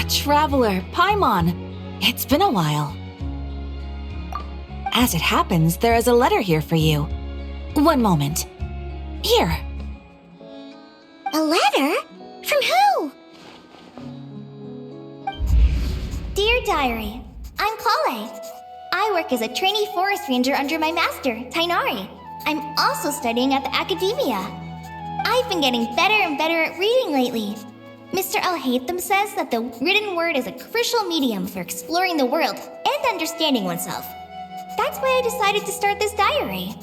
Traveler, Paimon. It's been a while. As it happens, there is a letter here for you. One moment. Here. A letter? From who? Dear Diary, I'm Kale. I work as a trainee forest ranger under my master, Tainari. I'm also studying at the academia. I've been getting better and better at reading lately. Mr. Alhaitham says that the written word is a crucial medium for exploring the world and understanding oneself. That's why I decided to start this diary.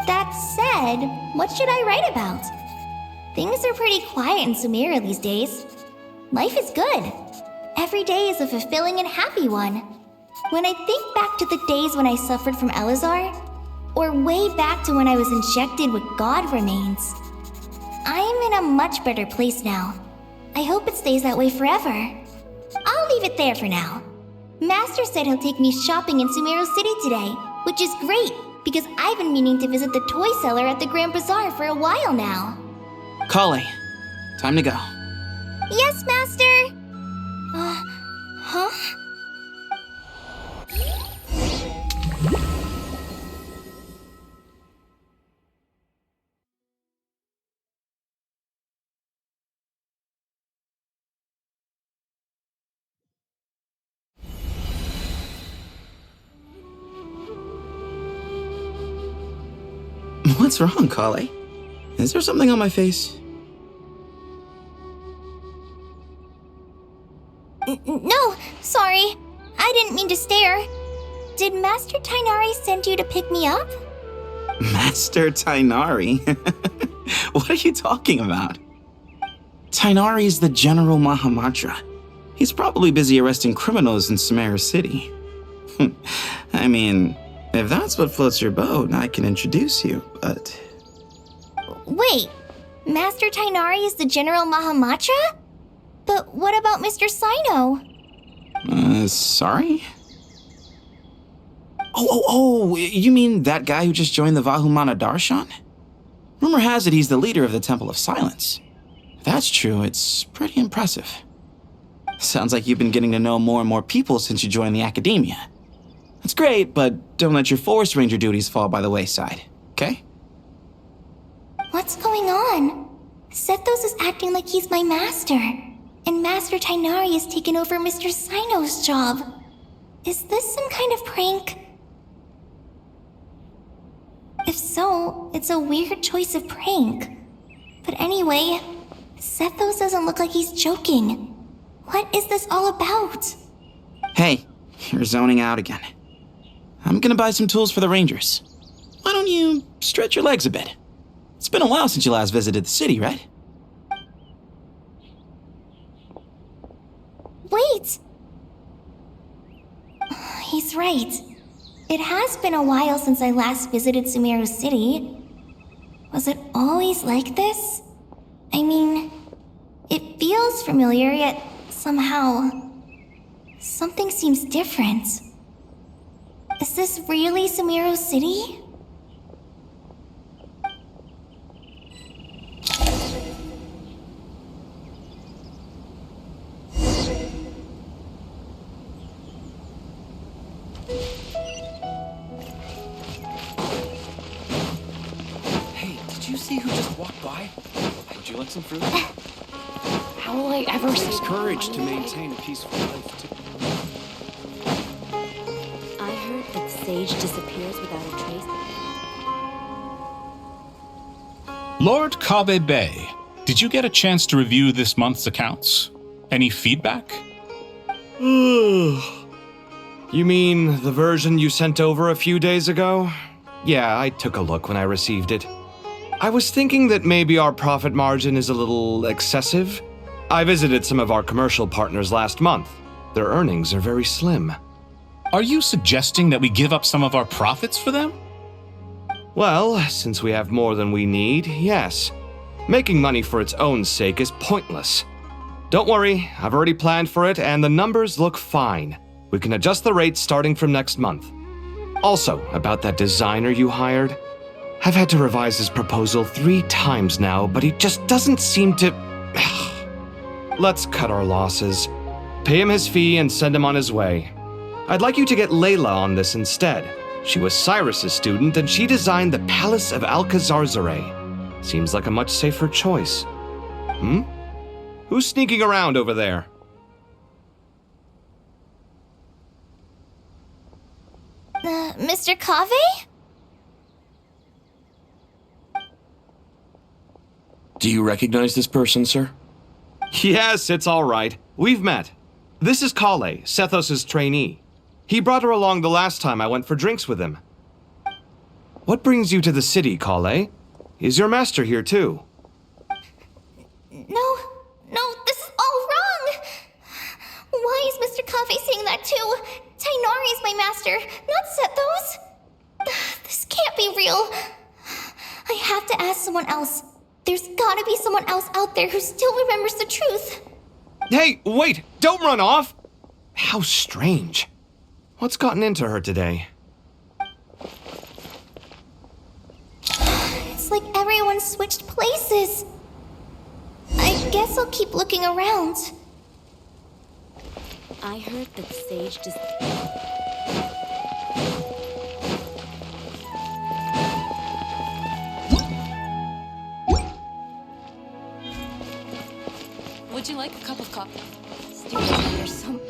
That said, what should I write about? Things are pretty quiet in Sumeru these days. Life is good. Every day is a fulfilling and happy one. When I think back to the days when I suffered from Elazar, or way back to when I was injected with God remains, I'm in a much better place now. I hope it stays that way forever. I'll leave it there for now. Master said he'll take me shopping in Sumeru City today, which is great because I've been meaning to visit the toy seller at the Grand Bazaar for a while now. Kale, time to go. Yes, Master! Huh? What's wrong, Kale? Is there something on my face? No, sorry. I didn't mean to stare. Did Master Tainari send you to pick me up? Master Tainari? What are you talking about? Tainari is the General Mahamatra. He's probably busy arresting criminals in Sumeru City. I mean, if that's what floats your boat, I can introduce you, but... Wait, Master Tainari is the General Mahamatra? But what about Mr. Sino? Sorry? Oh, you mean that guy who just joined the Vahumana Darshan? Rumor has it he's the leader of the Temple of Silence. If that's true, it's pretty impressive. Sounds like you've been getting to know more and more people since you joined the academia. That's great, but don't let your forest ranger duties fall by the wayside, okay? What's going on? Sethos is acting like he's my master, and Master Tainari has taken over Mr. Sino's job. Is this some kind of prank? If so, it's a weird choice of prank. But anyway, Sethos doesn't look like he's joking. What is this all about? Hey, you're zoning out again. I'm gonna buy some tools for the rangers. Why don't you stretch your legs a bit? It's been a while since you last visited the city, right? Wait! He's right. It has been a while since I last visited Sumeru City. Was it always like this? I mean, it feels familiar, yet somehow... something seems different. Is this really Sumeru City? Hey, did you see who just walked by? Would you like some fruit? How will I ever It takes say courage to maintain a peaceful life, too. I heard that sage disappears without a trace. Lord Kabe Bay, did you get a chance to review this month's accounts? Any feedback? You mean the version you sent over a few days ago? Yeah, I took a look when I received it. I was thinking that maybe our profit margin is a little excessive. I visited some of our commercial partners last month. Their earnings are very slim. Are you suggesting that we give up some of our profits for them? Well, since we have more than we need, yes. Making money for its own sake is pointless. Don't worry, I've already planned for it and the numbers look fine. We can adjust the rates starting from next month. Also, about that designer you hired, I've had to revise his proposal 3 times now, but he just doesn't seem to... Let's cut our losses. Pay him his fee and send him on his way. I'd like you to get Layla on this instead. She was Cyrus's student and she designed the Palace of Alcazarzare. Seems like a much safer choice. Who's sneaking around over there? Mr. Kaveh? Do you recognize this person, sir? Yes, it's all right. We've met. This is Kale, Sethos' trainee. He brought her along the last time I went for drinks with him. What brings you to the city, Kale? Is your master here too? No, this is all wrong! Why is Mr. Kaveh saying that too? Tainari is my master, not Sethos! This can't be real. I have to ask someone else. There's gotta be someone else out there who still remembers the truth. Hey, wait! Don't run off! How strange. What's gotten into her today? It's like everyone switched places. I guess I'll keep looking around. I heard that Sage just... Would you like a cup of coffee? There's some...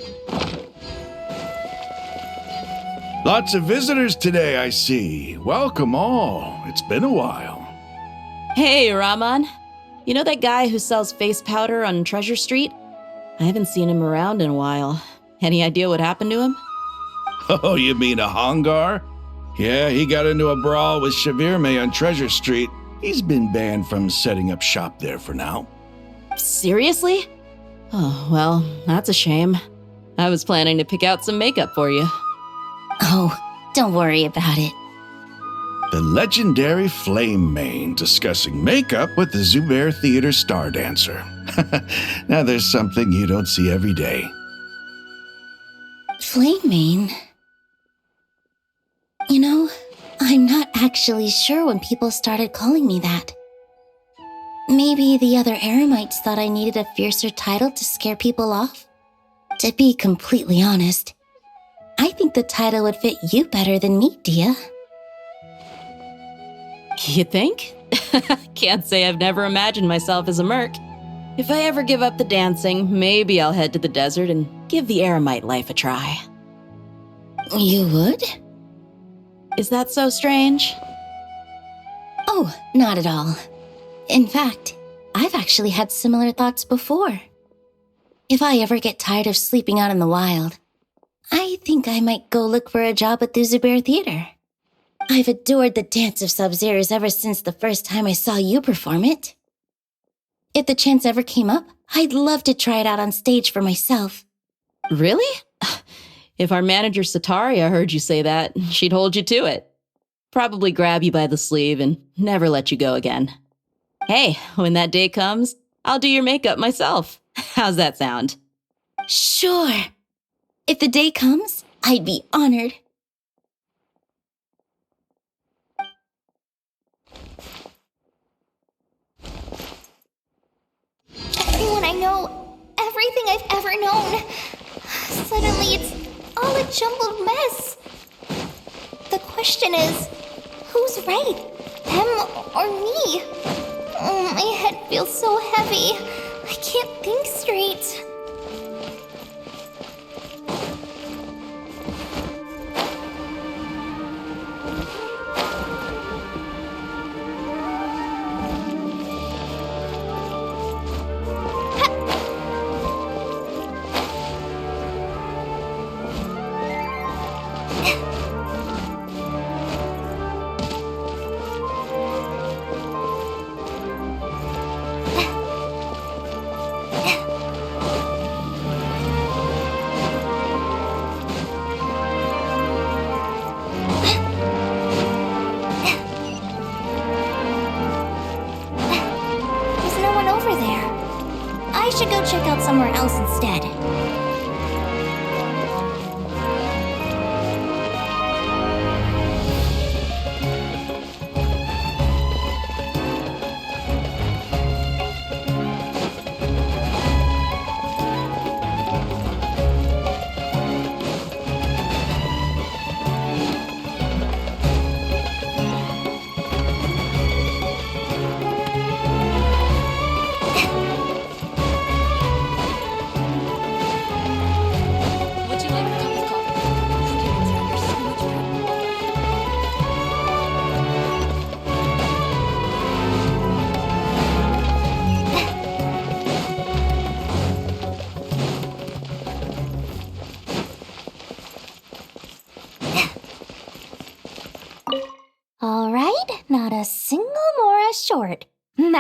Lots of visitors today, I see. Welcome all. It's been a while. Hey, Rahman. You know that guy who sells face powder on Treasure Street? I haven't seen him around in a while. Any idea what happened to him? Oh, you mean a Hongar? Yeah, he got into a brawl with Shavirme on Treasure Street. He's been banned from setting up shop there for now. Seriously? Oh, well, that's a shame. I was planning to pick out some makeup for you. Oh, don't worry about it. The legendary Flame Mane discussing makeup with the Zubair Theater star dancer. Now there's something you don't see every day. Flame Mane? You know, I'm not actually sure when people started calling me that. Maybe the other Eremites thought I needed a fiercer title to scare people off? To be completely honest, I think the title would fit you better than me, Dia. You think? Can't say I've never imagined myself as a merc. If I ever give up the dancing, maybe I'll head to the desert and give the Eremite life a try. You would? Is that so strange? Oh, not at all. In fact, I've actually had similar thoughts before. If I ever get tired of sleeping out in the wild, I think I might go look for a job at the Zubair Theater. I've adored the dance of Sub-Zeros ever since the first time I saw you perform it. If the chance ever came up, I'd love to try it out on stage for myself. Really? If our manager Sataria heard you say that, she'd hold you to it. Probably grab you by the sleeve and never let you go again. Hey, when that day comes, I'll do your makeup myself. How's that sound? Sure. If the day comes, I'd be honored. Everyone I know, everything I've ever known. Suddenly it's all a jumbled mess. The question is, who's right? Them or me? Oh, my head feels so heavy. I can't think straight. Somewhere else instead.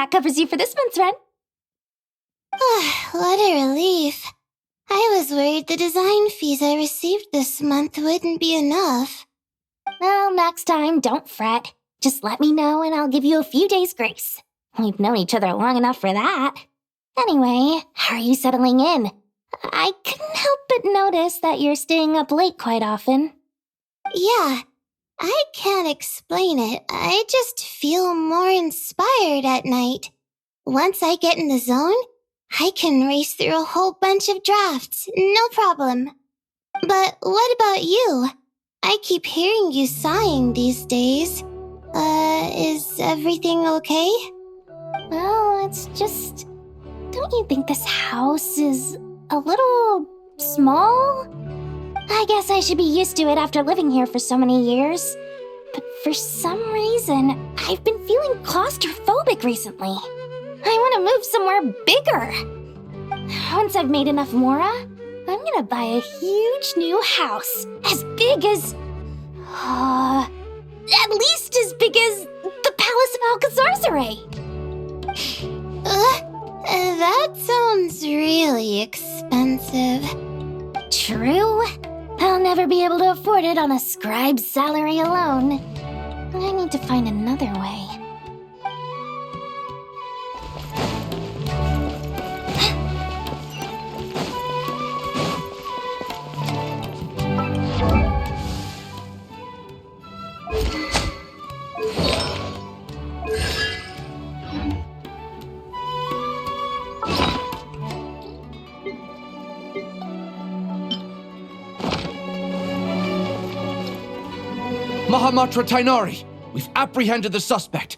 that covers you for this month's rent. What a relief. I was worried the design fees I received this month wouldn't be enough. Well, next time, don't fret. Just let me know and I'll give you a few days' grace. We've known each other long enough for that. Anyway, how are you settling in? I couldn't help but notice that you're staying up late quite often. Yeah, I can't explain it. I just feel more inspired at night. Once I get in the zone, I can race through a whole bunch of drafts, no problem. But what about you? I keep hearing you sighing these days. Is everything okay? Well, it's just... Don't you think this house is a little small? I guess I should be used to it after living here for so many years. But for some reason, I've been feeling claustrophobic recently. I want to move somewhere bigger. Once I've made enough Mora, I'm gonna buy a huge new house. As big as... at least as big as the Palace of Alcazarzaray. That sounds really expensive. True. I'll never be able to afford it on a scribe's salary alone. I need to find another way. Mahamatra Tainari, we've apprehended the suspect.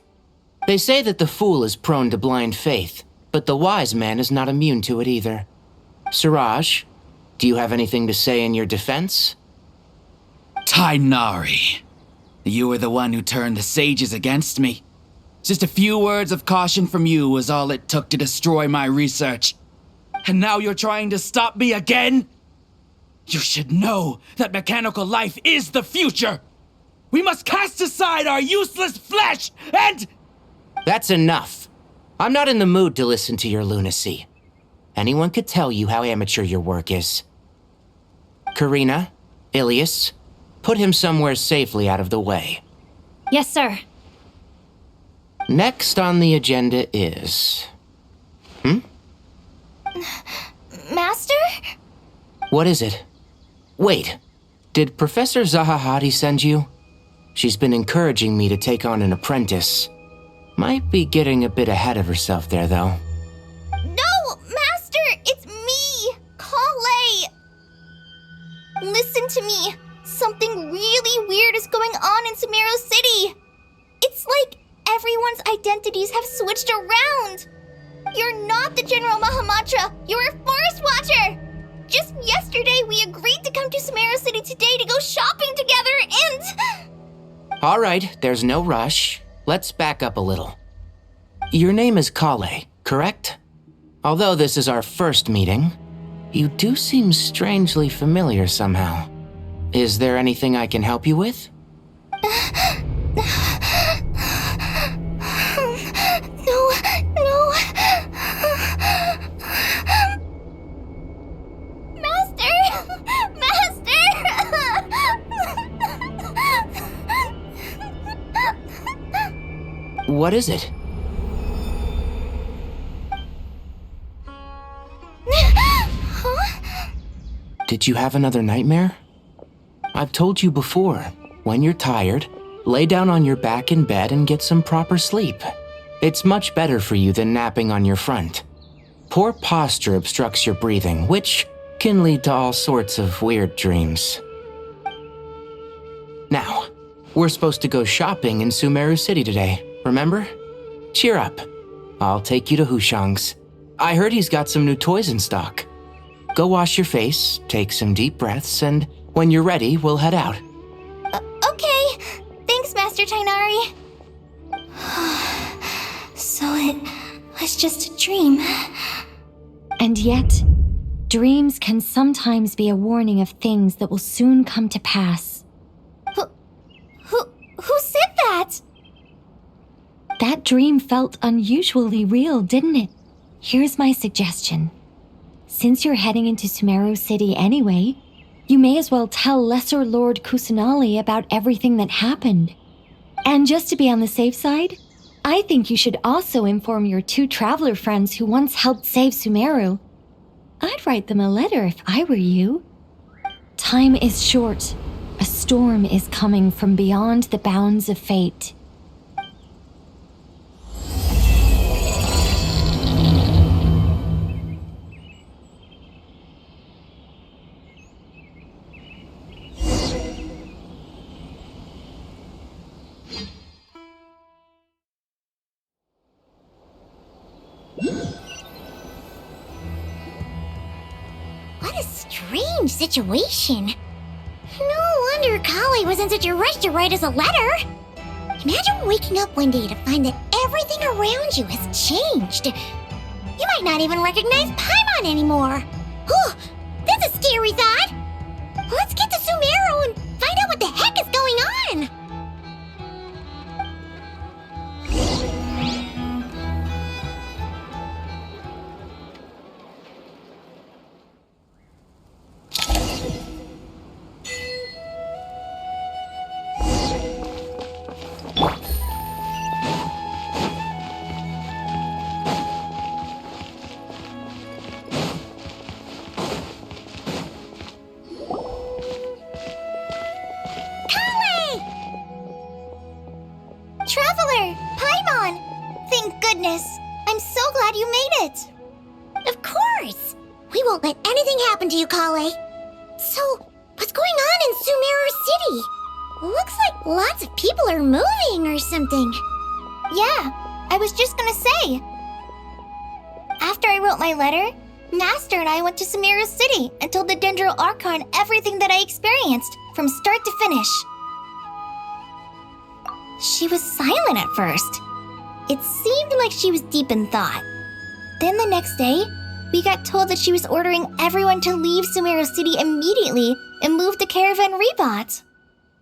They say that the fool is prone to blind faith, but the wise man is not immune to it either. Suraj, do you have anything to say in your defense? Tainari, you were the one who turned the sages against me. Just a few words of caution from you was all it took to destroy my research. And now you're trying to stop me again? You should know that mechanical life is the future! We must cast aside our useless flesh and... That's enough. I'm not in the mood to listen to your lunacy. Anyone could tell you how amateur your work is. Karina, Ilias, put him somewhere safely out of the way. Yes, sir. Next on the agenda is... Master? What is it? Wait, did Professor Zahahati send you? She's been encouraging me to take on an apprentice. Might be getting a bit ahead of herself there, though. No, Master! It's me! Kale! Listen to me. Something really weird is going on in Sumeru City. It's like everyone's identities have switched around. You're not the General Mahamatra. You're a Forest Watcher. Just yesterday, we agreed to come to Sumeru City today to go shopping together and... All right, there's no rush. Let's back up a little. Your name is Kale, correct? Although this is our first meeting, you do seem strangely familiar somehow. Is there anything I can help you with? No. What is it? Did you have another nightmare? I've told you before, when you're tired, lay down on your back in bed and get some proper sleep. It's much better for you than napping on your front. Poor posture obstructs your breathing, which can lead to all sorts of weird dreams. Now, we're supposed to go shopping in Sumeru City today, remember? Cheer up. I'll take you to Hushang's. I heard he's got some new toys in stock. Go wash your face, take some deep breaths, and when you're ready, we'll head out. Okay. Thanks, Master Tainari. So it was just a dream. And yet, dreams can sometimes be a warning of things that will soon come to pass. Who said that? That dream felt unusually real, didn't it? Here's my suggestion. Since you're heading into Sumeru City anyway, you may as well tell Lesser Lord Kusanali about everything that happened. And just to be on the safe side, I think you should also inform your 2 traveler friends who once helped save Sumeru. I'd write them a letter if I were you. Time is short. A storm is coming from beyond the bounds of fate. What a strange situation. No wonder Kale was in such a rush to write us a letter. Imagine waking up one day to find that everything around you has changed. You might not even recognize Paimon anymore. Oh, that's a scary thought. Let's get to Sumeru and find out what the heck is going on. Traveler! Paimon! Thank goodness! I'm so glad you made it! Of course! We won't let anything happen to you, Kale. So, what's going on in Sumeru City? Looks like lots of people are moving or something. Yeah, I was just gonna say. After I wrote my letter, Master and I went to Sumeru City and told the Dendro Archon everything that I experienced, from start to finish. She was silent at first. It seemed like she was deep in thought. Then the next day, we got told that she was ordering everyone to leave Sumeru City immediately and move to Caravan Rebot.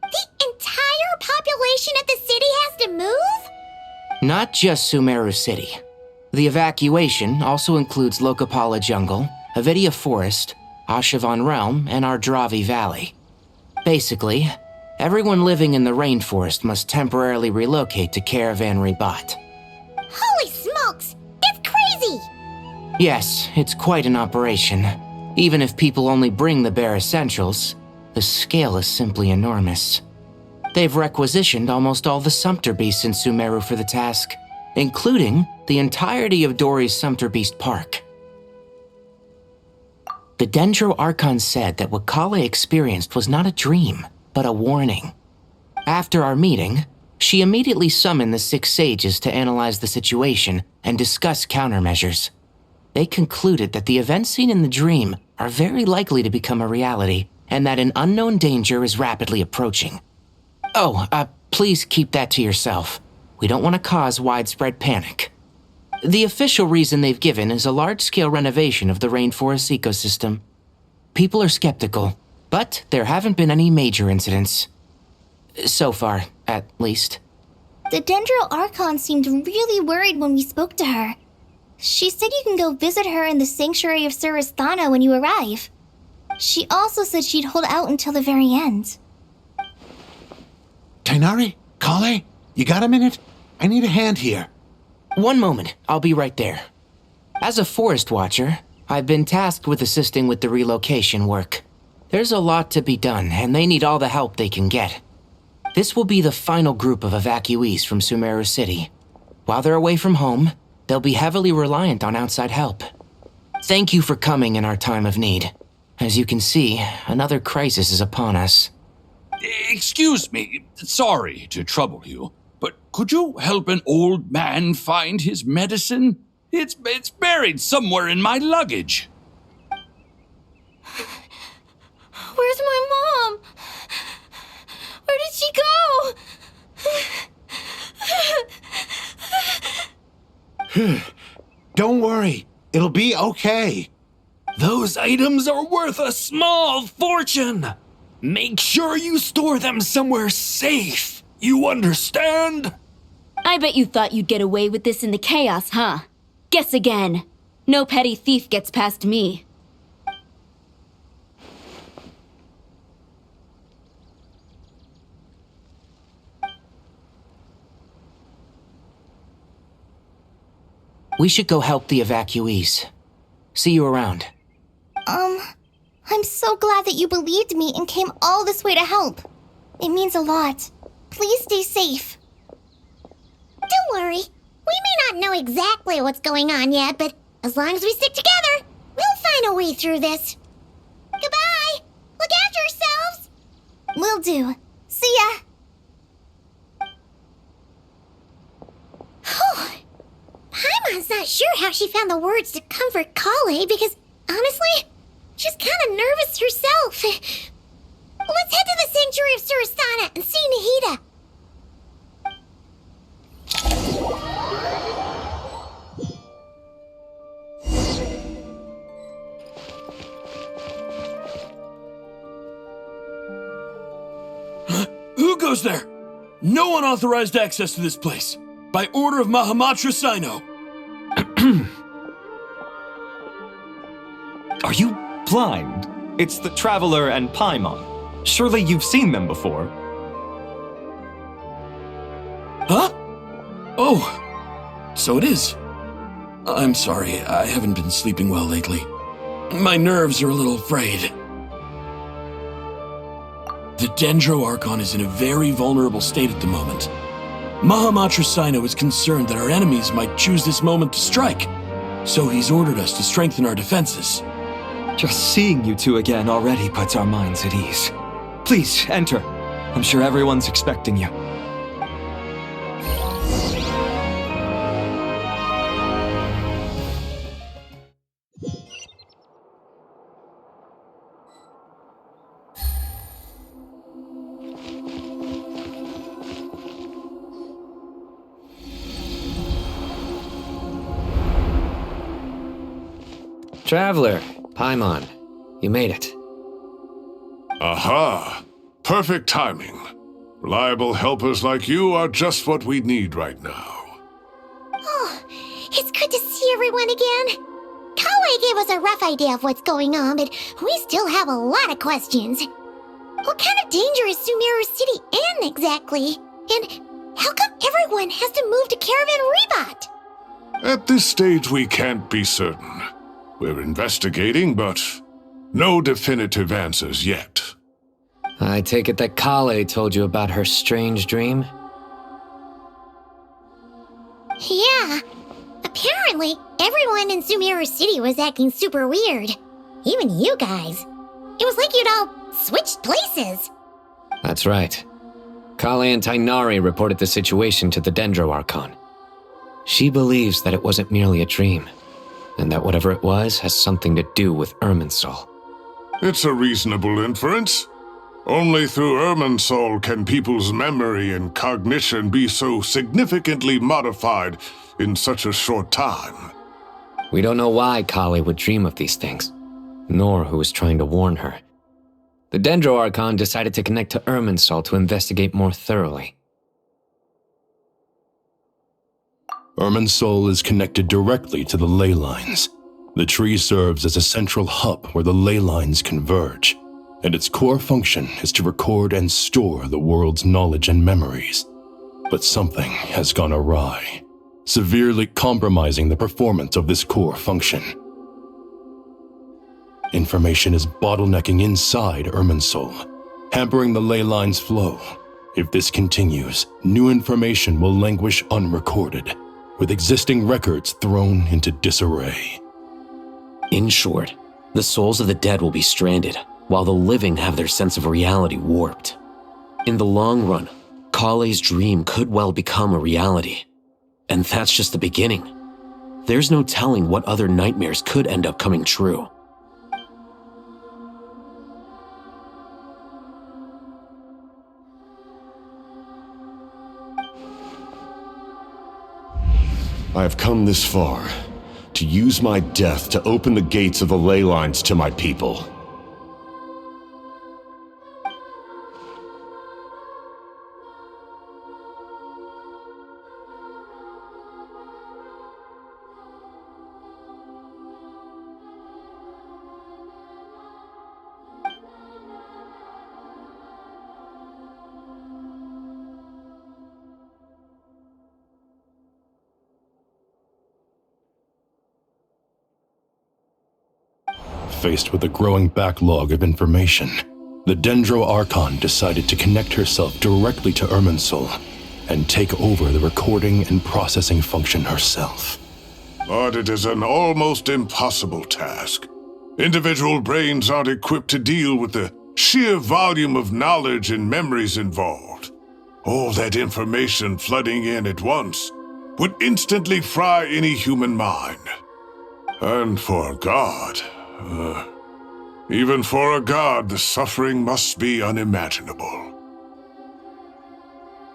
The entire population of the city has to move? Not just Sumeru City. The evacuation also includes Lokapala Jungle, Avidia Forest, Ashavan Realm, and Ardravi Valley. Basically, everyone living in the rainforest must temporarily relocate to Caravan Rebot. Holy smokes! That's crazy! Yes, it's quite an operation. Even if people only bring the bare essentials, the scale is simply enormous. They've requisitioned almost all the Sumpter Beasts in Sumeru for the task, including the entirety of Dori's Sumpter Beast Park. The Dendro Archon said that what Kale experienced was not a dream, but a warning. After our meeting, she immediately summoned the 6 sages to analyze the situation and discuss countermeasures. They concluded that the events seen in the dream are very likely to become a reality, and that an unknown danger is rapidly approaching. Oh, please keep that to yourself. We don't want to cause widespread panic. The official reason they've given is a large-scale renovation of the rainforest ecosystem. People are skeptical, but there haven't been any major incidents. So far, at least. The Dendro Archon seemed really worried when we spoke to her. She said you can go visit her in the Sanctuary of Surasthana when you arrive. She also said she'd hold out until the very end. Tainari? Kale? You got a minute? I need a hand here. One moment, I'll be right there. As a forest watcher, I've been tasked with assisting with the relocation work. There's a lot to be done, and they need all the help they can get. This will be the final group of evacuees from Sumeru City. While they're away from home, they'll be heavily reliant on outside help. Thank you for coming in our time of need. As you can see, another crisis is upon us. Excuse me, sorry to trouble you, but could you help an old man find his medicine? It's buried somewhere in my luggage. Where's my mom? Where did she go? Don't worry, it'll be okay. Those items are worth a small fortune. Make sure you store them somewhere safe. You understand? I bet you thought you'd get away with this in the chaos, huh? Guess again. No petty thief gets past me. We should go help the evacuees. See you around. I'm so glad that you believed me and came all this way to help. It means a lot. Please stay safe. Don't worry. We may not know exactly what's going on yet, but as long as we stick together, we'll find a way through this. Goodbye! Look after yourselves! Will do. See ya! Paimon's not sure how she found the words to comfort Kale because, honestly, she's kind of nervous herself. Let's head to the Sanctuary of Surasana and see Nahida. Who goes there? No unauthorized access to this place. By order of Mahamatra Sino. Are you blind? It's the Traveler and Paimon. Surely you've seen them before. Huh? Oh, so it is. I'm sorry, I haven't been sleeping well lately. My nerves are a little frayed. The Dendro Archon is in a very vulnerable state at the moment. Mahamatra Sino is concerned that our enemies might choose this moment to strike, so he's ordered us to strengthen our defenses. Just seeing you two again already puts our minds at ease. Please, enter. I'm sure everyone's expecting you. Traveler, Paimon, you made it. Aha! Perfect timing. Reliable helpers like you are just what we need right now. Oh, it's good to see everyone again. Kale gave us a rough idea of what's going on, but we still have a lot of questions. What kind of danger is Sumeru City in exactly? And how come everyone has to move to Caravan Rebat? At this stage, we can't be certain. We're investigating, but no definitive answers yet. I take it that Kale told you about her strange dream? Yeah. Apparently, everyone in Sumeru City was acting super weird. Even you guys. It was like you'd all switched places. That's right. Kale and Tainari reported the situation to the Dendro Archon. She believes that it wasn't merely a dream, and that whatever it was has something to do with Irminsul. It's a reasonable inference. Only through Irminsul can people's memory and cognition be so significantly modified in such a short time. We don't know why Kale would dream of these things, nor who was trying to warn her. The Dendro Archon decided to connect to Irminsul to investigate more thoroughly. Irminsul is connected directly to the ley lines. The tree serves as a central hub where the ley lines converge, and its core function is to record and store the world's knowledge and memories. But something has gone awry, severely compromising the performance of this core function. Information is bottlenecking inside Irminsul, hampering the ley lines' flow. If this continues, new information will languish unrecorded, with existing records thrown into disarray. In short, the souls of the dead will be stranded, while the living have their sense of reality warped. In the long run, Kale's dream could well become a reality. And that's just the beginning. There's no telling what other nightmares could end up coming true. I have come this far, to use my death to open the gates of the ley lines to my people. Faced with a growing backlog of information, the Dendro Archon decided to connect herself directly to Irminsul and take over the recording and processing function herself. But it is an almost impossible task. Individual brains aren't equipped to deal with the sheer volume of knowledge and memories involved. All that information flooding in at once would instantly fry any human mind. And for a god, even for a god, the suffering must be unimaginable.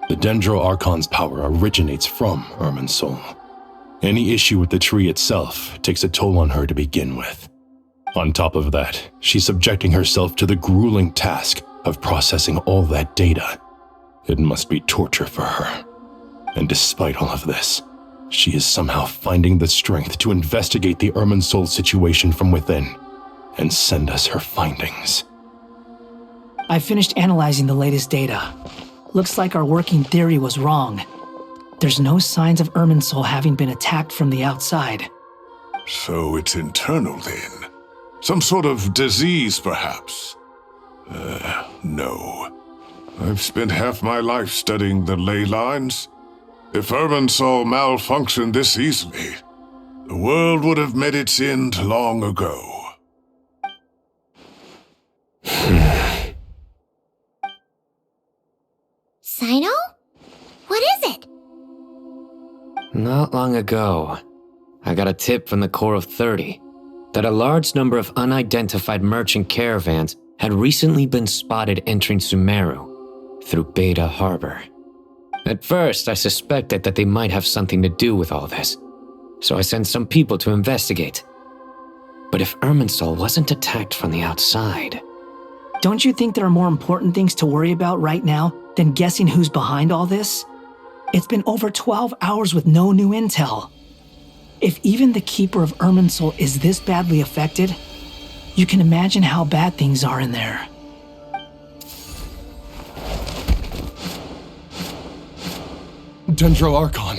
The Dendro Archon's power originates from Irminsul. Any issue with the tree itself takes a toll on her to begin with. On top of that, she's subjecting herself to the grueling task of processing all that data. It must be torture for her. And despite all of this, she is somehow finding the strength to investigate the Irminsul situation from within and send us her findings. I finished analyzing the latest data. Looks like our working theory was wrong. There's no signs of Irminsul having been attacked from the outside. So it's internal then? Some sort of disease, perhaps? No. I've spent half my life studying the ley lines. If Irminsul malfunctioned this easily, the world would have met its end long ago. Sino? What is it? Not long ago, I got a tip from the Corps of 30 that a large number of unidentified merchant caravans had recently been spotted entering Sumeru through Beta Harbor. At first, I suspected that they might have something to do with all this, so I sent some people to investigate. But if Irminsul wasn't attacked from the outside... Don't you think there are more important things to worry about right now than guessing who's behind all this? It's been over 12 hours with no new intel. If even the Keeper of Irminsul is this badly affected, you can imagine how bad things are in there. Dendro Archon.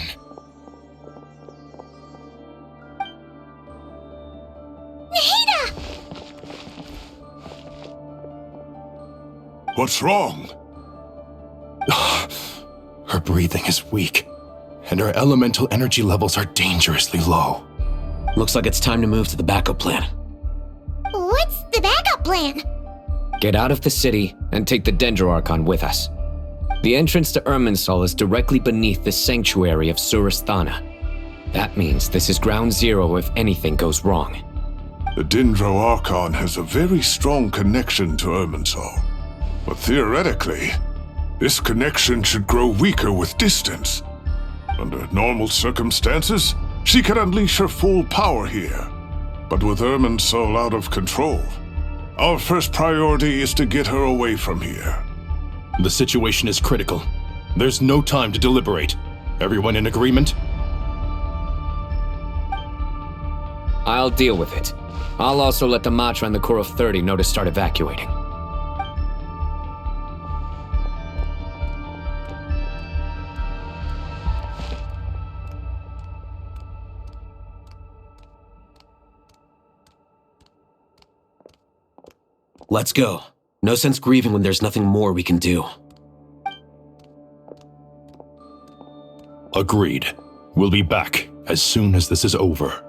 Nahida! What's wrong? Her breathing is weak, and her elemental energy levels are dangerously low. Looks like it's time to move to the backup plan. What's the backup plan? Get out of the city and take the Dendro Archon with us. The entrance to Irminsul is directly beneath the sanctuary of Surasthana. That means this is ground zero if anything goes wrong. The Dendro Archon has a very strong connection to Irminsul. But theoretically, this connection should grow weaker with distance. Under normal circumstances, she could unleash her full power here. But with Irminsul out of control, our first priority is to get her away from here. The situation is critical. There's no time to deliberate. Everyone in agreement? I'll deal with it. I'll also let the Matra and the Corps of 30 know to start evacuating. Let's go. No sense grieving when there's nothing more we can do. Agreed. We'll be back as soon as this is over.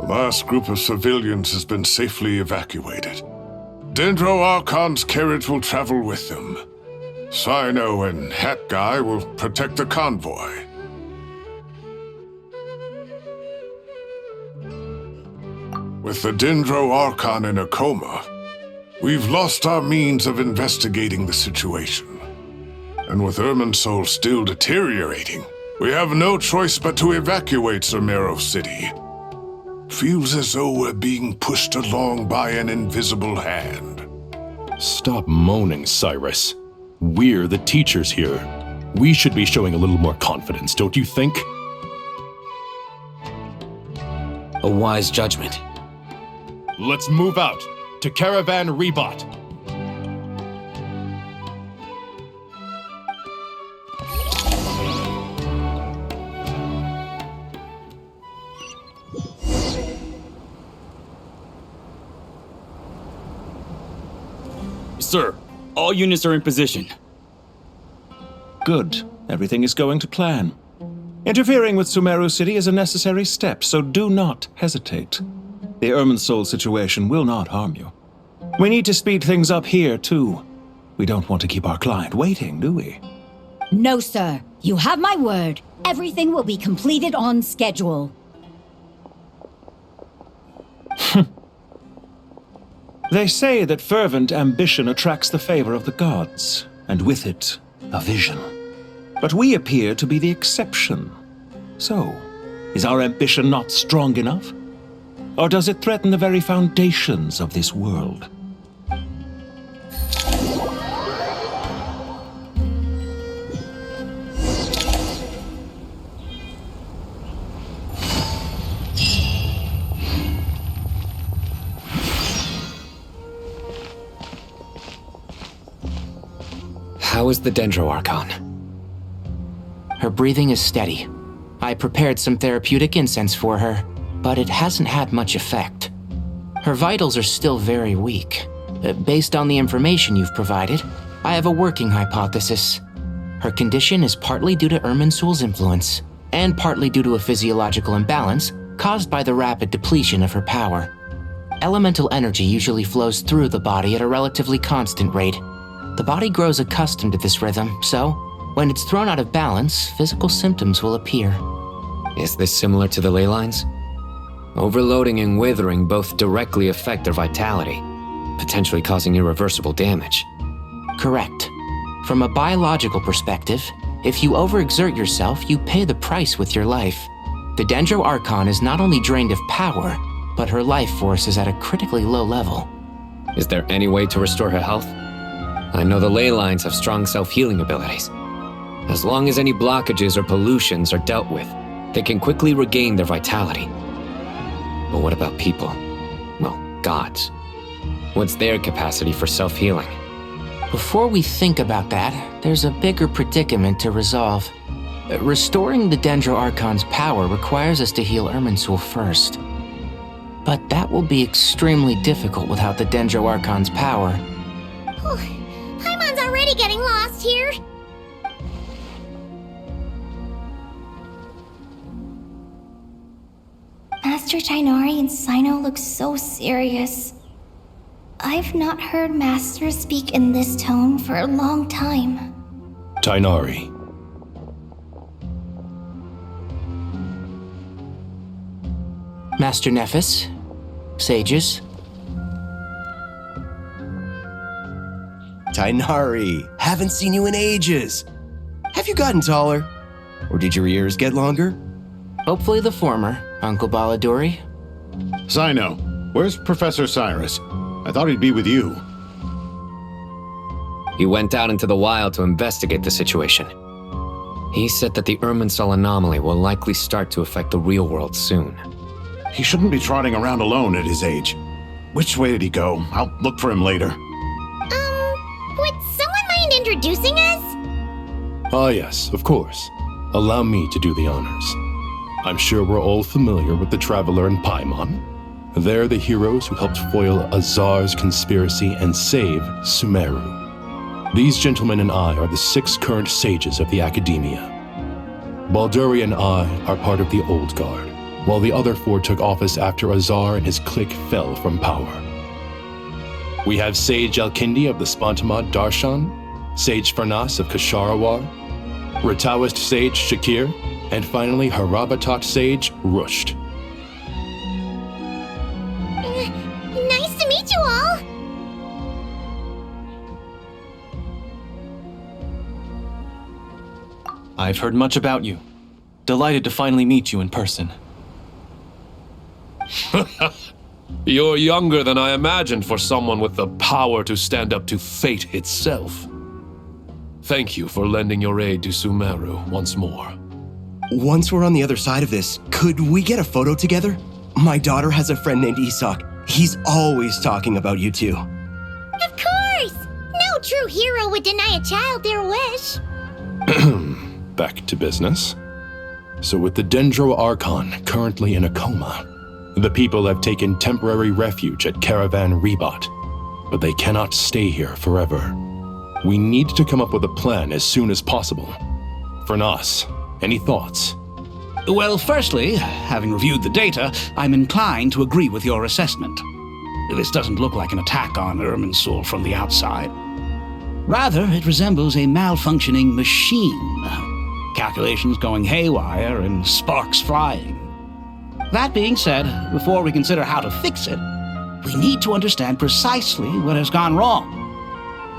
The last group of civilians has been safely evacuated. Dendro Archon's carriage will travel with them. Sino and Hat Guy will protect the convoy. With the Dendro Archon in a coma, we've lost our means of investigating the situation. And with Irminsul still deteriorating, we have no choice but to evacuate Sumeru City. Feels as though we're being pushed along by an invisible hand. Stop moaning, Cyrus. We're the teachers here. We should be showing a little more confidence, don't you think? A wise judgment. Let's move out to Caravan Rebot. Sir, all units are in position. Good. Everything is going to plan. Interfering with Sumeru City is a necessary step, so do not hesitate. The Irminsul situation will not harm you. We need to speed things up here, too. We don't want to keep our client waiting, do we? No, sir. You have my word. Everything will be completed on schedule. They say that fervent ambition attracts the favor of the gods, and with it, a vision. But we appear to be the exception. So, is our ambition not strong enough? Or does it threaten the very foundations of this world? How is the Dendro Archon? Her breathing is steady. I prepared some therapeutic incense for her, but it hasn't had much effect. Her vitals are still very weak. Based on the information you've provided, I have a working hypothesis. Her condition is partly due to Irminsul's influence, and partly due to a physiological imbalance caused by the rapid depletion of her power. Elemental energy usually flows through the body at a relatively constant rate. The body grows accustomed to this rhythm, so when it's thrown out of balance, physical symptoms will appear. Is this similar to the ley lines? Overloading and withering both directly affect their vitality, potentially causing irreversible damage. Correct. From a biological perspective, if you overexert yourself, you pay the price with your life. The Dendro Archon is not only drained of power, but her life force is at a critically low level. Is there any way to restore her health? I know the ley lines have strong self-healing abilities. As long as any blockages or pollutions are dealt with, they can quickly regain their vitality. But what about people? Well, gods. What's their capacity for self-healing? Before we think about that, there's a bigger predicament to resolve. Restoring the Dendro Archon's power requires us to heal Irminsul first. But that will be extremely difficult without the Dendro Archon's power. Paimon's already getting lost here. Master Tighnari and Cyno look so serious. I've not heard Master speak in this tone for a long time. Tighnari. Master Nephis, sages. Tighnari, haven't seen you in ages. Have you gotten taller? Or did your ears get longer? Hopefully the former, Uncle Baladori. Cyno, where's Professor Cyrus? I thought he'd be with you. He went out into the wild to investigate the situation. He said that the Irminsul anomaly will likely start to affect the real world soon. He shouldn't be trotting around alone at his age. Which way did he go? I'll look for him later. Would someone mind introducing us? Ah yes, of course. Allow me to do the honors. I'm sure we're all familiar with the Traveler and Paimon. They're the heroes who helped foil Azar's conspiracy and save Sumeru. These gentlemen and I are the 6 current sages of the Academia. Balduri and I are part of the Old Guard, while the other 4 took office after Azar and his clique fell from power. We have Sage Alkindi of the Spontamad Darshan, Sage Farnas of Kasharawar, Ratawist Sage Shakir, and finally Harabatot Sage Rusht. Nice to meet you all. I've heard much about you. Delighted to finally meet you in person. You're younger than I imagined for someone with the power to stand up to fate itself. Thank you for lending your aid to Sumeru once more. Once we're on the other side of this, could we get a photo together? My daughter has a friend named Isak. He's always talking about you two. Of course! No true hero would deny a child their wish. Back to business. So with the Dendro Archon currently in a coma, the people have taken temporary refuge at Caravan Rebot, but they cannot stay here forever. We need to come up with a plan as soon as possible. For Nas, any thoughts? Well, firstly, having reviewed the data, I'm inclined to agree with your assessment. This doesn't look like an attack on Irminsul from the outside. Rather, it resembles a malfunctioning machine. Calculations going haywire and sparks flying. That being said, before we consider how to fix it, we need to understand precisely what has gone wrong.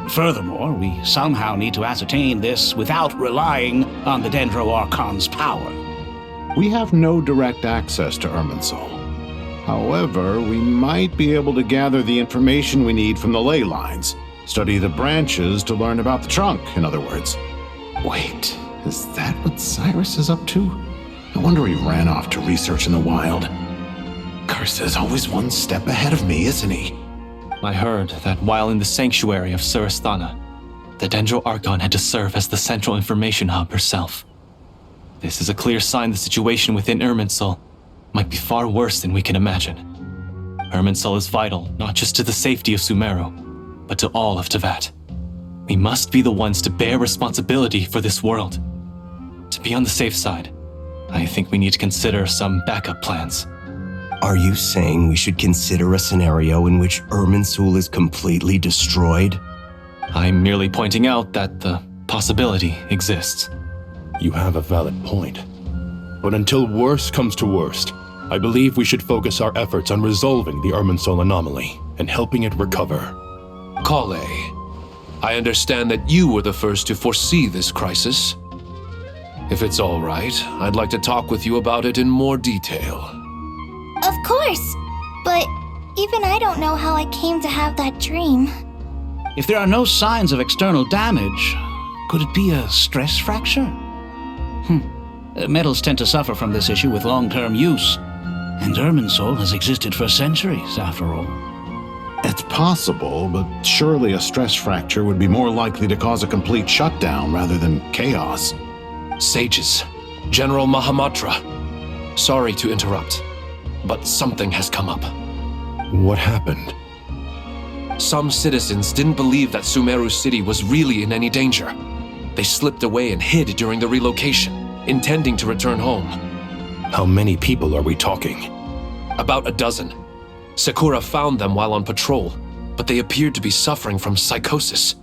Furthermore, we somehow need to ascertain this without relying on the Dendro Archon's power. We have no direct access to Irminsul. However, we might be able to gather the information we need from the ley lines. Study the branches to learn about the trunk, in other words. Wait, is that what Cyrus is up to? No wonder he ran off to research in the wild. Curse is always one step ahead of me, isn't he? I heard that while in the sanctuary of Surasthana, the Dendro Archon had to serve as the central information hub herself. This is a clear sign the situation within Irminsul might be far worse than we can imagine. Irminsul is vital not just to the safety of Sumeru, but to all of Teyvat. We must be the ones to bear responsibility for this world. To be on the safe side, I think we need to consider some backup plans. Are you saying we should consider a scenario in which Irminsul is completely destroyed? I'm merely pointing out that the possibility exists. You have a valid point. But until worst comes to worst, I believe we should focus our efforts on resolving the Irminsul anomaly and helping it recover. Kale, I understand that you were the first to foresee this crisis. If it's all right, I'd like to talk with you about it in more detail. Of course, but even I don't know how I came to have that dream. If there are no signs of external damage, could it be a stress fracture? Metals tend to suffer from this issue with long-term use, and Irminsul has existed for centuries, after all. It's possible, but surely a stress fracture would be more likely to cause a complete shutdown rather than chaos. Sages, General Mahamatra, sorry to interrupt, but something has come up. What happened? Some citizens didn't believe that Sumeru City was really in any danger. They slipped away and hid during the relocation, intending to return home. How many people are we talking? About a dozen. Sakura found them while on patrol, but they appeared to be suffering from psychosis.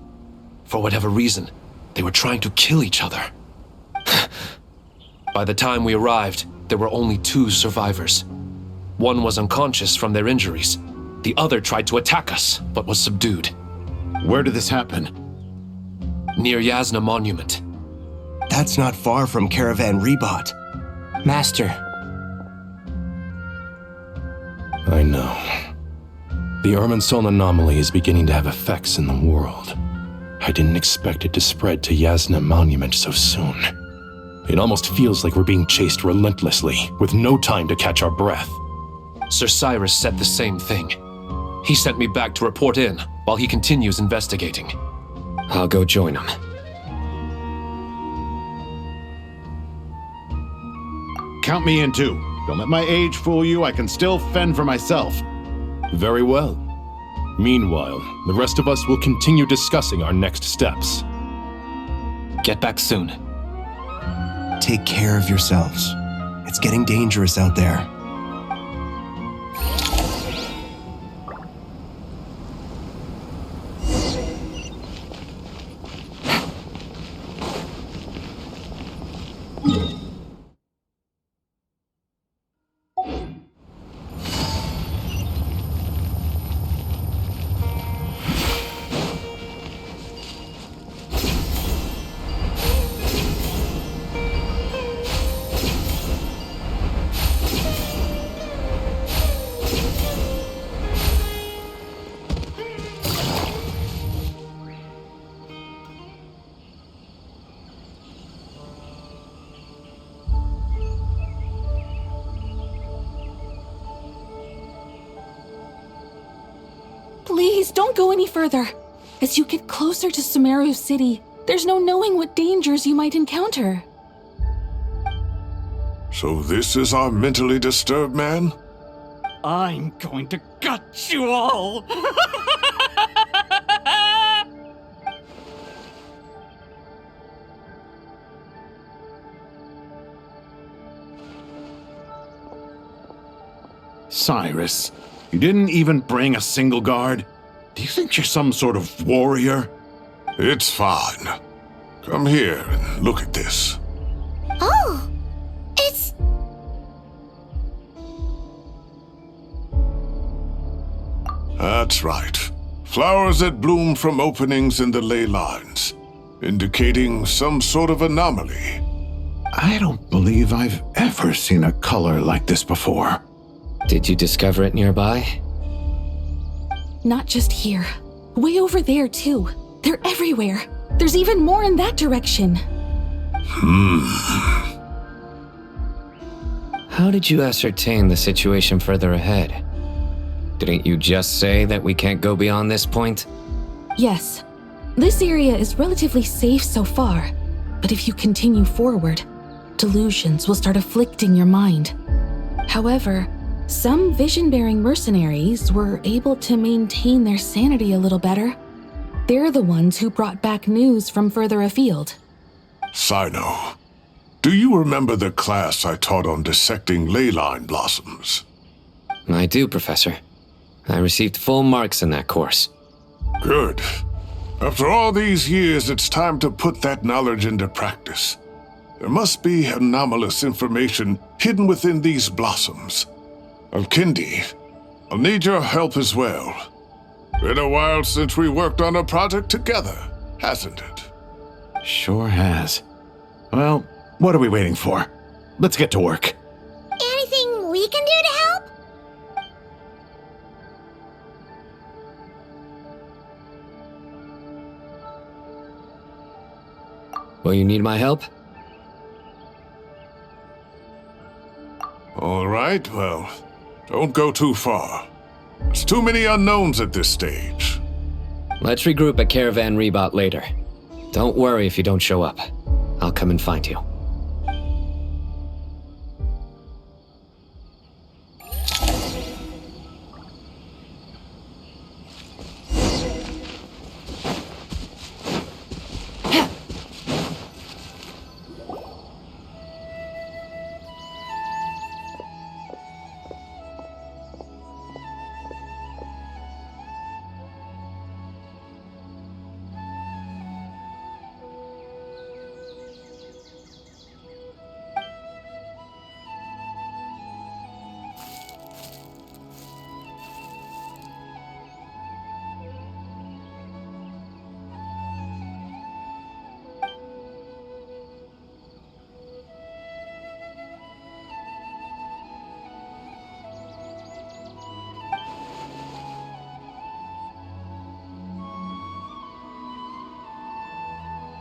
For whatever reason, they were trying to kill each other. By the time we arrived, there were only 2 survivors. One was unconscious from their injuries. The other tried to attack us, but was subdued. Where did this happen? Near Yasna Monument. That's not far from Caravan Rebot. Master. I know. The Irminsul anomaly is beginning to have effects in the world. I didn't expect it to spread to Yasna Monument so soon. It almost feels like we're being chased relentlessly, with no time to catch our breath. Sir Cyrus said the same thing. He sent me back to report in, while he continues investigating. I'll go join him. Count me in too. Don't let my age fool you, I can still fend for myself. Very well. Meanwhile, the rest of us will continue discussing our next steps. Get back soon. Take care of yourselves. It's getting dangerous out there. don't go any further. As you get closer to Sumeru City, there's no knowing what dangers you might encounter. So this is our mentally disturbed man? I'm going to gut you all! Cyrus, you didn't even bring a single guard? Do you think you're some sort of warrior? It's fine. Come here and look at this. Oh! It's... That's right. Flowers that bloom from openings in the ley lines, indicating some sort of anomaly. I don't believe I've ever seen a color like this before. Did you discover it nearby? Not just here. Way over there, too. They're everywhere. There's even more in that direction. How did you ascertain the situation further ahead? Didn't you just say that we can't go beyond this point? Yes. This area is relatively safe so far, but if you continue forward, delusions will start afflicting your mind. However, some vision-bearing mercenaries were able to maintain their sanity a little better. They're the ones who brought back news from further afield. Sino, do you remember the class I taught on dissecting ley line blossoms? I do, Professor. I received full marks in that course. Good. After all these years, it's time to put that knowledge into practice. There must be anomalous information hidden within these blossoms. Alkindi, I'll need your help as well. Been a while since we worked on a project together, hasn't it? Sure has. Well, what are we waiting for? Let's get to work. Anything we can do to help? Will you need my help? All right, well, don't go too far. There's too many unknowns at this stage. Let's regroup at Caravan Rebot later. Don't worry if you don't show up. I'll come and find you.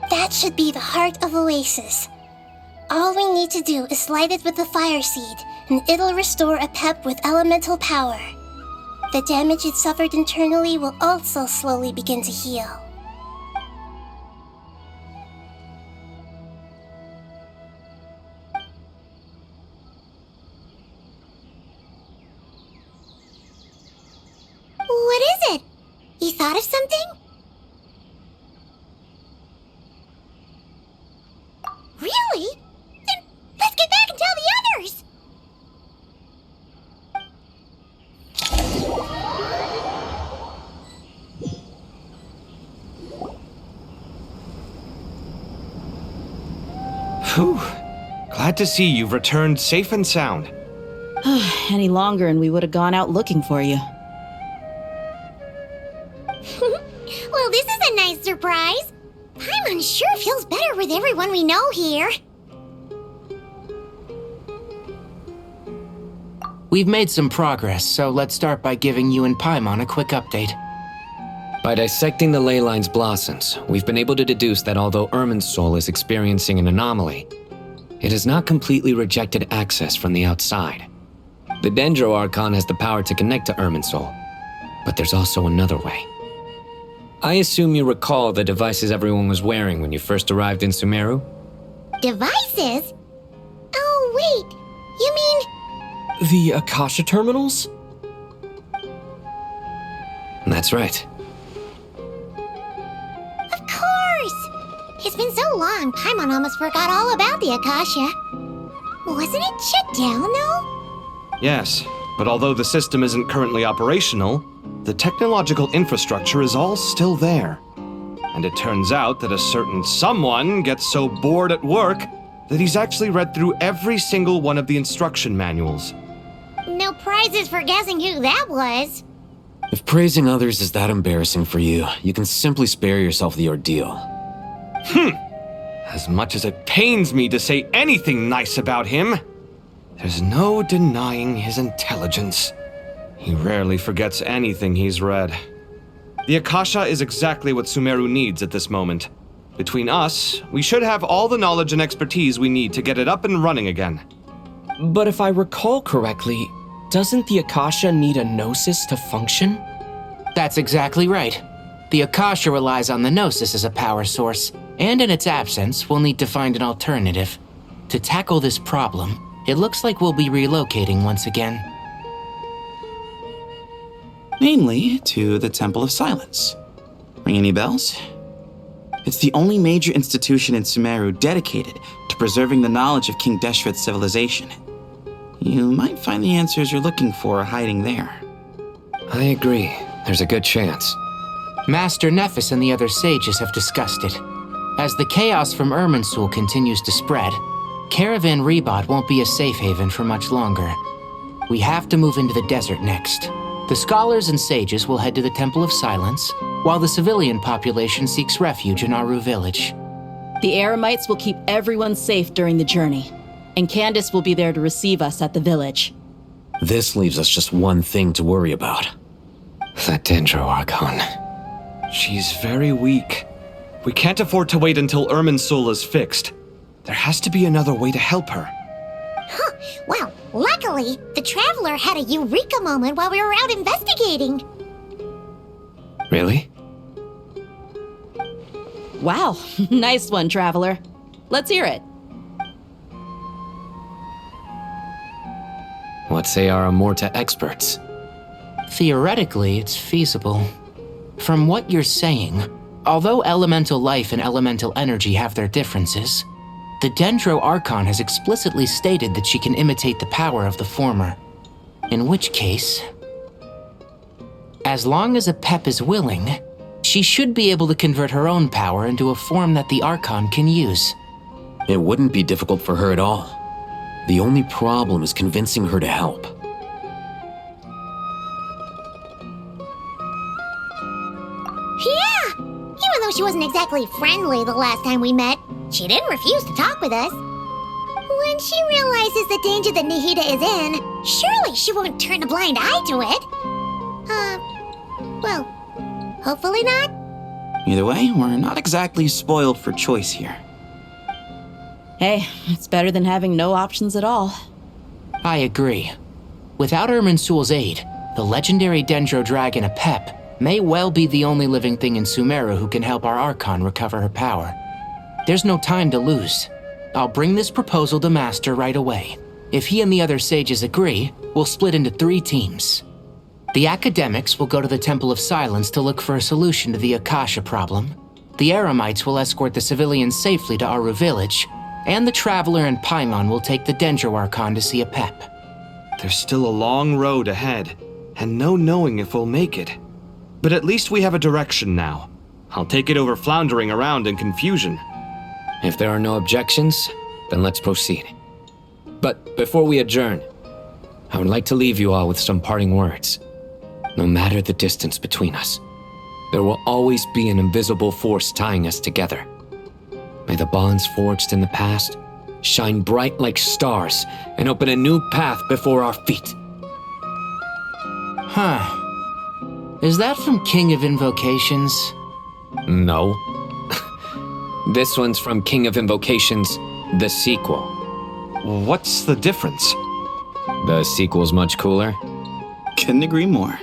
That should be the heart of Oasis. All we need to do is light it with the fire seed, and it'll restore a pep with elemental power. The damage it suffered internally will also slowly begin to heal. What is it? You thought of something? Really? Then let's get back and tell the others! Whew. Glad to see you've returned safe and sound. Any longer and we would have gone out looking for you. Well, this is a nice surprise. I'm unsure it feels better with everyone we know here. We've made some progress, so let's start by giving you and Paimon a quick update. By dissecting the ley line's blossoms, we've been able to deduce that although Irminsul is experiencing an anomaly, it has not completely rejected access from the outside. The Dendro Archon has the power to connect to Irminsul, but there's also another way. I assume you recall the devices everyone was wearing when you first arrived in Sumeru? Devices? Oh, wait. You mean... The Akasha terminals? That's right. Of course! It's been so long, Paimon almost forgot all about the Akasha. Wasn't it shut down, though? Yes, but although the system isn't currently operational, the technological infrastructure is all still there. And it turns out that a certain someone gets so bored at work that he's actually read through every single one of the instruction manuals. No prizes for guessing who that was. If praising others is that embarrassing for you, you can simply spare yourself the ordeal. As much as it pains me to say anything nice about him, there's no denying his intelligence. He rarely forgets anything he's read. The Akasha is exactly what Sumeru needs at this moment. Between us, we should have all the knowledge and expertise we need to get it up and running again. But if I recall correctly, doesn't the Akasha need a Gnosis to function? That's exactly right. The Akasha relies on the Gnosis as a power source, and in its absence, we'll need to find an alternative. To tackle this problem, it looks like we'll be relocating once again. Namely, to the Temple of Silence. Ring any bells? It's the only major institution in Sumeru dedicated to preserving the knowledge of King Deshret's civilization. You might find the answers you're looking for hiding there. I agree. There's a good chance. Master Nephis and the other sages have discussed it. As the chaos from Irminsul continues to spread, Caravan Rebot won't be a safe haven for much longer. We have to move into the desert next. The scholars and sages will head to the Temple of Silence, while the civilian population seeks refuge in Aru village. The Eremites will keep everyone safe during the journey, and Candace will be there to receive us at the village. This leaves us just one thing to worry about. That Dendro Archon. She's very weak. We can't afford to wait until Irminsul is fixed. There has to be another way to help her. Huh. Well, luckily, the Traveler had a eureka moment while we were out investigating. Really? Wow, nice one, Traveler. Let's hear it. What say our Amorta experts? Theoretically, it's feasible. From what you're saying, although elemental life and elemental energy have their differences, the Dendro Archon has explicitly stated that she can imitate the power of the former. In which case, as long as Apep is willing, she should be able to convert her own power into a form that the Archon can use. It wouldn't be difficult for her at all. The only problem is convincing her to help. Yeah! Even though she wasn't exactly friendly the last time we met, she didn't refuse to talk with us. When she realizes the danger that Nahida is in, surely she won't turn a blind eye to it. Well, hopefully not. Either way, we're not exactly spoiled for choice here. Hey, it's better than having no options at all. I agree. Without Irminsul's aid, the legendary Dendro Dragon Apep may well be the only living thing in Sumeru who can help our Archon recover her power. There's no time to lose. I'll bring this proposal to Master right away. If he and the other sages agree, we'll split into 3 teams. The academics will go to the Temple of Silence to look for a solution to the Akasha problem. The Eremites will escort the civilians safely to Aru village, and the Traveler and Paimon will take the Dendro Archon to see Apep. There's still a long road ahead, and no knowing if we'll make it. But at least we have a direction now. I'll take it over floundering around in confusion. If there are no objections, then let's proceed. But before we adjourn, I would like to leave you all with some parting words. No matter the distance between us, there will always be an invisible force tying us together. May the bonds forged in the past shine bright like stars and open a new path before our feet. Huh. Is that from King of Invocations? No. This one's from King of Invocations, the sequel. What's the difference? The sequel's much cooler. Couldn't agree more.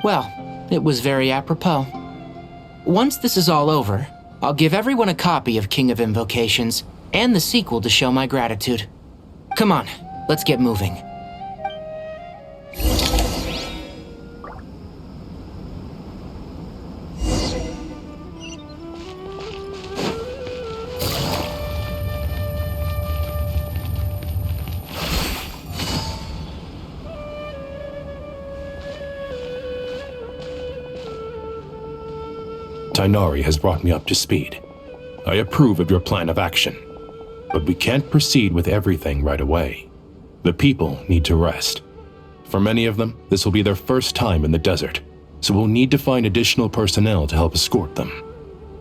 Well, it was very apropos. Once this is all over, I'll give everyone a copy of King of Invocations and the sequel to show my gratitude. Come on, let's get moving. Tighnari has brought me up to speed. I approve of your plan of action, but we can't proceed with everything right away. The people need to rest. For many of them, this will be their first time in the desert, so we'll need to find additional personnel to help escort them.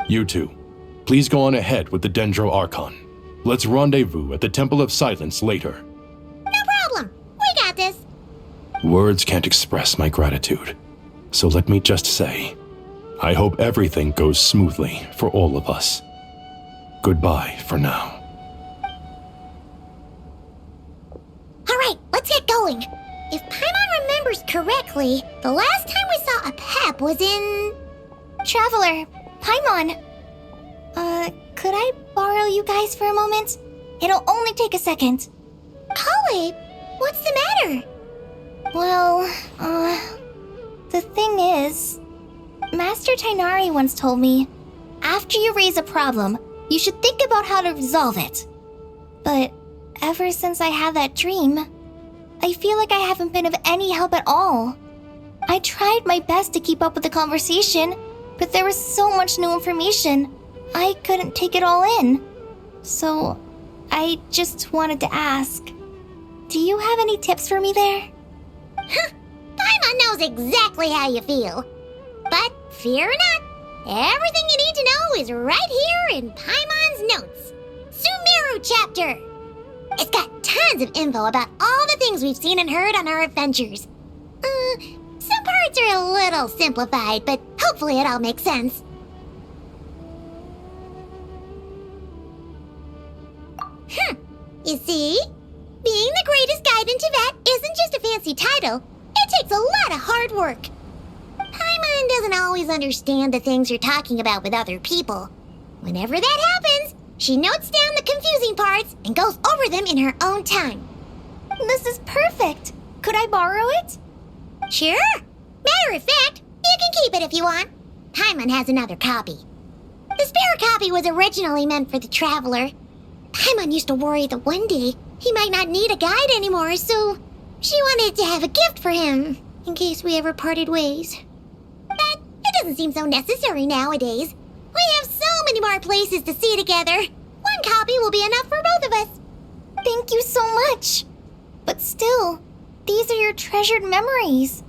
You two, please go on ahead with the Dendro Archon. Let's rendezvous at the Temple of Silence later. No problem. We got this. Words can't express my gratitude, so let me just say, I hope everything goes smoothly for all of us. Goodbye for now. All right, let's get going. If Paimon remembers correctly, the last time we saw a Pep was in... Traveler, Paimon. Could I borrow you guys for a moment? It'll only take a second. Kale, what's the matter? Well, the thing is, Master Tighnari once told me, after you raise a problem, you should think about how to resolve it. But ever since I had that dream, I feel like I haven't been of any help at all. I tried my best to keep up with the conversation, but there was so much new information, I couldn't take it all in. So, I just wanted to ask, do you have any tips for me there? Paimon knows exactly how you feel. But fear not, everything you need to know is right here in Paimon's notes. Sumeru chapter. It's got tons of info about all the things we've seen and heard on our adventures. Some parts are a little simplified, but hopefully it all makes sense. You see? Being the greatest guide in Tibet isn't just a fancy title. It takes a lot of hard work. Paimon doesn't always understand the things you're talking about with other people. Whenever that happens, she notes down the confusing parts and goes over them in her own time. This is perfect. Could I borrow it? Sure. Matter of fact, you can keep it if you want. Paimon has another copy. The spare copy was originally meant for the traveler. Paimon used to worry that one day he might not need a guide anymore, so she wanted to have a gift for him, in case we ever parted ways. But it doesn't seem so necessary nowadays. We have so many more places to see together. One copy will be enough for both of us. Thank you so much. But still, these are your treasured memories.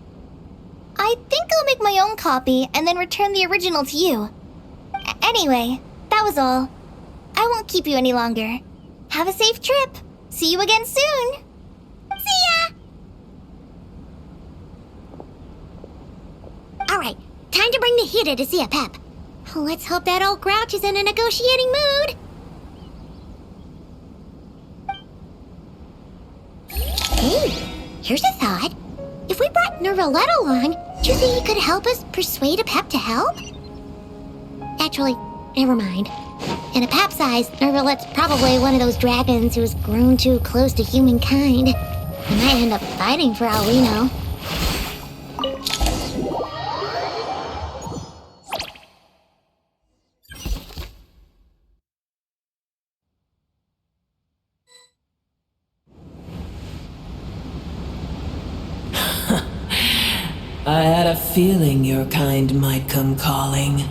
I think I'll make my own copy and then return the original to you. Anyway, that was all. I won't keep you any longer. Have a safe trip. See you again soon. See ya! Alright, time to bring the Hida to see a Pep. Let's hope that old grouch is in a negotiating mood. Hey, here's a thought. If we brought Nervalet along, do you think he could help us persuade a Pep to help? Actually, never mind. In a Pep size, Nervalet's probably one of those dragons who's grown too close to humankind. We might end up fighting for all we know. I had a feeling your kind might come calling.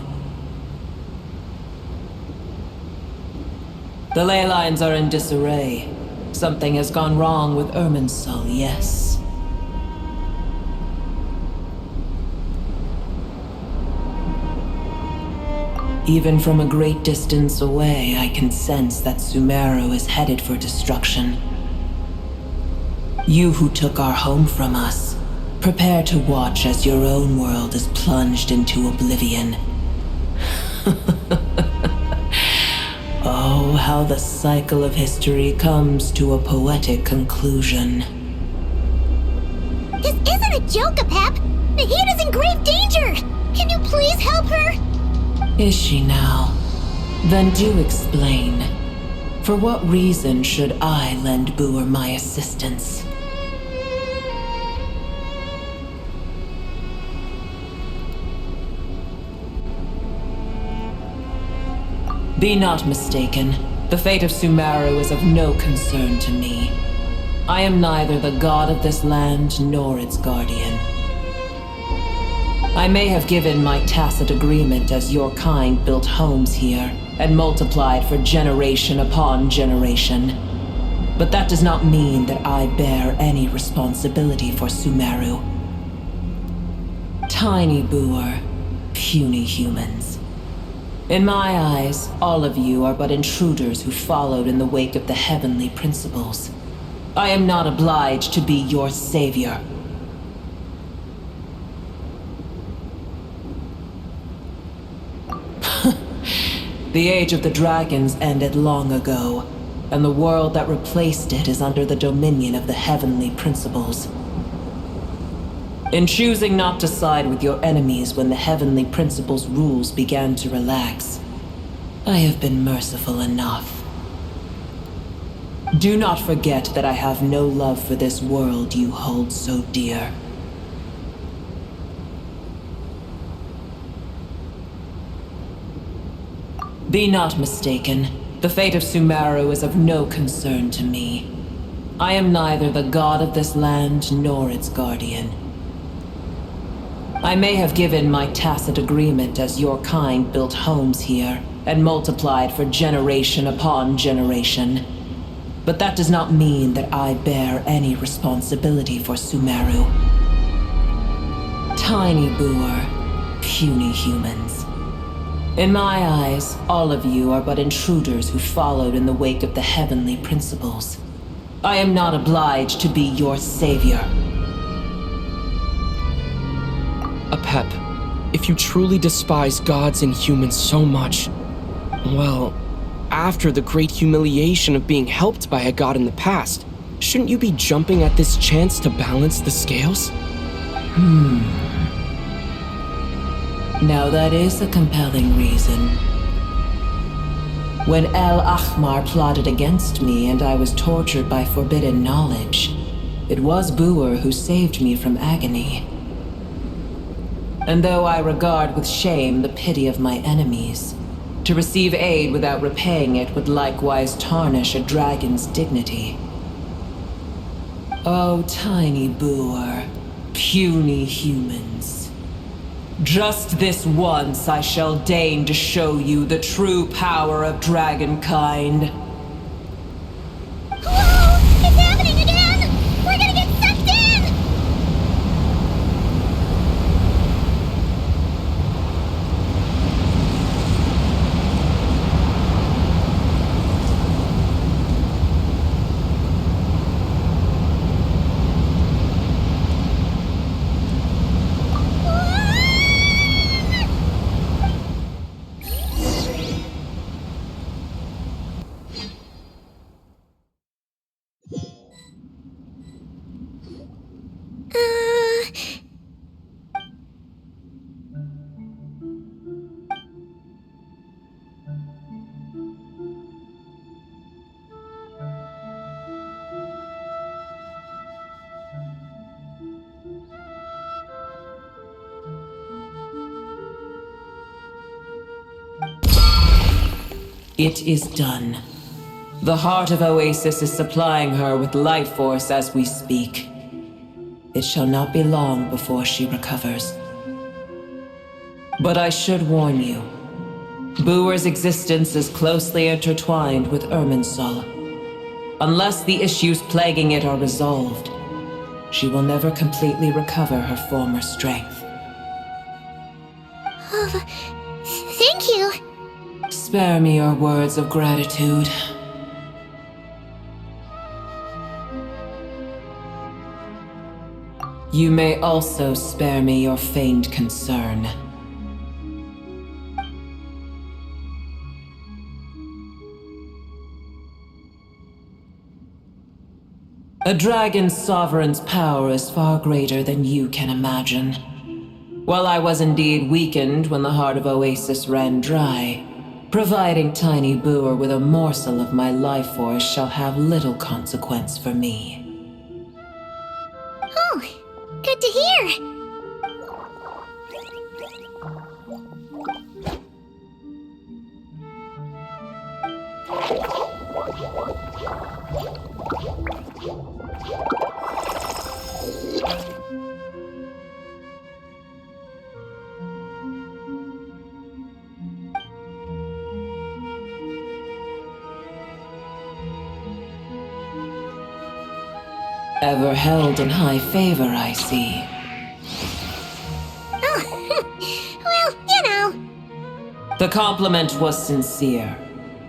The ley lines are in disarray. Something has gone wrong with Irminsul, yes. Even from a great distance away, I can sense that Sumeru is headed for destruction. You who took our home from us, prepare to watch as your own world is plunged into oblivion. Oh, how the cycle of history comes to a poetic conclusion. This isn't a joke, Pep! Nahida's in grave danger! Can you please help her? Is she now? Then do explain. For what reason should I lend Boer my assistance? Be not mistaken. The fate of Sumeru is of no concern to me. I am neither the god of this land nor its guardian. I may have given my tacit agreement as your kind built homes here and multiplied for generation upon generation. But that does not mean that I bear any responsibility for Sumeru. Tiny Boer, puny humans. In my eyes, all of you are but intruders who followed in the wake of the heavenly principles. I am not obliged to be your savior. The age of the dragons ended long ago, and the world that replaced it is under the dominion of the heavenly principles. In choosing not to side with your enemies when the heavenly principles' rules began to relax, I have been merciful enough. Do not forget that I have no love for this world you hold so dear. Be not mistaken. The fate of Sumeru is of no concern to me. I am neither the god of this land nor its guardian. I may have given my tacit agreement as your kind built homes here and multiplied for generation upon generation. But that does not mean that I bear any responsibility for Sumeru. Tiny Boer, puny humans. In my eyes, all of you are but intruders who followed in the wake of the heavenly principles. I am not obliged to be your savior. Apep, if you truly despise gods and humans so much, well, after the great humiliation of being helped by a god in the past, shouldn't you be jumping at this chance to balance the scales? Now that is a compelling reason. When El Ahmar plotted against me and I was tortured by forbidden knowledge, it was Boer who saved me from agony. And though I regard with shame the pity of my enemies, to receive aid without repaying it would likewise tarnish a dragon's dignity. Oh, tiny Boer, puny humans. Just this once I shall deign to show you the true power of dragonkind. Whoa! It's happening again! We're gonna get sucked in! It is done. The heart of Oasis is supplying her with life force as we speak. It shall not be long before she recovers. But I should warn you. Boer's existence is closely intertwined with Irminsul. Unless the issues plaguing it are resolved, she will never completely recover her former strength. Thank you. Spare me your words of gratitude. You may also spare me your feigned concern. A dragon's sovereign's power is far greater than you can imagine. While I was indeed weakened when the heart of Oasis ran dry, providing tiny Boer with a morsel of my life force shall have little consequence for me. Oh, good to hear. Ever held in high favor, I see. Oh, well, you know. The compliment was sincere.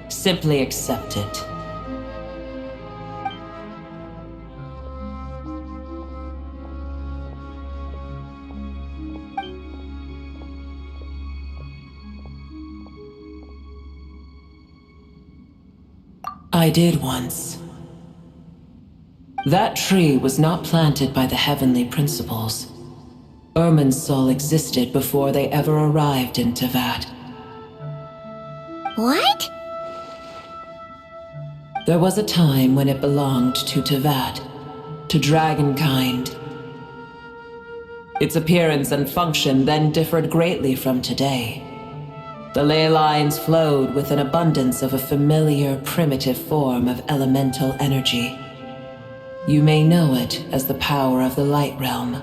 Simply accept it. I did once. That tree was not planted by the heavenly principles. Irminsul existed before they ever arrived in Teyvat. What? There was a time when it belonged to Teyvat, to dragonkind. Its appearance and function then differed greatly from today. The ley lines flowed with an abundance of a familiar, primitive form of elemental energy. You may know it as the power of the Light Realm.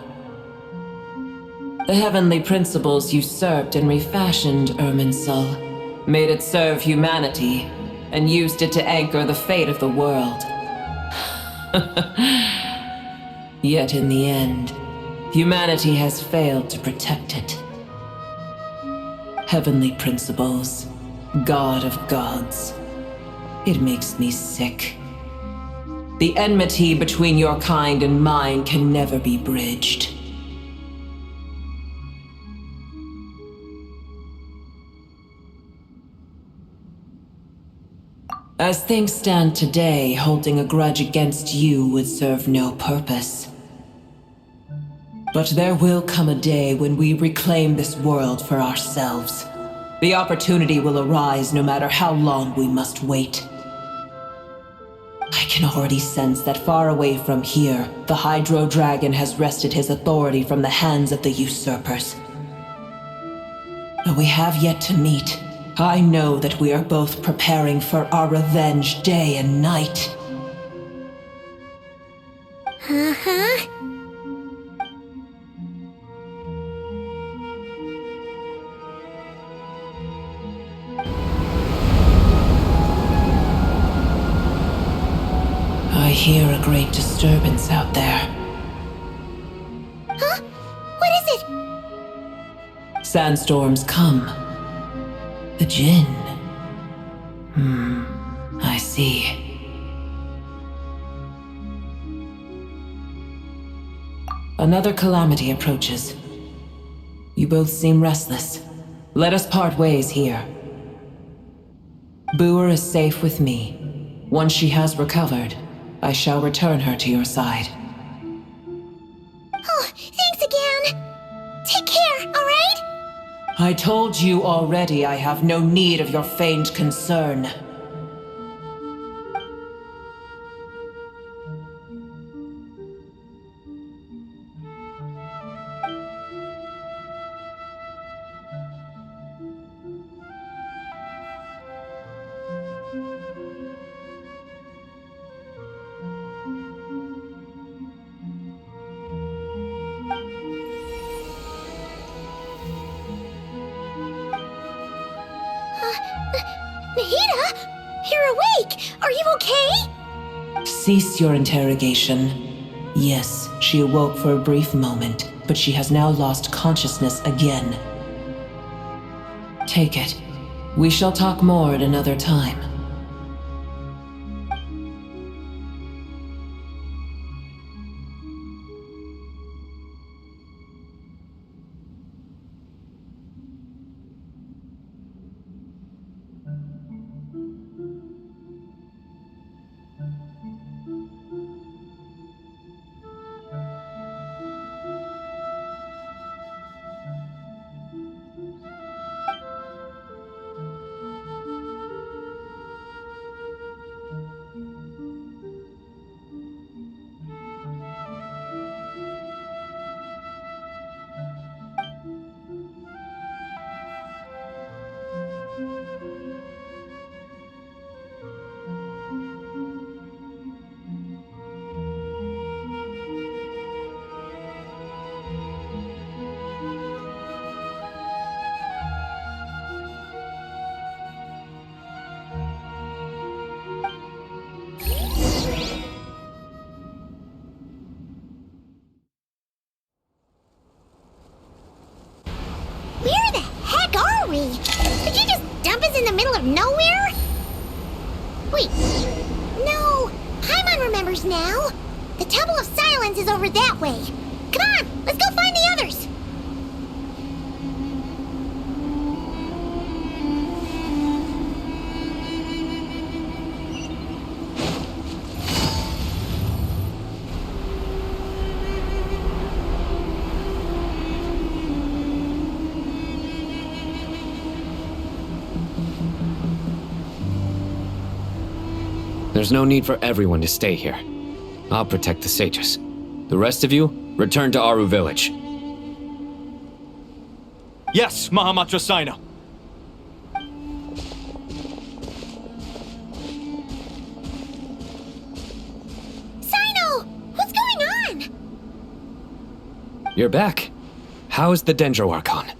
The heavenly principles usurped and refashioned Irminsul, made it serve humanity, and used it to anchor the fate of the world. Yet in the end, humanity has failed to protect it. Heavenly principles, God of gods. It makes me sick. The enmity between your kind and mine can never be bridged. As things stand today, holding a grudge against you would serve no purpose. But there will come a day when we reclaim this world for ourselves. The opportunity will arise no matter how long we must wait. I can already sense that far away from here, the Hydro Dragon has wrested his authority from the hands of the usurpers. Though we have yet to meet, I know that we are both preparing for our revenge day and night. Uh-huh. I hear a great disturbance out there. Huh? What is it? Sandstorms come. The Jinn. I see. Another calamity approaches. You both seem restless. Let us part ways here. Boer is safe with me. Once she has recovered, I shall return her to your side. Oh, thanks again. Take care, alright? I told you already I have no need of your feigned concern. Nahida? You're awake! Are you okay? Cease your interrogation. Yes, she awoke for a brief moment, but she has now lost consciousness again. Take it. We shall talk more at another time. we? Did you just dump us in the middle of nowhere? Wait. No. Paimon remembers now. The Temple of Silence is over that way. Come on, let's go find the others. There's no need for everyone to stay here. I'll protect the sages. The rest of you, return to Aru village. Yes, Mahamatra Sino. Sino! What's going on? You're back. How's the Dendro Archon?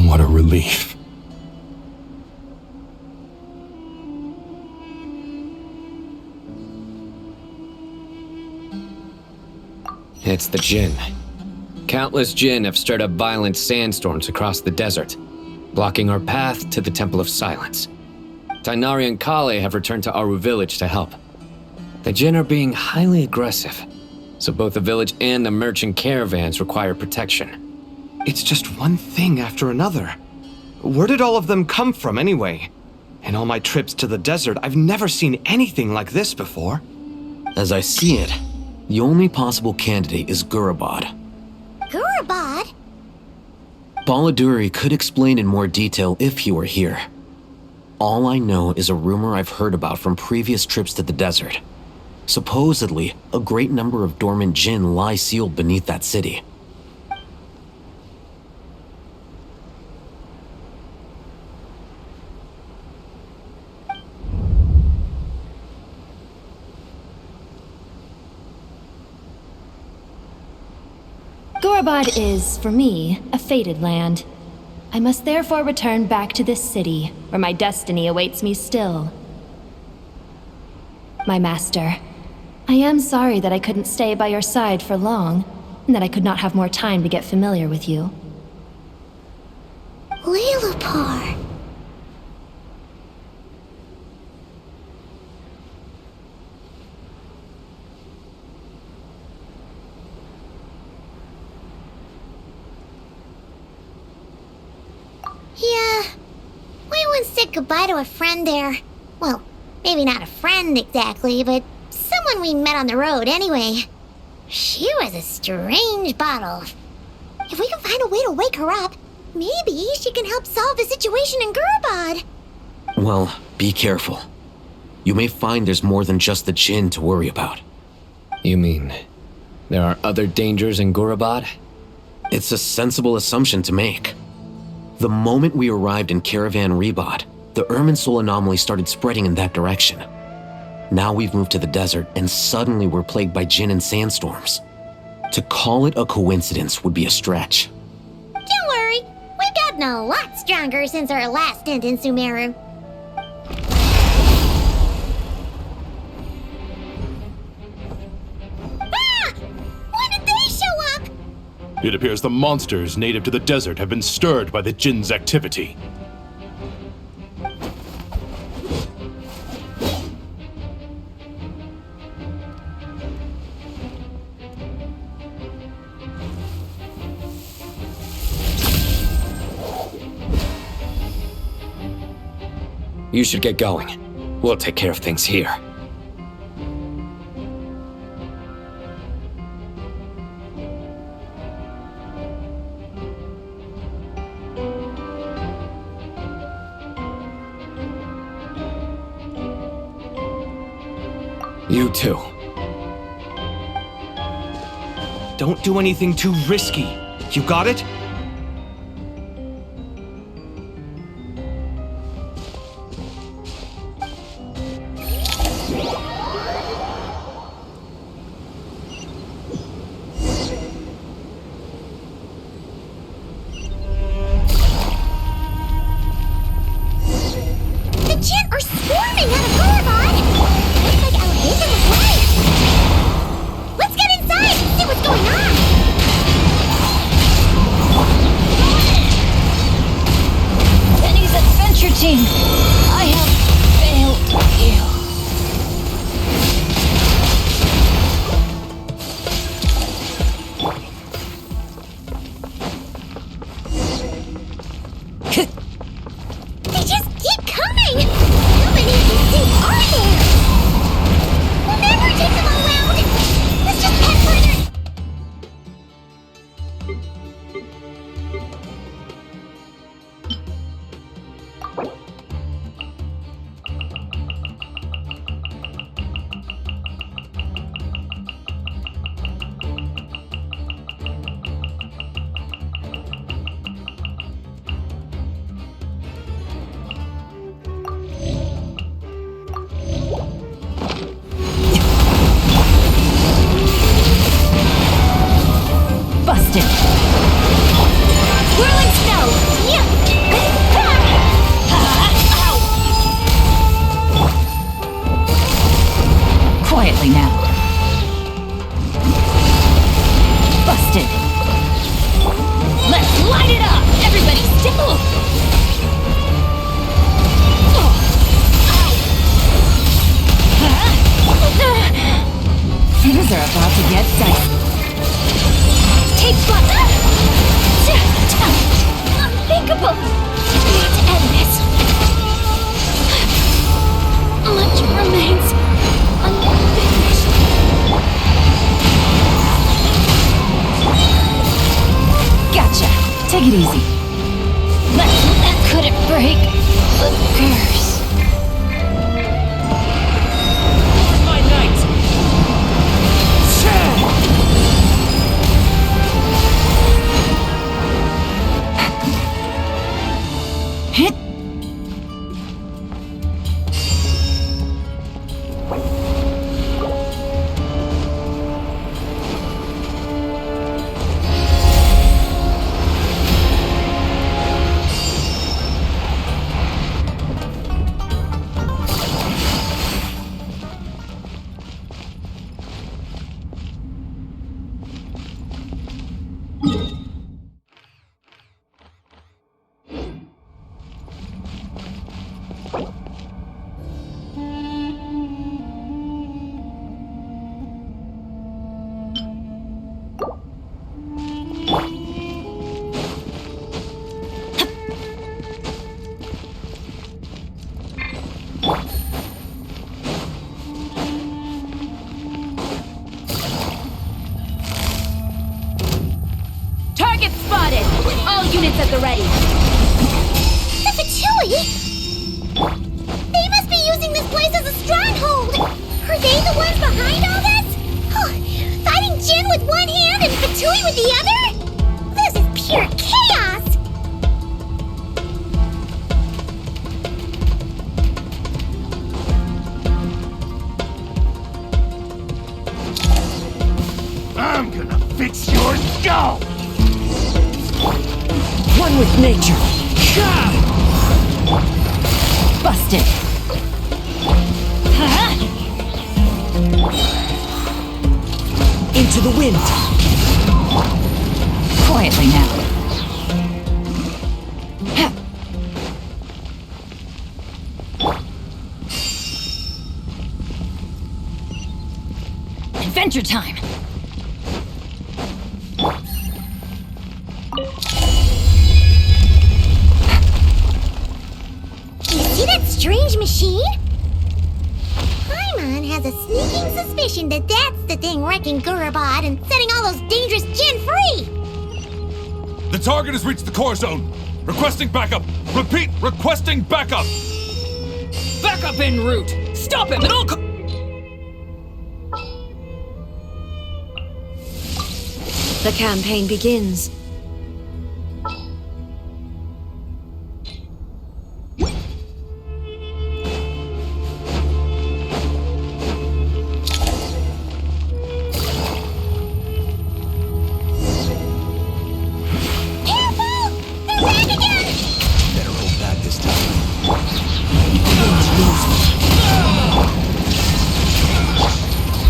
What a relief. It's the Jinn. Countless Jinn have stirred up violent sandstorms across the desert, blocking our path to the Temple of Silence. Tighnari and Kale have returned to Aru village to help. The Jinn are being highly aggressive, so both the village and the merchant caravans require protection. It's just one thing after another. Where did all of them come from anyway? In all my trips to the desert, I've never seen anything like this before. As I see it, the only possible candidate is Gurabad. Gurabad? Baladuri could explain in more detail if he were here. All I know is a rumor I've heard about from previous trips to the desert. Supposedly, a great number of dormant Jinn lie sealed beneath that city. Gurabad is, for me, a fated land. I must therefore return back to this city, where my destiny awaits me still. My master, I am sorry that I couldn't stay by your side for long, and that I could not have more time to get familiar with you. Lilipar. Yeah, we once said goodbye to a friend there. Well, maybe not a friend exactly, but someone we met on the road anyway. She was a strange bottle. If we can find a way to wake her up, maybe she can help solve the situation in Gurabad. Well, be careful. You may find there's more than just the Jinn to worry about. You mean, there are other dangers in Gurabad? It's a sensible assumption to make. The moment we arrived in Caravan Rebad, the Irminsul anomaly started spreading in that direction. Now we've moved to the desert, and suddenly we're plagued by Jinn and sandstorms. To call it a coincidence would be a stretch. Don't worry, we've gotten a lot stronger since our last stint in Sumeru. Ah! When did they show up? It appears the monsters native to the desert have been stirred by the Jinn's activity. You should get going. We'll take care of things here. You too. Don't do anything too risky. You got it? Let's get inside and see what's going on! team. I have failed you. They just keep coming! How many of these things are there? We'll never take them all out! Let's just head further! Busted. Whirling snow. Quietly now. Busted. Let's light it up. Everybody still. Things are about to get dicey. Take flight! Unthinkable! We need to end this. Much remains unfinished. Gotcha. Take it easy. That couldn't break the curse. My knight! Hit. Target spotted! All units at the ready. The Fatui? They must be using this place as a stronghold! Are they the ones behind all this? Fighting Jin with one hand and Fatui with the other? This is pure chaos! I'm gonna fix your skull! One with nature. Busted. Into the wind. Quietly now. Adventure time. See that strange machine? Paimon has a sneaking suspicion that that's the thing wrecking Gurabad and setting all those dangerous Jin free! The target has reached the core zone. Requesting backup. Repeat, requesting backup. Backup en route. Stop him at all The campaign begins.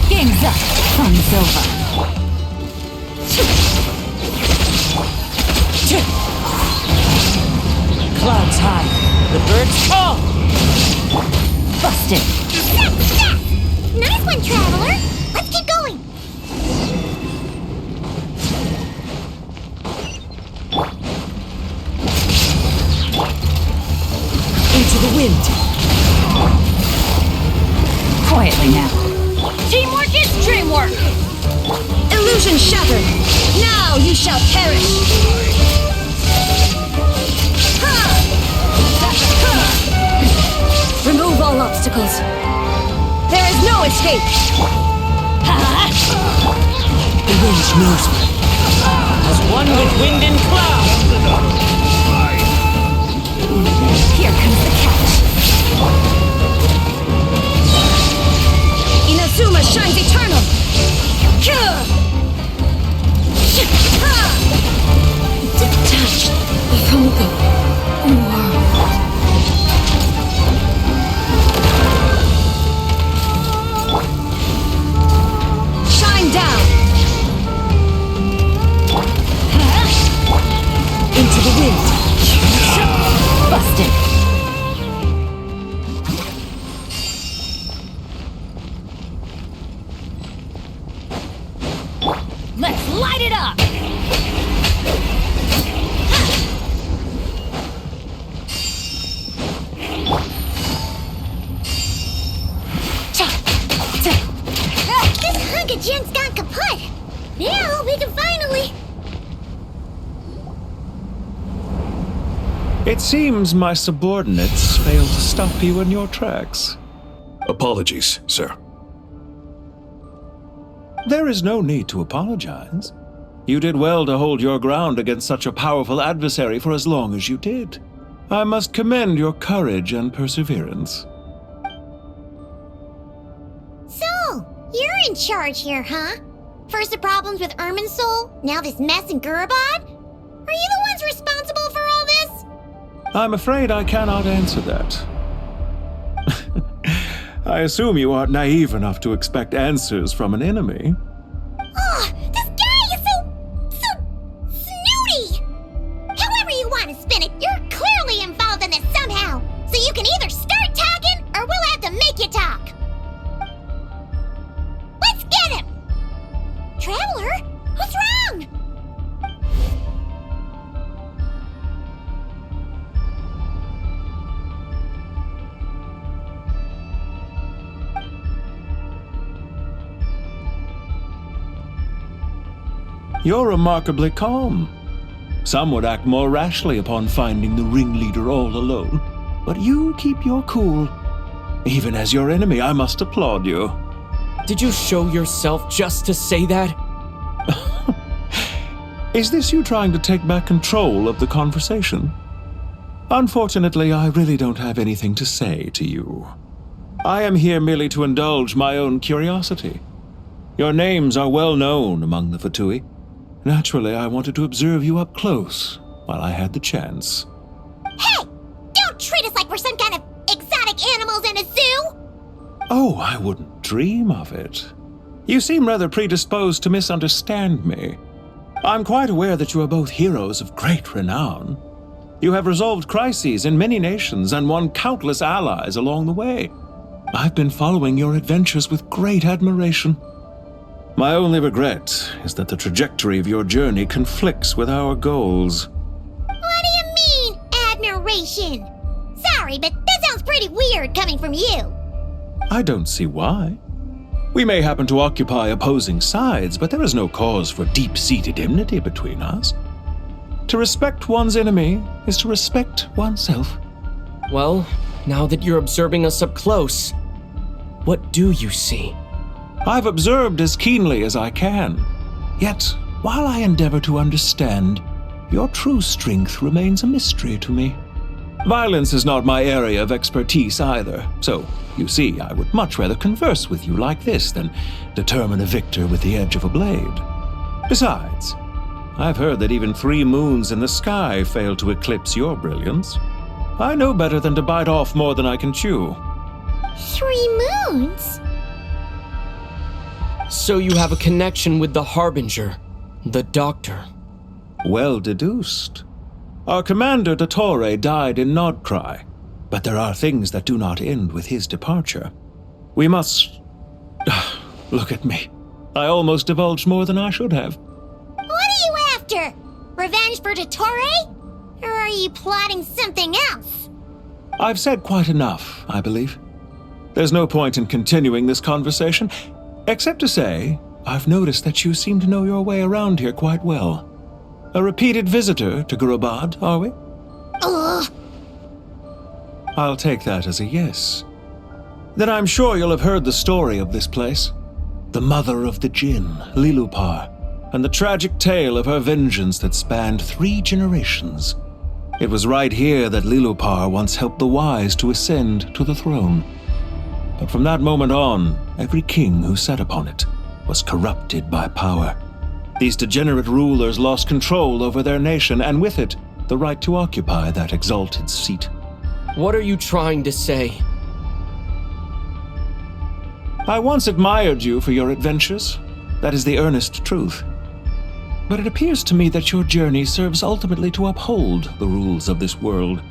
Game's up. Fun's over. Clouds high. The birds call! Busted! Nice one, Traveler! Let's keep going! Into the wind! Quietly now. Teamwork is dreamwork! Illusion shattered! Now you shall perish! Remove all obstacles. There is no escape. The wind knows me. As one with wind and cloud! Here comes the catch. Inazuma shines eternal. Detached from the world. Down! Into the wind! Busted! Let's light it up! This hunk of junk's gone kaput! Now we can finally... It seems my subordinates failed to stop you in your tracks. Apologies, sir. There is no need to apologize. You did well to hold your ground against such a powerful adversary for as long as you did. I must commend your courage and perseverance. So, you're in charge here, huh? First the problems with Irminsul, now this mess in Gurabad? Are you the ones responsible for all this? I'm afraid I cannot answer that. I assume you aren't naive enough to expect answers from an enemy. Oh, this guy is so snooty! However you want to spin it, you're clearly involved in this somehow. So you can either start talking, or we'll have to make you talk. Let's get him! Traveler, what's wrong? You're remarkably calm. Some would act more rashly upon finding the ringleader all alone. But you keep your cool. Even as your enemy, I must applaud you. Did you show yourself just to say that? Is this you trying to take back control of the conversation? Unfortunately, I really don't have anything to say to you. I am here merely to indulge my own curiosity. Your names are well known among the Fatui. Naturally, I wanted to observe you up close while I had the chance. Hey! Don't treat us like we're some kind of exotic animals in a zoo! Oh, I wouldn't dream of it. You seem rather predisposed to misunderstand me. I'm quite aware that you are both heroes of great renown. You have resolved crises in many nations and won countless allies along the way. I've been following your adventures with great admiration. My only regret is that the trajectory of your journey conflicts with our goals. What do you mean, admiration? Sorry, but that sounds pretty weird coming from you. I don't see why. We may happen to occupy opposing sides, but there is no cause for deep-seated enmity between us. To respect one's enemy is to respect oneself. Well, now that you're observing us up close, what do you see? I've observed as keenly as I can. Yet, while I endeavor to understand, your true strength remains a mystery to me. Violence is not my area of expertise either, so, you see, I would much rather converse with you like this than determine a victor with the edge of a blade. Besides, I've heard that even 3 moons in the sky fail to eclipse your brilliance. I know better than to bite off more than I can chew. 3 moons? So you have a connection with the Harbinger, the Doctor. Well deduced. Our commander, Dottore, died in Nod-Krai. But there are things that do not end with his departure. We must... Look at me. I almost divulged more than I should have. What are you after? Revenge for Dottore? Or are you plotting something else? I've said quite enough, I believe. There's no point in continuing this conversation, except to say, I've noticed that you seem to know your way around here quite well. A repeated visitor to Gurabad, are we? Ugh. I'll take that as a yes. Then I'm sure you'll have heard the story of this place. The mother of the Jinn, Lilupar, and the tragic tale of her vengeance that spanned 3 generations. It was right here that Lilupar once helped the wise to ascend to the throne. But from that moment on, every king who sat upon it was corrupted by power. These degenerate rulers lost control over their nation, and with it, the right to occupy that exalted seat. What are you trying to say? I once admired you for your adventures. That is the earnest truth. But it appears to me that your journey serves ultimately to uphold the rules of this world.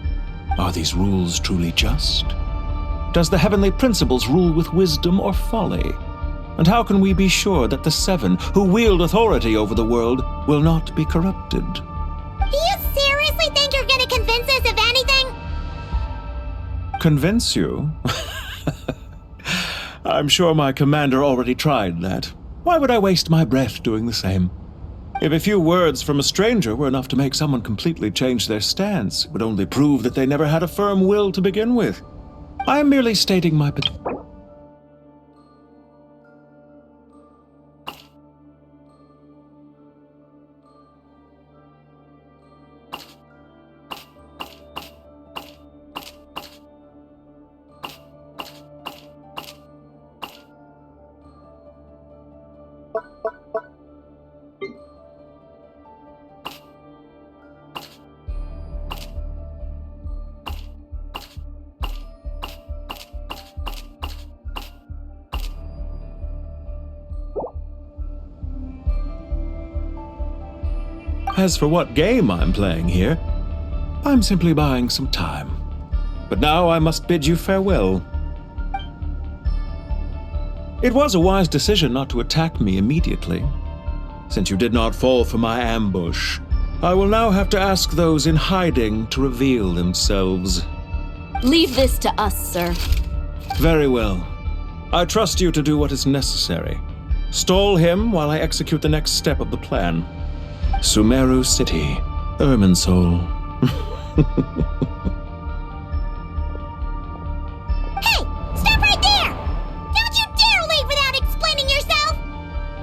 Are these rules truly just? Does the heavenly principles rule with wisdom or folly? And how can we be sure that the 7 who wield authority over the world will not be corrupted? Do you seriously think you're gonna convince us of anything? Convince you? I'm sure my commander already tried that. Why would I waste my breath doing the same? If a few words from a stranger were enough to make someone completely change their stance, it would only prove that they never had a firm will to begin with. I am merely stating my As for what game I'm playing here, I'm simply buying some time. But now I must bid you farewell. It was a wise decision not to attack me immediately. Since you did not fall for my ambush, I will now have to ask those in hiding to reveal themselves. Leave this to us, sir. Very well. I trust you to do what is necessary. Stall him while I execute the next step of the plan. Sumeru City, Irminsul. Hey! Stop right there! Don't you dare leave without explaining yourself!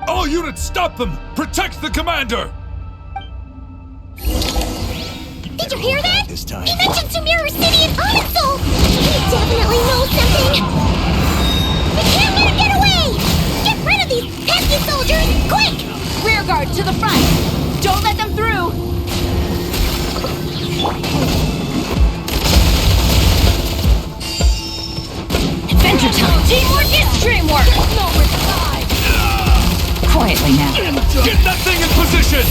All units, stop them! Protect the commander! Did you hear that? This time. He mentioned Sumeru City and Irminsul! He definitely knows something! We can't let him get away! Get rid of these pesky soldiers, quick! Rear guard to the front! Don't let them through! Adventure time! Teamwork is dreamwork! There's nowhere to hide! Quietly now. Get that thing in position!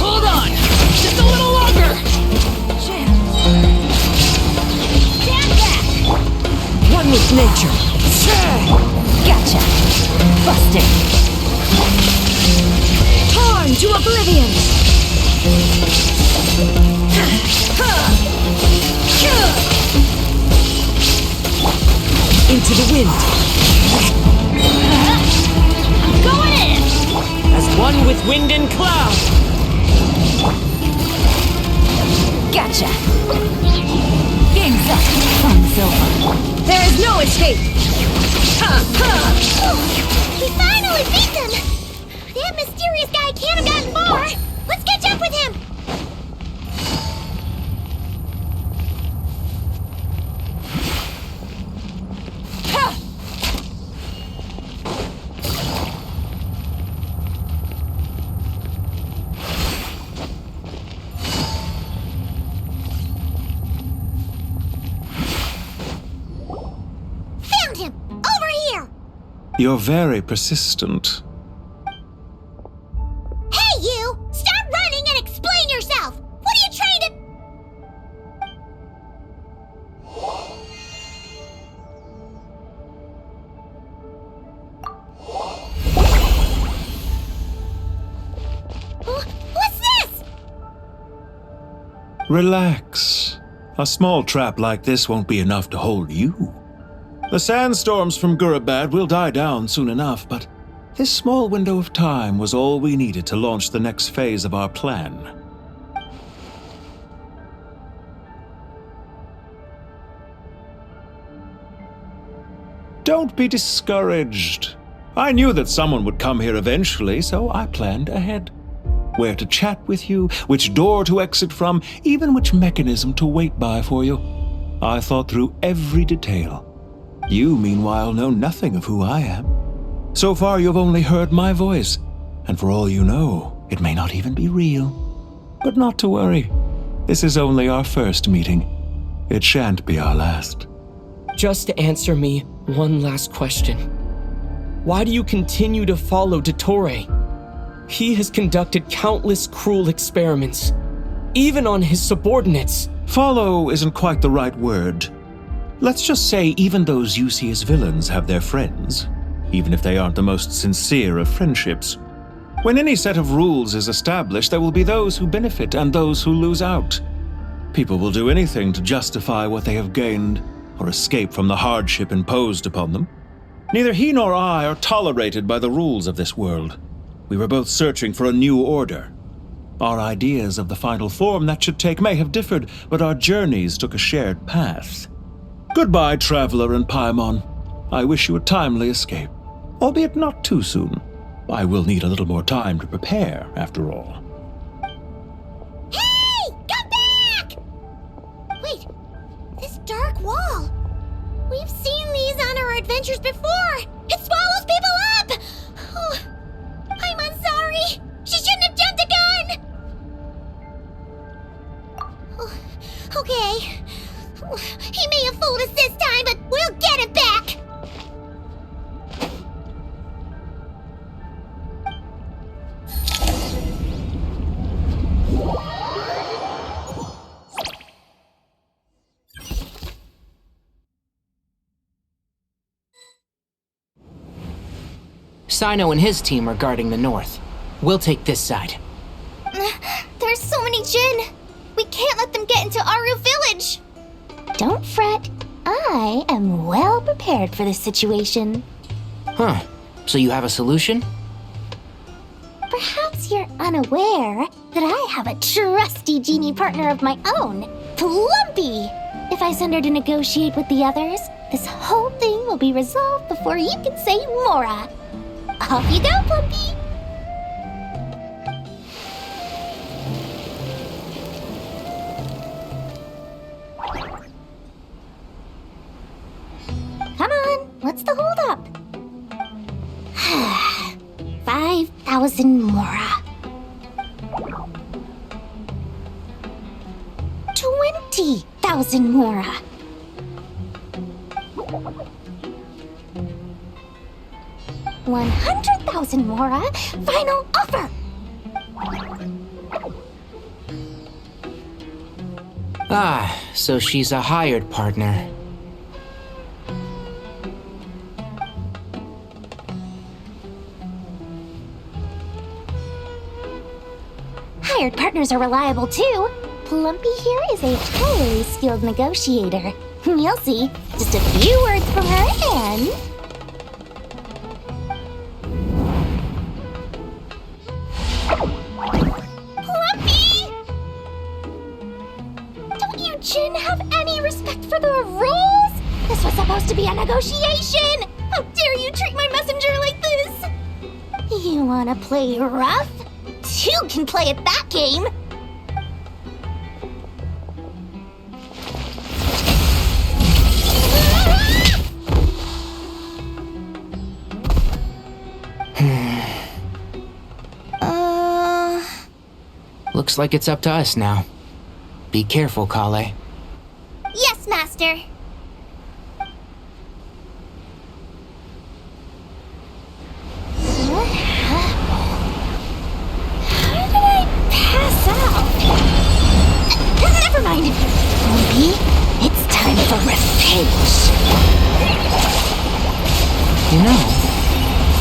Hold on! Just a little longer! Stand back! One with nature. Gotcha! Busted! Torn to oblivion. Into the wind. I'm going in! As one with wind and cloud. Gotcha! Game's up! Fun's over. There is no escape. We finally beat them! That mysterious guy can't have gotten far! Let's catch up with him! You're very persistent. Hey, you! Stop running and explain yourself! What are you trying to... What's this? Relax. A small trap like this won't be enough to hold you. The sandstorms from Gurabad will die down soon enough, but this small window of time was all we needed to launch the next phase of our plan. Don't be discouraged. I knew that someone would come here eventually, so I planned ahead. Where to chat with you, which door to exit from, even which mechanism to wait by for you. I thought through every detail. You, meanwhile, know nothing of who I am. So far, you've only heard my voice, and for all you know, it may not even be real. But not to worry. This is only our first meeting. It shan't be our last. Just answer me one last question. Why do you continue to follow Dottore? He has conducted countless cruel experiments, even on his subordinates. Follow isn't quite the right word. Let's just say even those you see as villains have their friends, even if they aren't the most sincere of friendships. When any set of rules is established, there will be those who benefit and those who lose out. People will do anything to justify what they have gained or escape from the hardship imposed upon them. Neither he nor I are tolerated by the rules of this world. We were both searching for a new order. Our ideas of the final form that should take may have differed, but our journeys took a shared path. Goodbye, Traveler and Paimon. I wish you a timely escape, albeit not too soon. I will need a little more time to prepare, after all. Hey! Come back! Wait, this dark wall. We've seen these on our adventures before. It swallows people up! Oh, I'm sorry. She shouldn't have jumped the gun! Oh, okay. He may have fooled us this time, but we'll get it back! Sino and his team are guarding the north. We'll take this side. There's so many Jin. We can't let them get into Aru Village. Don't fret. I am well prepared for this situation. Huh. So you have a solution? Perhaps you're unaware that I have a trusty genie partner of my own, Plumpy. If I send her to negotiate with the others, this whole thing will be resolved before you can say Mora. Off you go, Plumpy! Come on, what's the holdup? 5,000 Mora. 20,000 Mora. 100,000 Mora. Final offer. Ah, so she's a hired partner. Hired partners are reliable too. Plumpy here is a highly skilled negotiator. You'll see. Just a few words from her and... Plumpy! Don't you Jin have any respect for the rules? This was supposed to be a negotiation! How dare you treat my messenger like this? You wanna play rough? Two can play at that game! Looks like it's up to us now. Be careful, Kale. Yes, Master.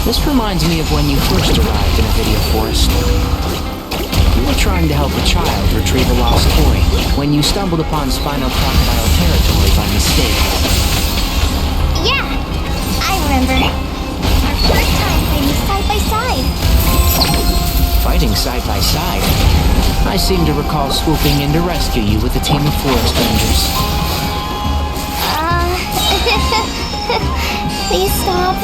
This reminds me of when you first arrived in a video forest. You were trying to help a child retrieve a lost toy when you stumbled upon Spinal Crocodile territory by mistake. Yeah, I remember. Our first time fighting side by side. Fighting side by side? I seem to recall swooping in to rescue you with a team of forest rangers. Please stop.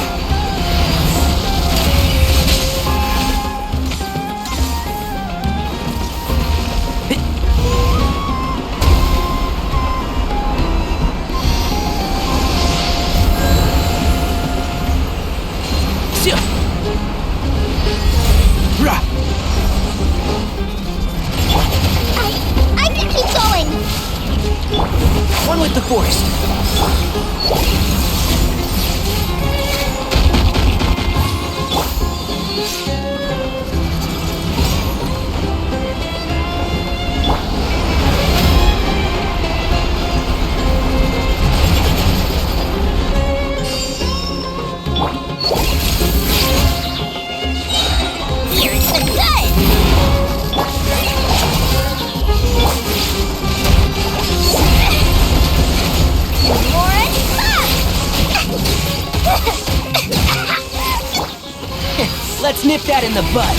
I can keep going. One with the forest. Here's the gun. Let's nip that in the bud.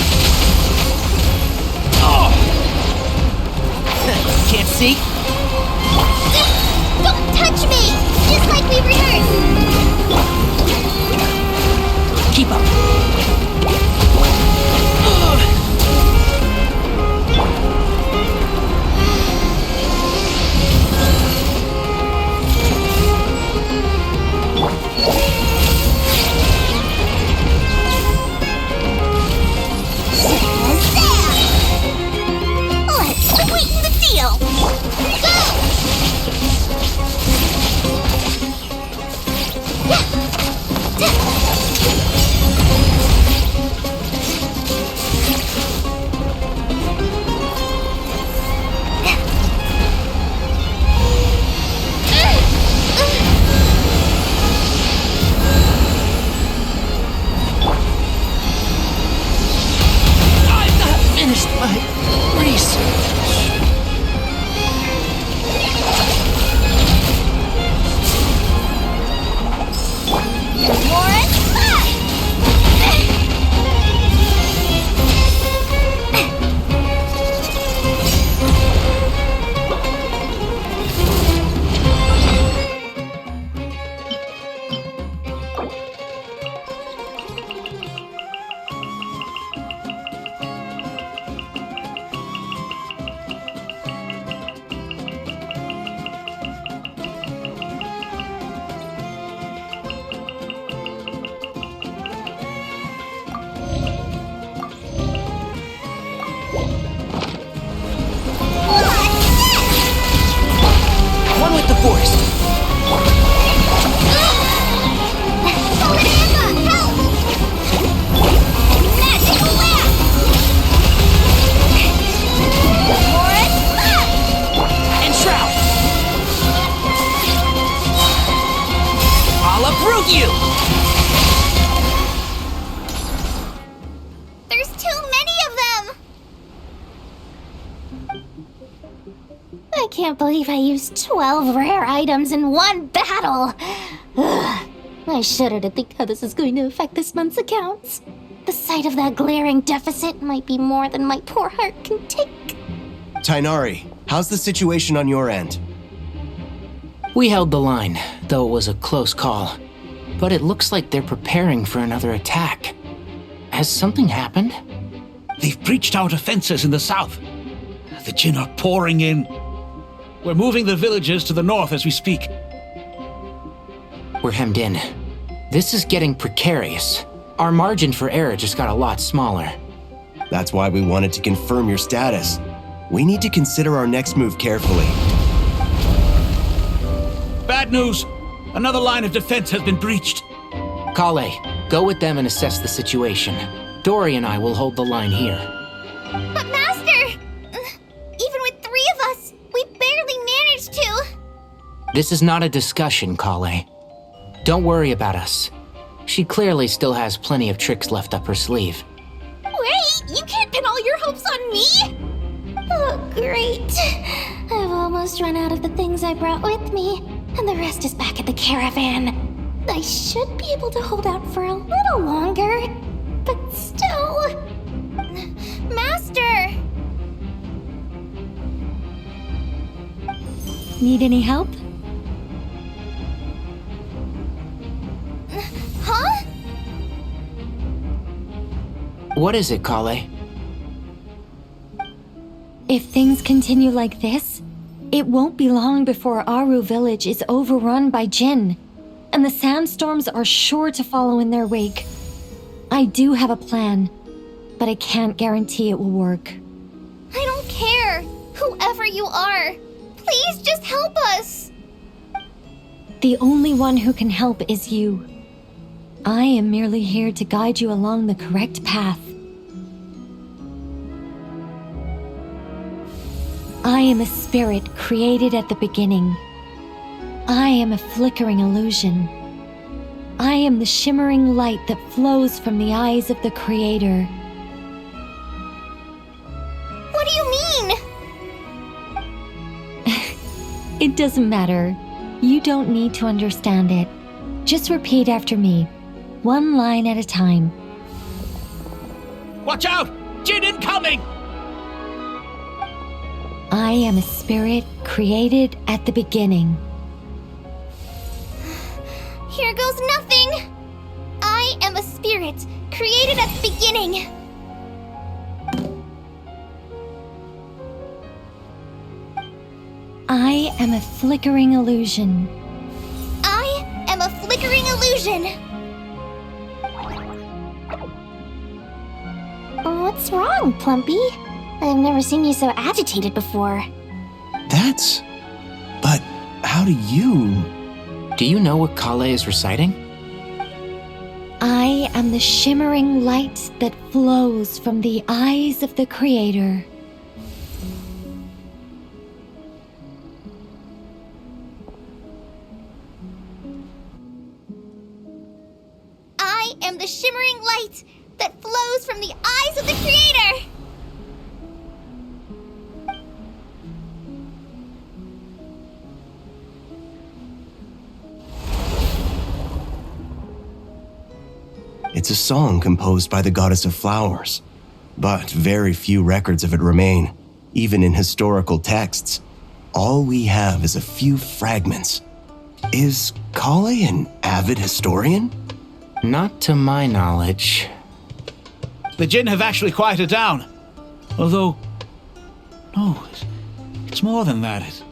Oh! Can't see? Don't touch me! Just like we rehearsed! Keep up. Let's sweeten the deal! Go! I've not finished my research. One with the forest. And shroud. I'll uproot you. There's too many of them! I can't believe I used 12 rare items in one battle! Ugh. I shudder to think how this is going to affect this month's accounts. The sight of that glaring deficit might be more than my poor heart can take. Tainari, how's the situation on your end? We held the line, though it was a close call. But it looks like they're preparing for another attack. Has something happened? They've breached our defenses in the south. The Jinn are pouring in. We're moving the villages to the north as we speak. We're hemmed in. This is getting precarious. Our margin for error just got a lot smaller. That's why we wanted to confirm your status. We need to consider our next move carefully. Bad news! Another line of defense has been breached. Kale, go with them and assess the situation. Dory and I will hold the line here. But Master! Even with 3 of us, we barely managed to! This is not a discussion, Kale. Don't worry about us. She clearly still has plenty of tricks left up her sleeve. Wait, you can't pin all your hopes on me? Oh, great. I've almost run out of the things I brought with me, and the rest is back at the caravan. I should be able to hold out for a little longer, but still... Master! Need any help? Huh? What is it, Kale? If things continue like this, it won't be long before Aru village is overrun by Jinn, and the sandstorms are sure to follow in their wake. I do have a plan, but I can't guarantee it will work. I don't care, whoever you are. Please just help us. The only one who can help is you. I am merely here to guide you along the correct path. I am a spirit created at the beginning. I am a flickering illusion. I am the shimmering light that flows from the eyes of the Creator. What do you mean? It doesn't matter. You don't need to understand it. Just repeat after me, one line at a time. Watch out! Jinn incoming! I am a spirit created at the beginning. Here goes nothing! I am a spirit created at the beginning. I am a flickering illusion. I am a flickering illusion. What's wrong, Plumpy? I've never seen you so agitated before. But how do you... Do you know what Kale is reciting? I am the shimmering light that flows from the eyes of the Creator. I am the shimmering light that flows from the eyes of the Creator! It's a song composed by the goddess of flowers, but very few records of it remain, even in historical texts. All we have is a few fragments. Is Kale an avid historian? Not to my knowledge. The Jinn have actually quieted down. Although, no, it's more than that. It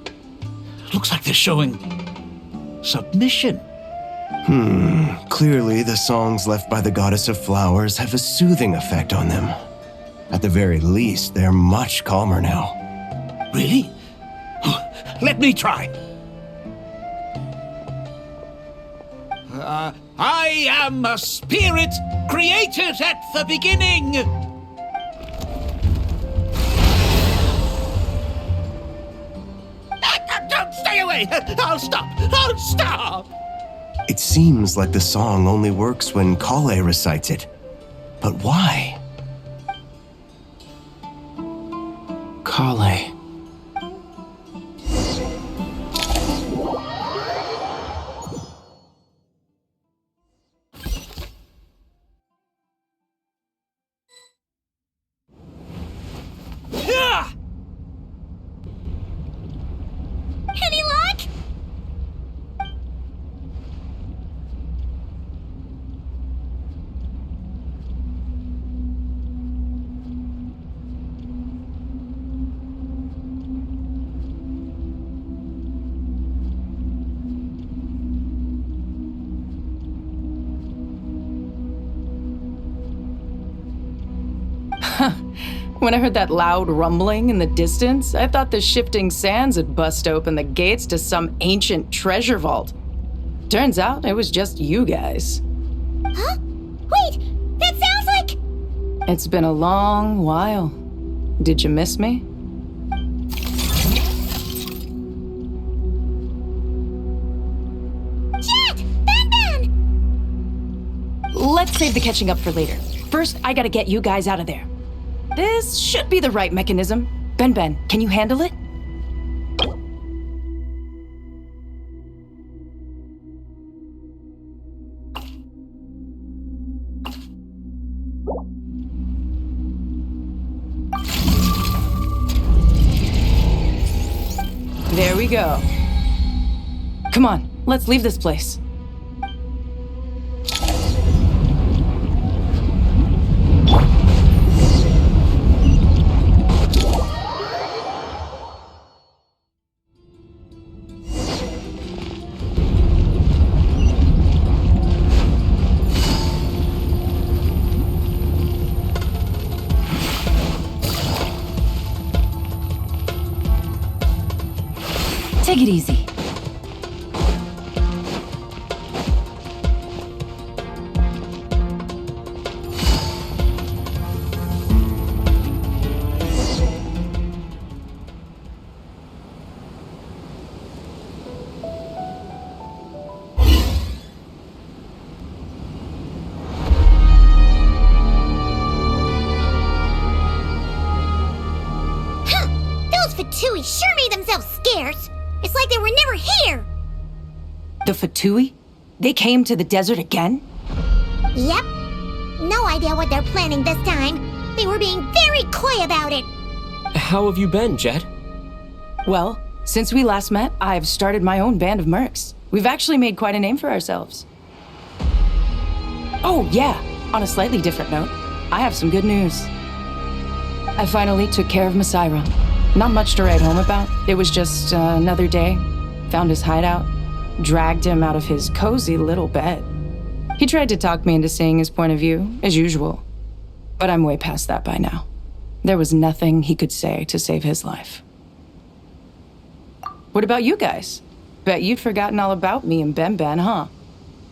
looks like they're showing submission. Clearly the songs left by the goddess of flowers have a soothing effect on them. At the very least, they're much calmer now. Really? Let me try. I am a spirit created at the beginning. Don't stay away. I'll stop. It seems like the song only works when Kale recites it. But why? Kale. Any luck? When I heard that loud rumbling in the distance, I thought the shifting sands had bust open the gates to some ancient treasure vault. Turns out it was just you guys. Huh? Wait, that sounds like... It's been a long while. Did you miss me? Jet! Ban! save the catching up for later. First, I gotta get you guys out of there. This should be the right mechanism. Ben, can you handle it? There we go. Come on, let's leave this place. Take it easy. Those Fatui sure made themselves scarce. It's like they were never here! The Fatui? They came to the desert again? Yep. No idea what they're planning this time. They were being very coy about it. How have you been, Jet? Well, since we last met, I've started my own band of mercs. We've actually made quite a name for ourselves. Oh, yeah. On a slightly different note, I have some good news. I finally took care of Mystrix. Not much to write home about. It was just another day. Found his hideout. Dragged him out of his cozy little bed. He tried to talk me into seeing his point of view, as usual. But I'm way past that by now. There was nothing he could say to save his life. What about you guys? Bet you'd forgotten all about me and Ben, huh?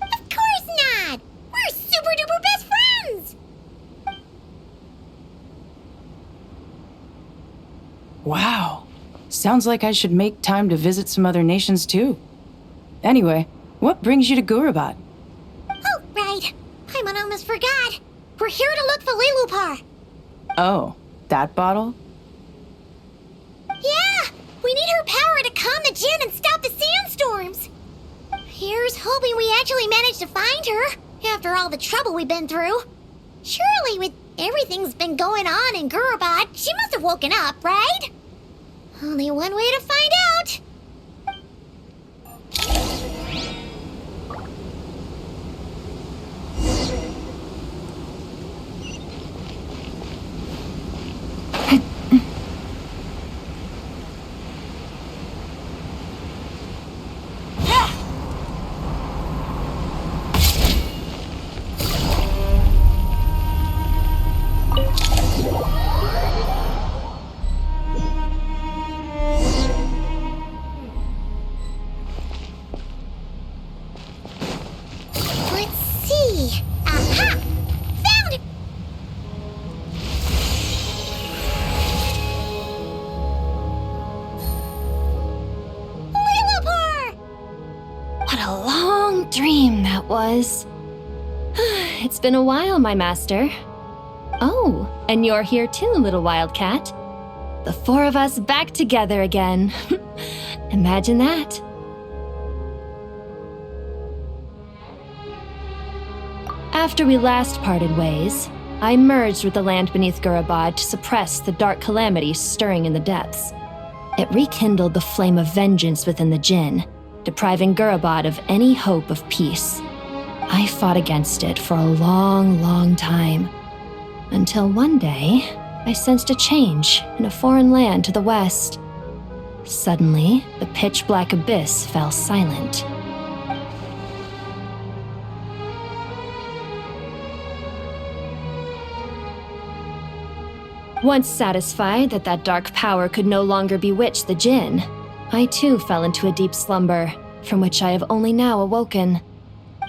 Of course not! We're super duper best friends! Wow. Sounds like I should make time to visit some other nations too. Anyway, what brings you to Gurabad? Oh, right. I almost forgot. We're here to look for Lilupar. Oh, that bottle? Yeah! We need her power to calm the Jinn and stop the sandstorms. Here's hoping we actually manage to find her, after all the trouble we've been through. Surely, with everything's been going on in Gurabad, she must have woken up, right? Only one way to find out. It's been a while, my master. Oh, and you're here too, little wildcat. The four of us back together again. Imagine that. After we last parted ways, I merged with the land beneath Gurabad to suppress the dark calamities stirring in the depths. It rekindled the flame of vengeance within the Jinn, depriving Gurabad of any hope of peace. I fought against it for a long time, until one day, I sensed a change in a foreign land to the west. Suddenly, the pitch-black abyss fell silent. Once satisfied that that dark power could no longer bewitch the Jinn, I too fell into a deep slumber, from which I have only now awoken.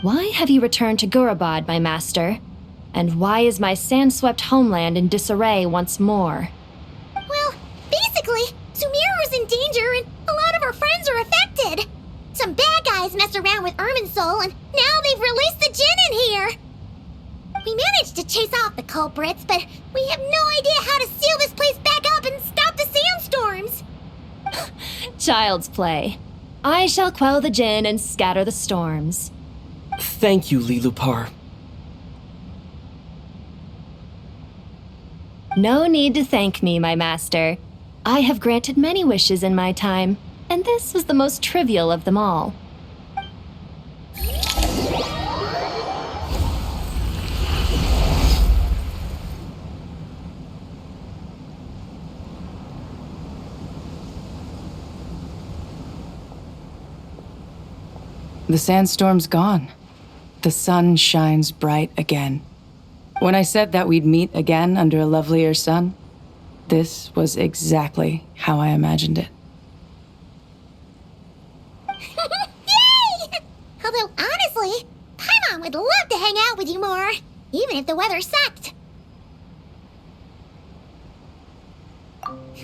Why have you returned to Gurabad, my master? And why is my sand-swept homeland in disarray once more? Well, basically, Sumeru's in danger and a lot of our friends are affected. Some bad guys messed around with Irminsul and now they've released the Jinn in here. We managed to chase off the culprits, but we have no idea how to seal this place back up and stop the sandstorms. Child's play. I shall quell the Jinn and scatter the storms. Thank you, Lilupar. No need to thank me, my master. I have granted many wishes in my time, and this was the most trivial of them all. The sandstorm's gone. The sun shines bright again. When I said that we'd meet again under a lovelier sun, this was exactly how I imagined it. Yay! Although, honestly, Paimon would love to hang out with you more, even if the weather sucked.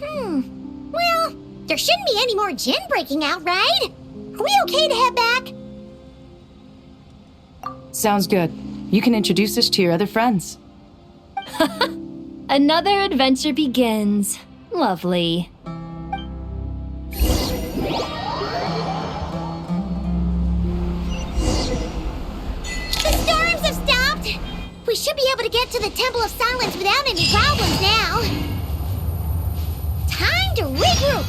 Well, there shouldn't be any more Jinn breaking out, right? Are we okay to head back? Sounds good. You can introduce us to your other friends. Another adventure begins. Lovely. The storms have stopped! We should be able to get to the Temple of Silence without any problems now. Time to regroup!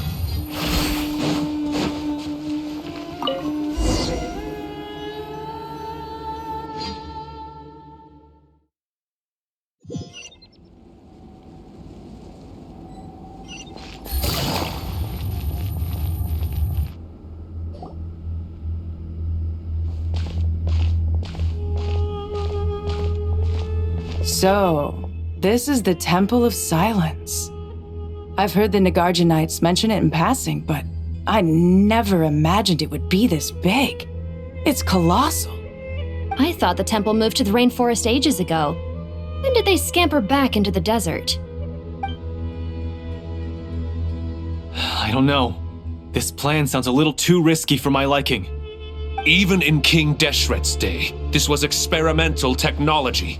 So, this is the Temple of Silence. I've heard the Nagarjanites mention it in passing, but I never imagined it would be this big. It's colossal. I thought the temple moved to the rainforest ages ago. When did they scamper back into the desert? I don't know. This plan sounds a little too risky for my liking. Even in King Deshret's day, this was experimental technology.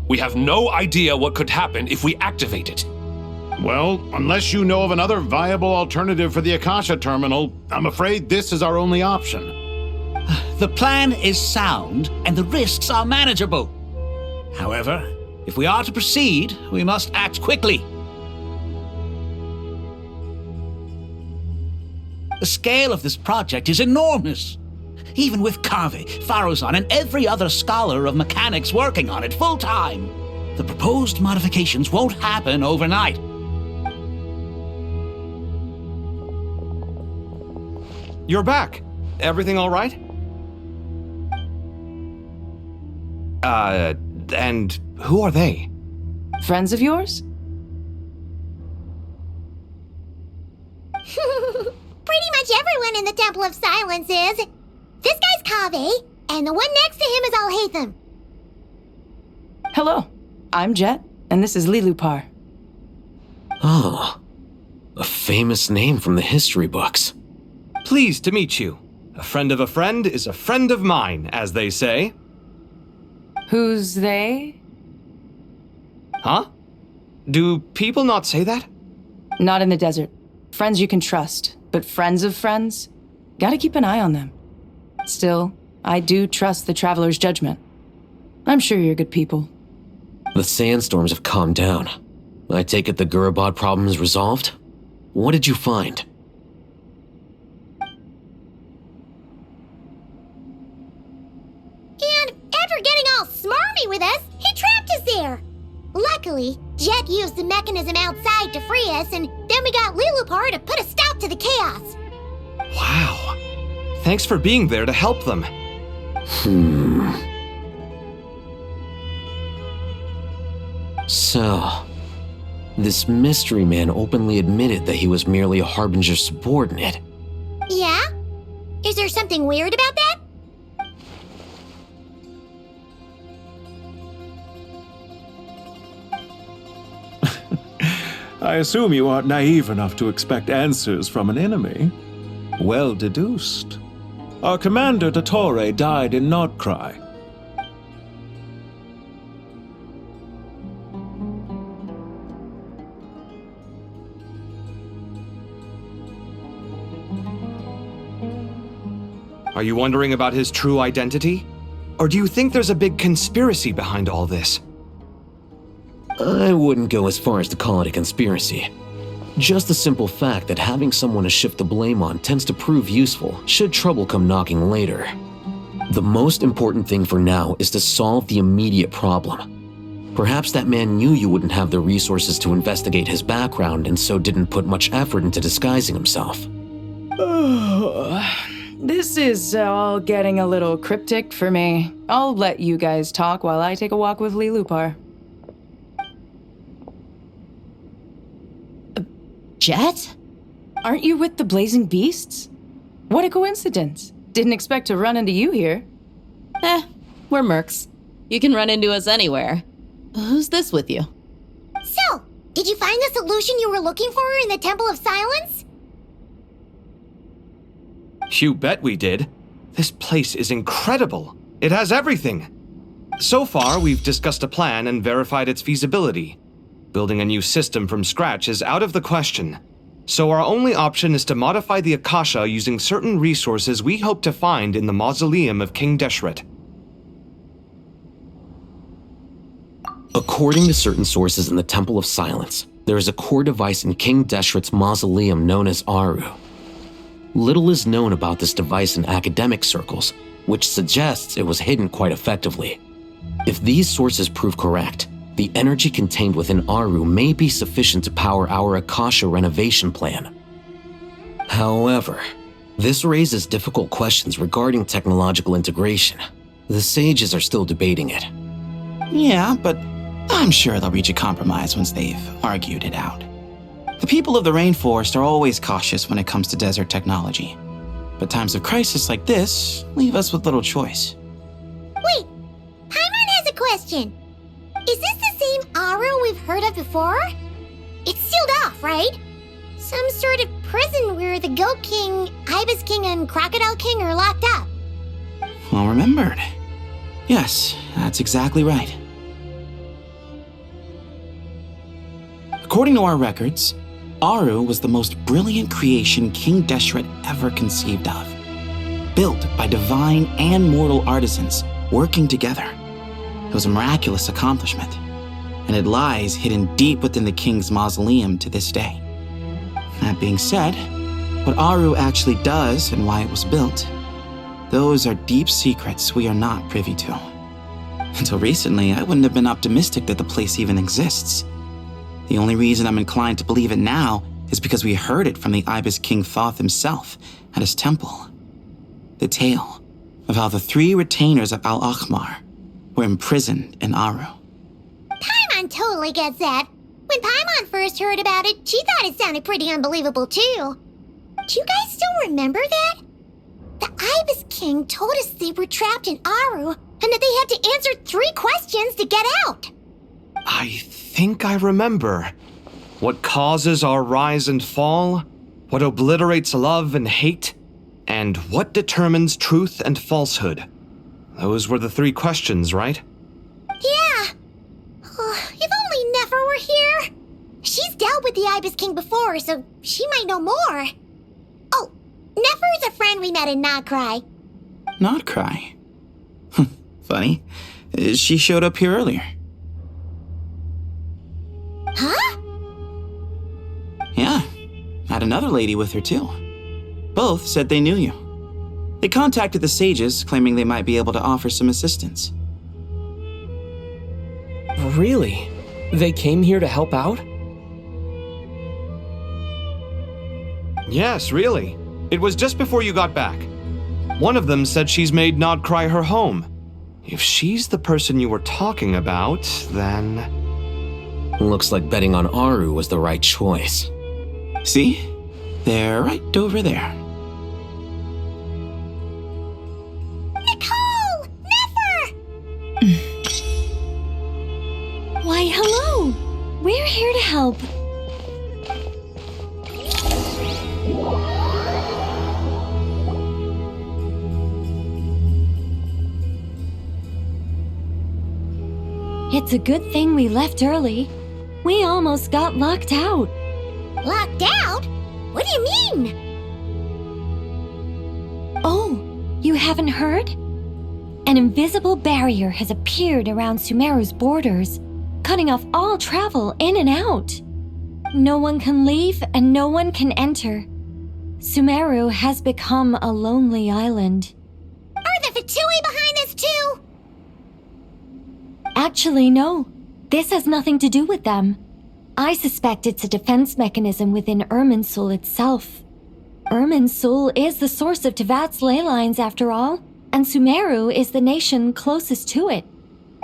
We have no idea what could happen if we activate it. Well, unless you know of another viable alternative for the Akasha terminal, I'm afraid this is our only option. The plan is sound, and the risks are manageable. However, if we are to proceed, we must act quickly. The scale of this project is enormous. Even with Kave, Faruzan, and every other scholar of mechanics working on it full-time, the proposed modifications won't happen overnight. You're back. Everything all right? And who are they? Friends of yours? Pretty much everyone in the Temple of Silence is. This guy's Kave, and the one next to him is Alhaitham. Hello, I'm Jet, and this is Lilupar. Oh, a famous name from the history books. Pleased to meet you. A friend of a friend is a friend of mine, as they say. Who's they? Huh? Do people not say that? Not in the desert. Friends you can trust, but friends of friends? Gotta keep an eye on them. Still, I do trust the Traveler's judgment. I'm sure you're good people. The sandstorms have calmed down. I take it the Gurabad problem is resolved? What did you find? And after getting all smarmy with us, he trapped us there. Luckily, Jet used the mechanism outside to free us, and then we got Lilupar to put a stop to the chaos. Wow. Thanks for being there to help them. So, this mystery man openly admitted that he was merely a Harbinger subordinate. Yeah? Is there something weird about that? I assume you aren't naive enough to expect answers from an enemy. Well deduced. Our commander, Dottore, died in Nod-Krai. Are you wondering about his true identity? Or do you think there's a big conspiracy behind all this? I wouldn't go as far as to call it a conspiracy. Just the simple fact that having someone to shift the blame on tends to prove useful should trouble come knocking later. The most important thing for now is to solve the immediate problem. Perhaps that man knew you wouldn't have the resources to investigate his background and so didn't put much effort into disguising himself. This is all getting a little cryptic for me. I'll let you guys talk while I take a walk with Lee Lupar. Jet? Aren't you with the Blazing Beasts? What a coincidence. Didn't expect to run into you here. We're mercs. You can run into us anywhere. Who's this with you? So, did you find the solution you were looking for in the Temple of Silence? You bet we did. This place is incredible. It has everything. So far, we've discussed a plan and verified its feasibility. Building a new system from scratch is out of the question. So our only option is to modify the Akasha using certain resources we hope to find in the mausoleum of King Deshret. According to certain sources in the Temple of Silence, there is a core device in King Deshret's mausoleum known as Aru. Little is known about this device in academic circles, which suggests it was hidden quite effectively. If these sources prove correct, the energy contained within Aru may be sufficient to power our Akasha renovation plan. However, this raises difficult questions regarding technological integration. The sages are still debating it. Yeah, but I'm sure they'll reach a compromise once they've argued it out. The people of the rainforest are always cautious when it comes to desert technology. But times of crisis like this leave us with little choice. Wait, Paimon has a question. Is this the same Aru we've heard of before? It's sealed off, right? Some sort of prison where the Goat King, Ibis King, and Crocodile King are locked up. Well remembered. Yes, that's exactly right. According to our records, Aru was the most brilliant creation King Deshret ever conceived of. Built by divine and mortal artisans working together. It was a miraculous accomplishment, and it lies hidden deep within the king's mausoleum to this day. That being said, what Aru actually does and why it was built, those are deep secrets we are not privy to. Until recently, I wouldn't have been optimistic that the place even exists. The only reason I'm inclined to believe it now is because we heard it from the Ibis King Thoth himself at his temple. The tale of how the 3 retainers of Al-Akhmar were imprisoned in Aru. Paimon totally gets that. When Paimon first heard about it, she thought it sounded pretty unbelievable too. Do you guys still remember that? The Ibis King told us they were trapped in Aru and that they had to answer 3 questions to get out. I think I remember. What causes our rise and fall? What obliterates love and hate? And what determines truth and falsehood? Those were the 3 questions, right? Yeah. If only Nefer were here. She's dealt with the Ibis King before, so she might know more. Oh, Nefer is a friend we met in Nod-Krai. Nod-Krai? Funny. She showed up here earlier. Huh? Yeah. Had another lady with her too. Both said they knew you. They contacted the sages, claiming they might be able to offer some assistance. Really? They came here to help out? Yes, really. It was just before you got back. One of them said she's made Nod-Krai her home. If she's the person you were talking about, then... Looks like betting on Aru was the right choice. See? They're right over there. Nicole! Nefer! Why, hello! We're here to help. It's a good thing we left early. We almost got locked out. Locked out? What do you mean? Oh, you haven't heard? An invisible barrier has appeared around Sumeru's borders, cutting off all travel in and out. No one can leave and no one can enter. Sumeru has become a lonely island. Are the Fatui behind this too? Actually, no. This has nothing to do with them. I suspect it's a defense mechanism within Irminsul itself. Irminsul is the source of Teyvat's ley lines after all, and Sumeru is the nation closest to it.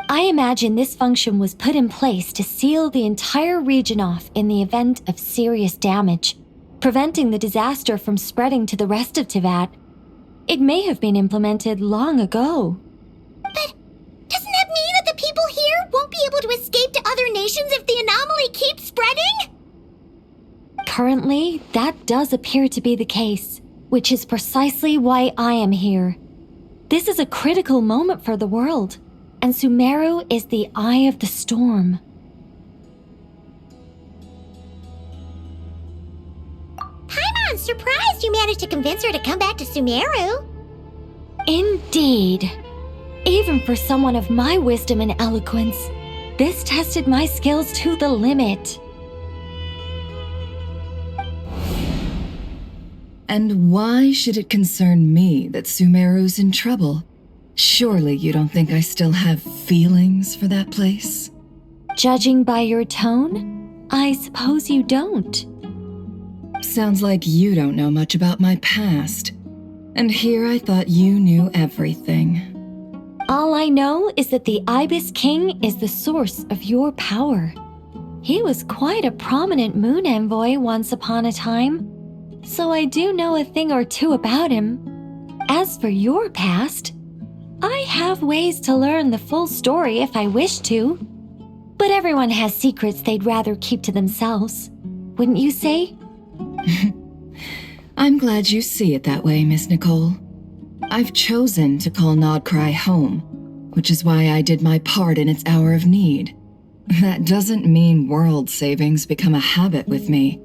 I imagine this function was put in place to seal the entire region off in the event of serious damage, preventing the disaster from spreading to the rest of Teyvat. It may have been implemented long ago. But doesn't that mean that the people here won't be able to escape to other nations if the anomaly keeps spreading? Currently, that does appear to be the case, which is precisely why I am here. This is a critical moment for the world, and Sumeru is the eye of the storm. Paimon's surprised you managed to convince her to come back to Sumeru. Indeed. Even for someone of my wisdom and eloquence, this tested my skills to the limit. And why should it concern me that Sumeru's in trouble? Surely you don't think I still have feelings for that place? Judging by your tone, I suppose you don't. Sounds like you don't know much about my past. And here I thought you knew everything. All I know is that the Ibis King is the source of your power. He was quite a prominent moon envoy once upon a time, so I do know a thing or two about him. As for your past, I have ways to learn the full story if I wish to. But everyone has secrets they'd rather keep to themselves. Wouldn't you say? I'm glad you see it that way, Miss Nicole. I've chosen to call Nod-Krai home, which is why I did my part in its hour of need. That doesn't mean world savings become a habit with me.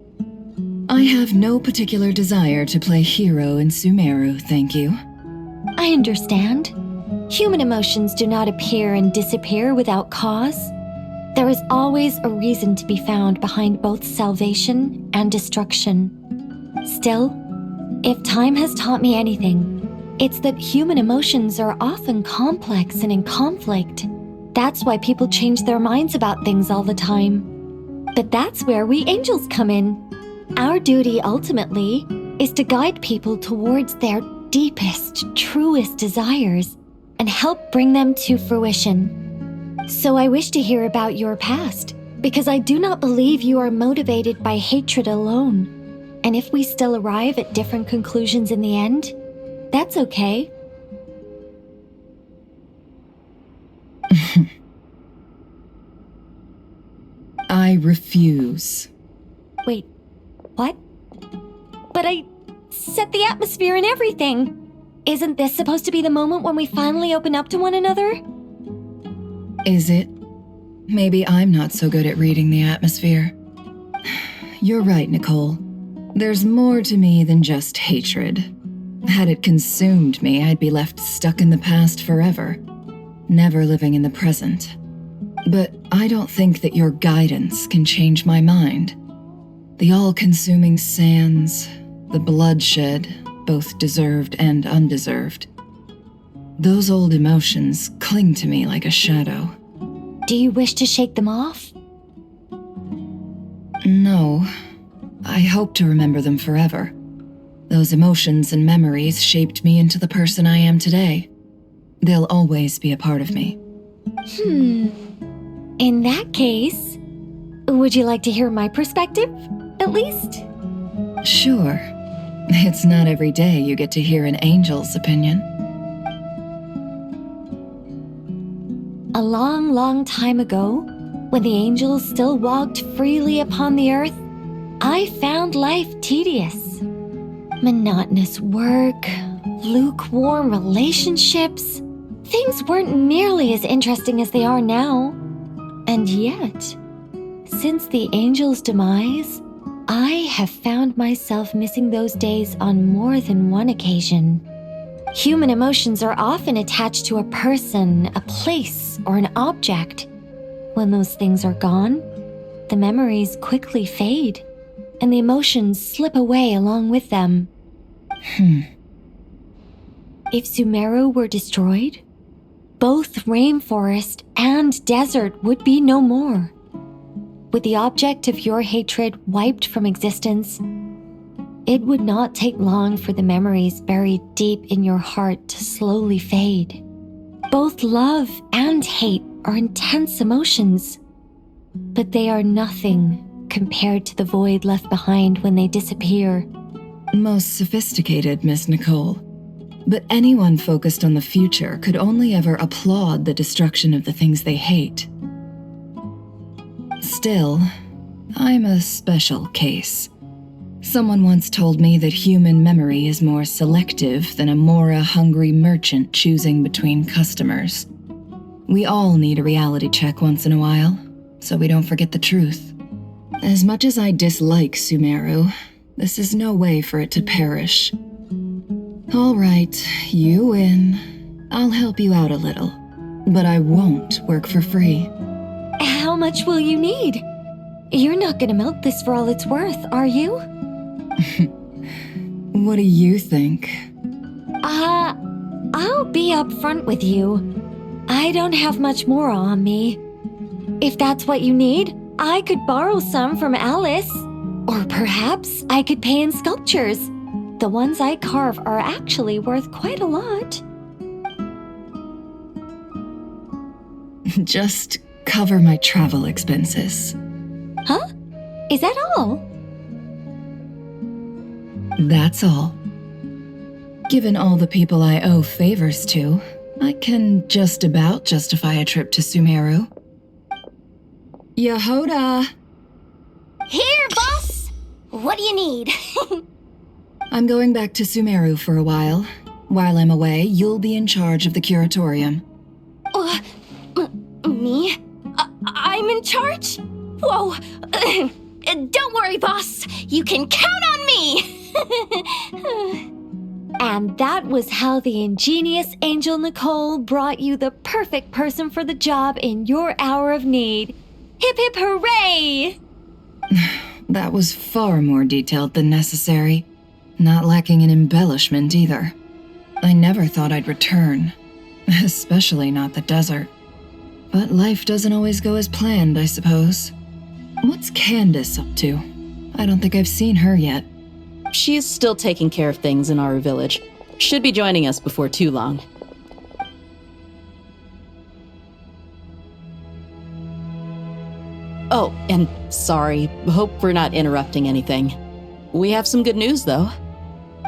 I have no particular desire to play hero in Sumeru, thank you. I understand. Human emotions do not appear and disappear without cause. There is always a reason to be found behind both salvation and destruction. Still, if time has taught me anything, it's that human emotions are often complex and in conflict. That's why people change their minds about things all the time. But that's where we angels come in. Our duty ultimately is to guide people towards their deepest, truest desires and help bring them to fruition. So I wish to hear about your past, because I do not believe you are motivated by hatred alone. And if we still arrive at different conclusions in the end, that's okay. I refuse. Wait, what? But I set the atmosphere and everything. Isn't this supposed to be the moment when we finally open up to one another? Is it? Maybe I'm not so good at reading the atmosphere. You're right, Nicole. There's more to me than just hatred. Had it consumed me, I'd be left stuck in the past forever, never living in the present. But I don't think that your guidance can change my mind. The all-consuming sands, the bloodshed, both deserved and undeserved. Those old emotions cling to me like a shadow. Do you wish to shake them off? No. I hope to remember them forever. Those emotions and memories shaped me into the person I am today. They'll always be a part of me. In that case, would you like to hear my perspective, at least? Sure. It's not every day you get to hear an angel's opinion. A long, long time ago, when the angels still walked freely upon the earth, I found life tedious. Monotonous work, lukewarm relationships. Things weren't nearly as interesting as they are now. And yet, since the angel's demise, I have found myself missing those days on more than one occasion. Human emotions are often attached to a person, a place, or an object. When those things are gone, the memories quickly fade, and the emotions slip away along with them. If Sumeru were destroyed, both rainforest and desert would be no more. With the object of your hatred wiped from existence, it would not take long for the memories buried deep in your heart to slowly fade. Both love and hate are intense emotions, but they are nothing compared to the void left behind when they disappear. Most sophisticated, Miss Nicole. But anyone focused on the future could only ever applaud the destruction of the things they hate. Still, I'm a special case. Someone once told me that human memory is more selective than a Mora-hungry merchant choosing between customers. We all need a reality check once in a while, so we don't forget the truth. As much as I dislike Sumeru, this is no way for it to perish. All right, you win. I'll help you out a little, but I won't work for free. How much will you need? You're not gonna melt this for all it's worth, are you? What do you think? I'll be upfront with you. I don't have much more on me. If that's what you need, I could borrow some from Alice. Or perhaps I could pay in sculptures. The ones I carve are actually worth quite a lot. Just cover my travel expenses. Huh? Is that all? That's all. Given all the people I owe favors to, I can just about justify a trip to Sumeru. Yehoda! Here, boss! What do you need? I'm going back to Sumeru for a while. While I'm away, you'll be in charge of the curatorium. Me? I'm in charge? Whoa! Don't worry, boss. You can count on me! And that was how the ingenious Angel Nicole brought you the perfect person for the job in your hour of need. Hip hip hooray! That was far more detailed than necessary. Not lacking in embellishment either. I never thought I'd return. Especially not the desert. But life doesn't always go as planned, I suppose. What's Candace up to? I don't think I've seen her yet. She is still taking care of things in our village. Should be joining us before too long. Oh, and sorry. Hope we're not interrupting anything. We have some good news, though.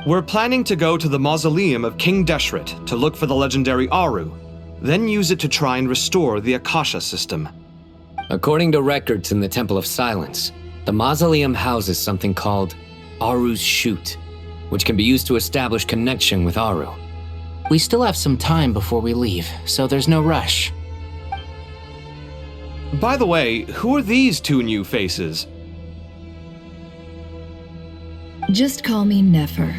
We're planning to go to the mausoleum of King Deshret to look for the legendary Aru, then use it to try and restore the Akasha system. According to records in the Temple of Silence, the mausoleum houses something called Aru's Chute, which can be used to establish connection with Aru. We still have some time before we leave, so there's no rush. By the way, who are these two new faces? Just call me Nefer.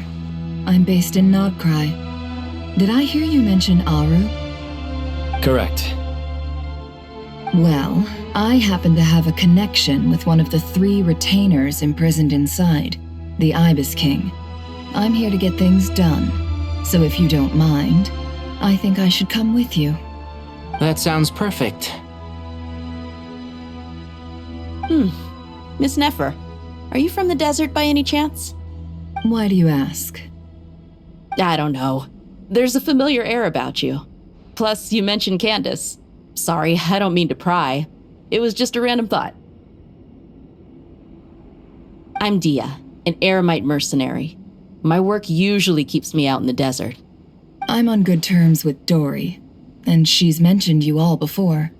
I'm based in Nod-Krai. Did I hear you mention Aru? Correct. Well, I happen to have a connection with one of the 3 retainers imprisoned inside, the Ibis King. I'm here to get things done, so if you don't mind, I think I should come with you. That sounds perfect. Miss Nefer, are you from the desert by any chance? Why do you ask? I don't know. There's a familiar air about you. Plus, you mentioned Candace. Sorry, I don't mean to pry. It was just a random thought. I'm Dia, an eremite mercenary. My work usually keeps me out in the desert. I'm on good terms with Dory, and she's mentioned you all before.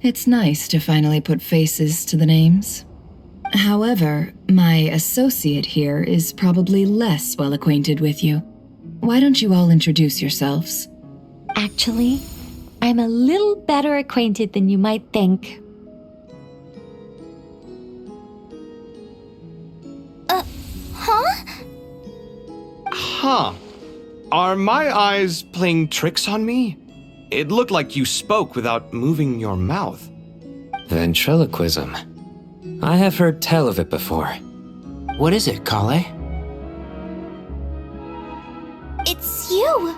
It's nice to finally put faces to the names. However, my associate here is probably less well acquainted with you. Why don't you all introduce yourselves? Actually, I'm a little better acquainted than you might think. Huh? Huh. Are my eyes playing tricks on me? It looked like you spoke without moving your mouth. Ventriloquism. I have heard tell of it before. What is it, Kale? It's you!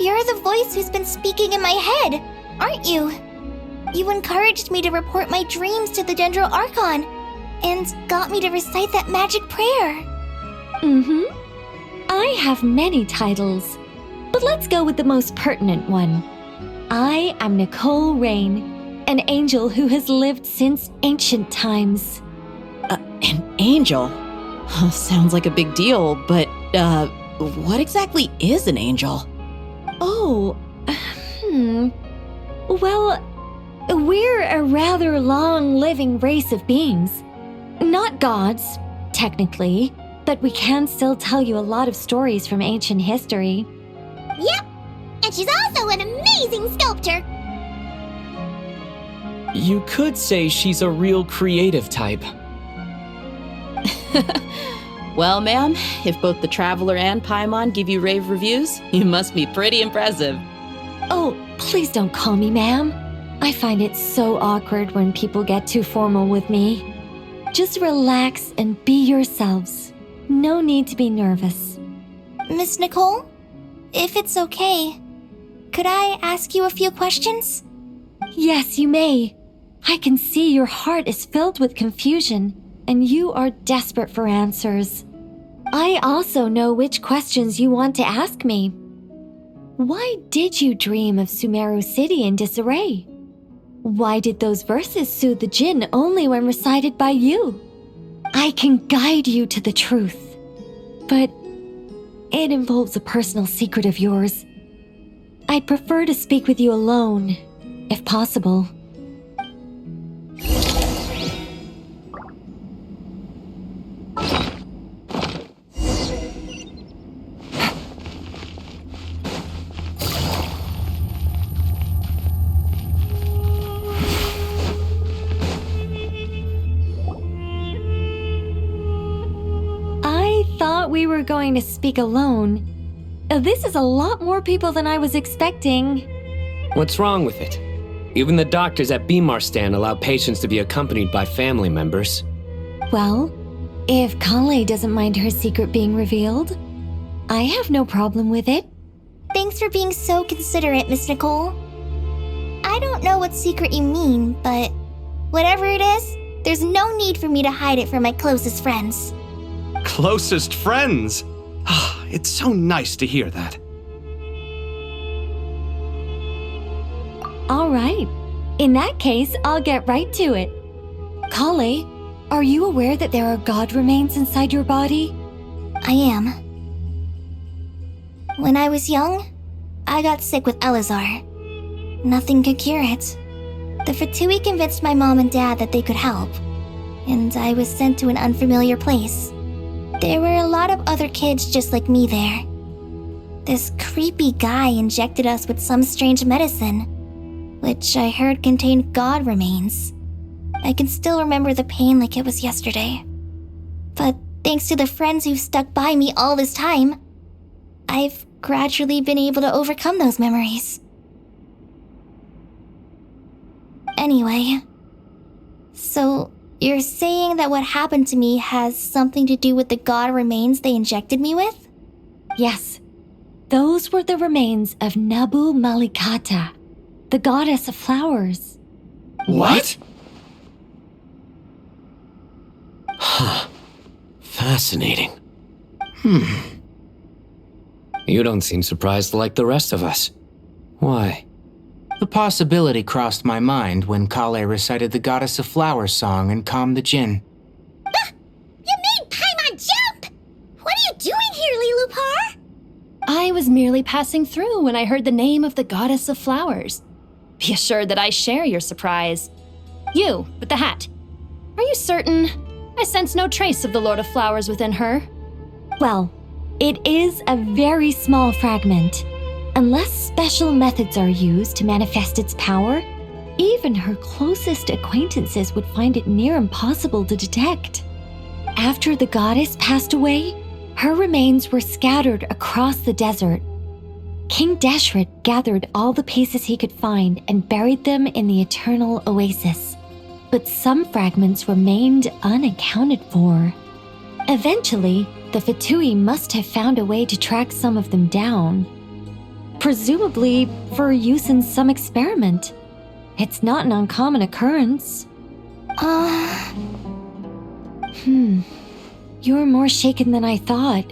You're the voice who's been speaking in my head, aren't you? You encouraged me to report my dreams to the Dendro Archon, and got me to recite that magic prayer. Mm-hmm. I have many titles, but let's go with the most pertinent one. I am Nicole Rain, an angel who has lived since ancient times. An angel? Sounds like a big deal, but, what exactly is an angel? Oh, Well, we're a rather long-living race of beings. Not gods, technically, but we can still tell you a lot of stories from ancient history. Yep, and she's also an amazing sculptor. You could say she's a real creative type. Well, ma'am, if both the Traveler and Paimon give you rave reviews, you must be pretty impressive. Oh, please don't call me ma'am. I find it so awkward when people get too formal with me. Just relax and be yourselves. No need to be nervous. Miss Nicole, if it's okay, could I ask you a few questions? Yes, you may. I can see your heart is filled with confusion, and you are desperate for answers. I also know which questions you want to ask me. Why did you dream of Sumeru City in disarray? Why did those verses soothe the Jinn only when recited by you? I can guide you to the truth, but it involves a personal secret of yours. I'd prefer to speak with you alone, if possible. We were going to speak alone. This is a lot more people than I was expecting. What's wrong with it? Even the doctors at Bimarstan allow patients to be accompanied by family members. Well, if Kale doesn't mind her secret being revealed, I have no problem with it. Thanks for being so considerate, Miss Nicole. I don't know what secret you mean, but whatever it is, there's no need for me to hide it from my closest friends. Closest friends? It's so nice to hear that. All right. In that case, I'll get right to it. Kale, are you aware that there are god remains inside your body? I am. When I was young, I got sick with Elazar. Nothing could cure it. The Fatui convinced my mom and dad that they could help, and I was sent to an unfamiliar place. There were a lot of other kids just like me there. This creepy guy injected us with some strange medicine, which I heard contained god remains. I can still remember the pain like it was yesterday. But thanks to the friends who've stuck by me all this time, I've gradually been able to overcome those memories. Anyway, so you're saying that what happened to me has something to do with the god remains they injected me with? Yes. Those were the remains of Nabu Malikata, the goddess of flowers. What? Huh. Fascinating. You don't seem surprised like the rest of us. Why? The possibility crossed my mind when Kale recited the Goddess of Flowers song and calmed the Jinn. You made Paimon jump! What are you doing here, Lilupar? I was merely passing through when I heard the name of the Goddess of Flowers. Be assured that I share your surprise. You, with the hat. Are you certain? I sense no trace of the Lord of Flowers within her. Well, it is a very small fragment. Unless special methods are used to manifest its power, even her closest acquaintances would find it near impossible to detect. After the goddess passed away, her remains were scattered across the desert, King Deshret gathered all the pieces he could find and buried them in the Eternal Oasis. But some fragments remained unaccounted for. Eventually, the Fatui must have found a way to track some of them down. Presumably for use in some experiment. It's not an uncommon occurrence. You're more shaken than I thought.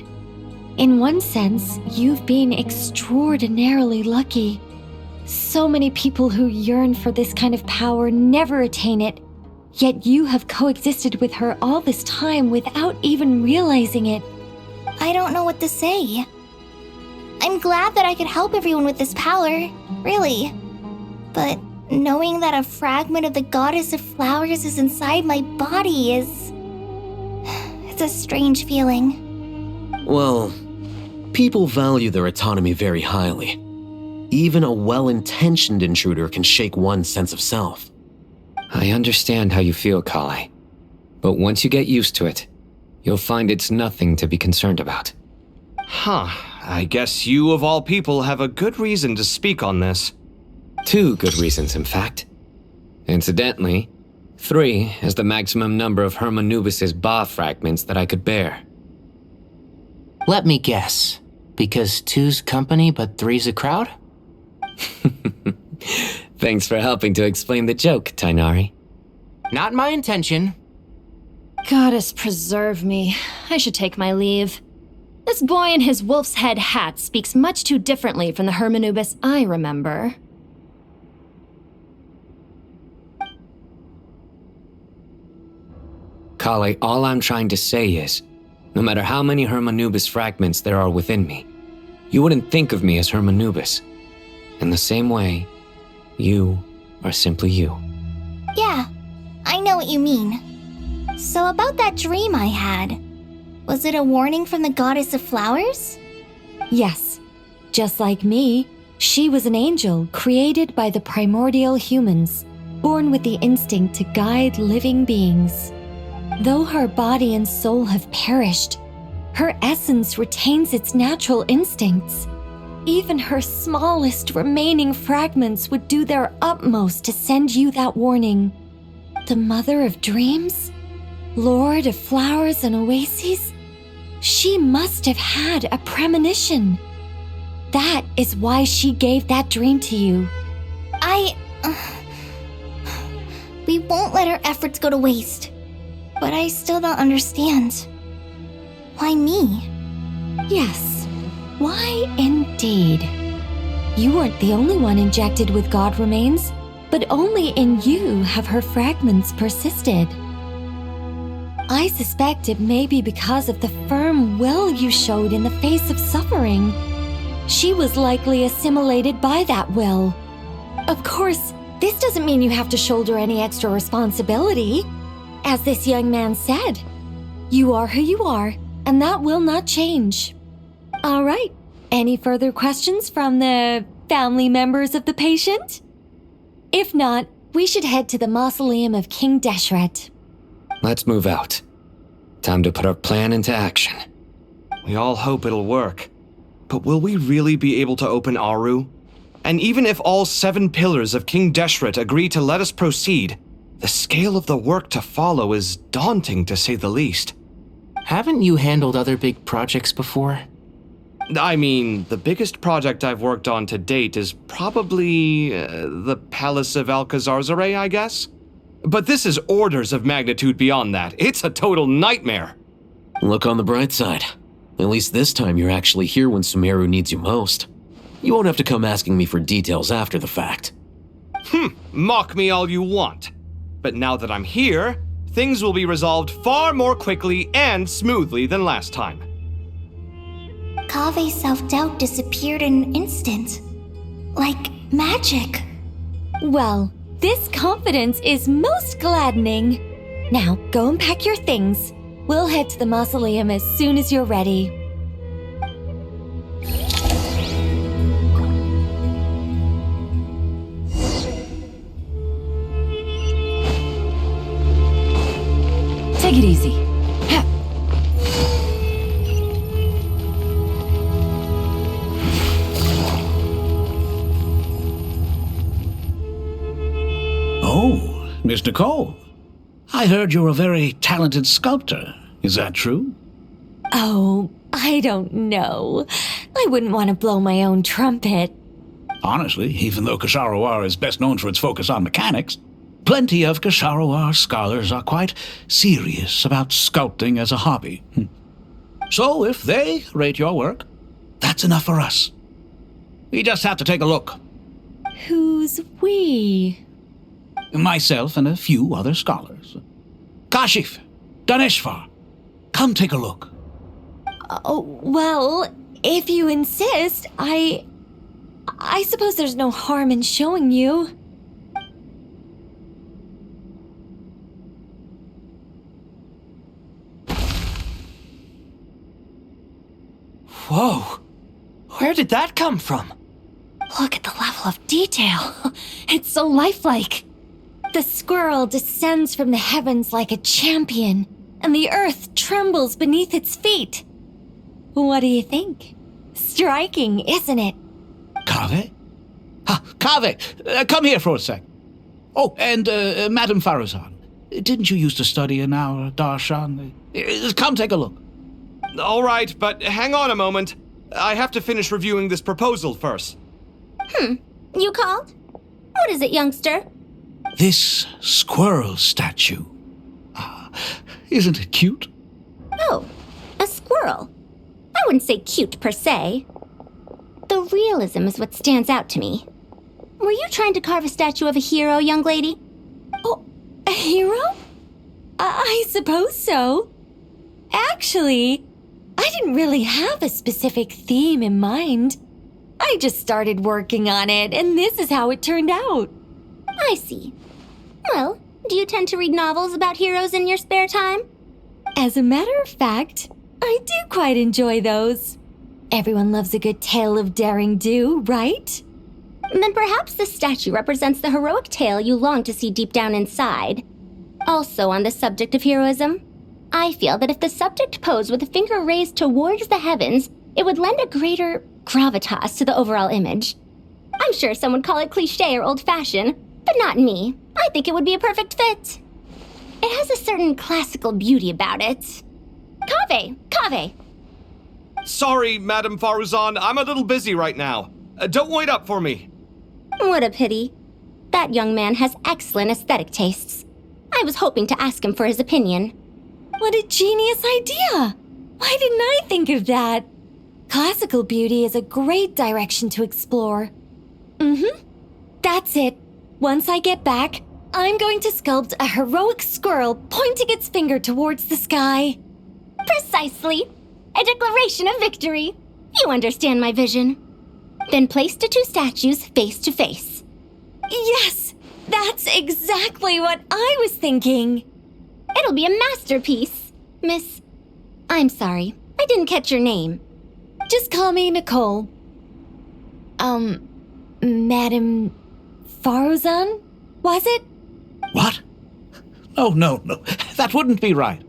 In one sense, you've been extraordinarily lucky. So many people who yearn for this kind of power never attain it, yet you have coexisted with her all this time without even realizing it. I don't know what to say. I'm glad that I could help everyone with this power, really. But knowing that a fragment of the Goddess of Flowers is inside my body is... it's a strange feeling. Well, people value their autonomy very highly. Even a well-intentioned intruder can shake one's sense of self. I understand how you feel, Kale. But once you get used to it, you'll find it's nothing to be concerned about. Huh. I guess you, of all people, have a good reason to speak on this. 2 good reasons, in fact. Incidentally, 3 is the maximum number of Hermanubis' Ba fragments that I could bear. Let me guess. Because 2's company, but 3's a crowd? Thanks for helping to explain the joke, Tainari. Not my intention. Goddess preserve me. I should take my leave. This boy in his wolf's head hat speaks much too differently from the Hermanubis I remember. Kale, all I'm trying to say is, no matter how many Hermanubis fragments there are within me, you wouldn't think of me as Hermanubis. In the same way, you are simply you. Yeah, I know what you mean. So about that dream I had, was it a warning from the Goddess of Flowers? Yes. Just like me, she was an angel created by the primordial humans, born with the instinct to guide living beings. Though her body and soul have perished, her essence retains its natural instincts. Even her smallest remaining fragments would do their utmost to send you that warning. The Mother of Dreams? Lord of Flowers and Oases? She must have had a premonition. That is why she gave that dream to you. We won't let our efforts go to waste. But I still don't understand. Why me? Yes, why indeed? You weren't the only one injected with God remains, but only in you have her fragments persisted. I suspect it may be because of the firm will you showed in the face of suffering. She was likely assimilated by that will. Of course, this doesn't mean you have to shoulder any extra responsibility. As this young man said, you are who you are, and that will not change. All right, any further questions from the family members of the patient? If not, we should head to the mausoleum of King Deshret. Let's move out. Time to put our plan into action. We all hope it'll work. But will we really be able to open Aru? And even if all 7 pillars of King Deshret agree to let us proceed, the scale of the work to follow is daunting, to say the least. Haven't you handled other big projects before? I mean, the biggest project I've worked on to date is probably the Palace of Alcazarzaray, I guess? But this is orders of magnitude beyond that. It's a total nightmare. Look on the bright side. At least this time you're actually here when Sumeru needs you most. You won't have to come asking me for details after the fact. Mock me all you want. But now that I'm here, things will be resolved far more quickly and smoothly than last time. Kave's self-doubt disappeared in an instant. Like magic. Well, this confidence is most gladdening. Now, go and pack your things. We'll head to the mausoleum as soon as you're ready. Take it easy. Miss Nicole, I heard you're a very talented sculptor. Is that true? Oh, I don't know. I wouldn't want to blow my own trumpet. Honestly, even though Kasharawar is best known for its focus on mechanics, plenty of Kasharawar scholars are quite serious about sculpting as a hobby. So if they rate your work, that's enough for us. We just have to take a look. Who's we? Myself and a few other scholars. Kashif, Daneshvar, come take a look. Oh, well, if you insist, I suppose there's no harm in showing you. Whoa! Where did that come from? Look at the level of detail. It's so lifelike. The squirrel descends from the heavens like a champion, and the earth trembles beneath its feet. What do you think? Striking, isn't it? Kaveh? Kaveh, come here for a sec. Oh, and Madame Farazan, didn't you used to study in our darshan? Come take a look. All right, but hang on a moment. I have to finish reviewing this proposal first. You called? What is it, youngster? This squirrel statue. Isn't it cute? Oh, a squirrel. I wouldn't say cute per se. The realism is what stands out to me. Were you trying to carve a statue of a hero, young lady? Oh, a hero? I suppose so. Actually, I didn't really have a specific theme in mind. I just started working on it, and this is how it turned out. I see. Well, do you tend to read novels about heroes in your spare time? As a matter of fact, I do quite enjoy those. Everyone loves a good tale of daring do, right? Then perhaps this statue represents the heroic tale you long to see deep down inside. Also on the subject of heroism, I feel that if the subject posed with a finger raised towards the heavens, it would lend a greater gravitas to the overall image. I'm sure some would call it cliché or old-fashioned, but not me. I think it would be a perfect fit. It has a certain classical beauty about it. Kaveh! Sorry, Madame Faruzan, I'm a little busy right now. Don't wait up for me. What a pity. That young man has excellent aesthetic tastes. I was hoping to ask him for his opinion. What a genius idea! Why didn't I think of that? Classical beauty is a great direction to explore. That's it. Once I get back, I'm going to sculpt a heroic squirrel pointing its finger towards the sky. Precisely. A declaration of victory. You understand my vision. Then place the two statues face to face. Yes! That's exactly what I was thinking. It'll be a masterpiece. Miss... I'm sorry. I didn't catch your name. Just call me Nicole. Madame Faruzan? Was it? What? Oh, no. That wouldn't be right.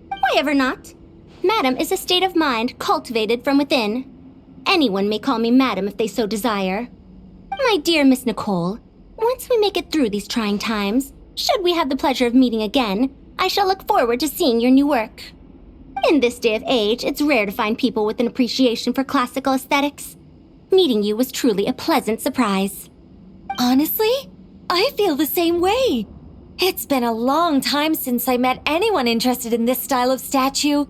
Why ever not? Madam is a state of mind cultivated from within. Anyone may call me Madam if they so desire. My dear Miss Nicole, once we make it through these trying times, should we have the pleasure of meeting again, I shall look forward to seeing your new work. In this day of age, it's rare to find people with an appreciation for classical aesthetics. Meeting you was truly a pleasant surprise. Honestly, I feel the same way. It's been a long time since I met anyone interested in this style of statue.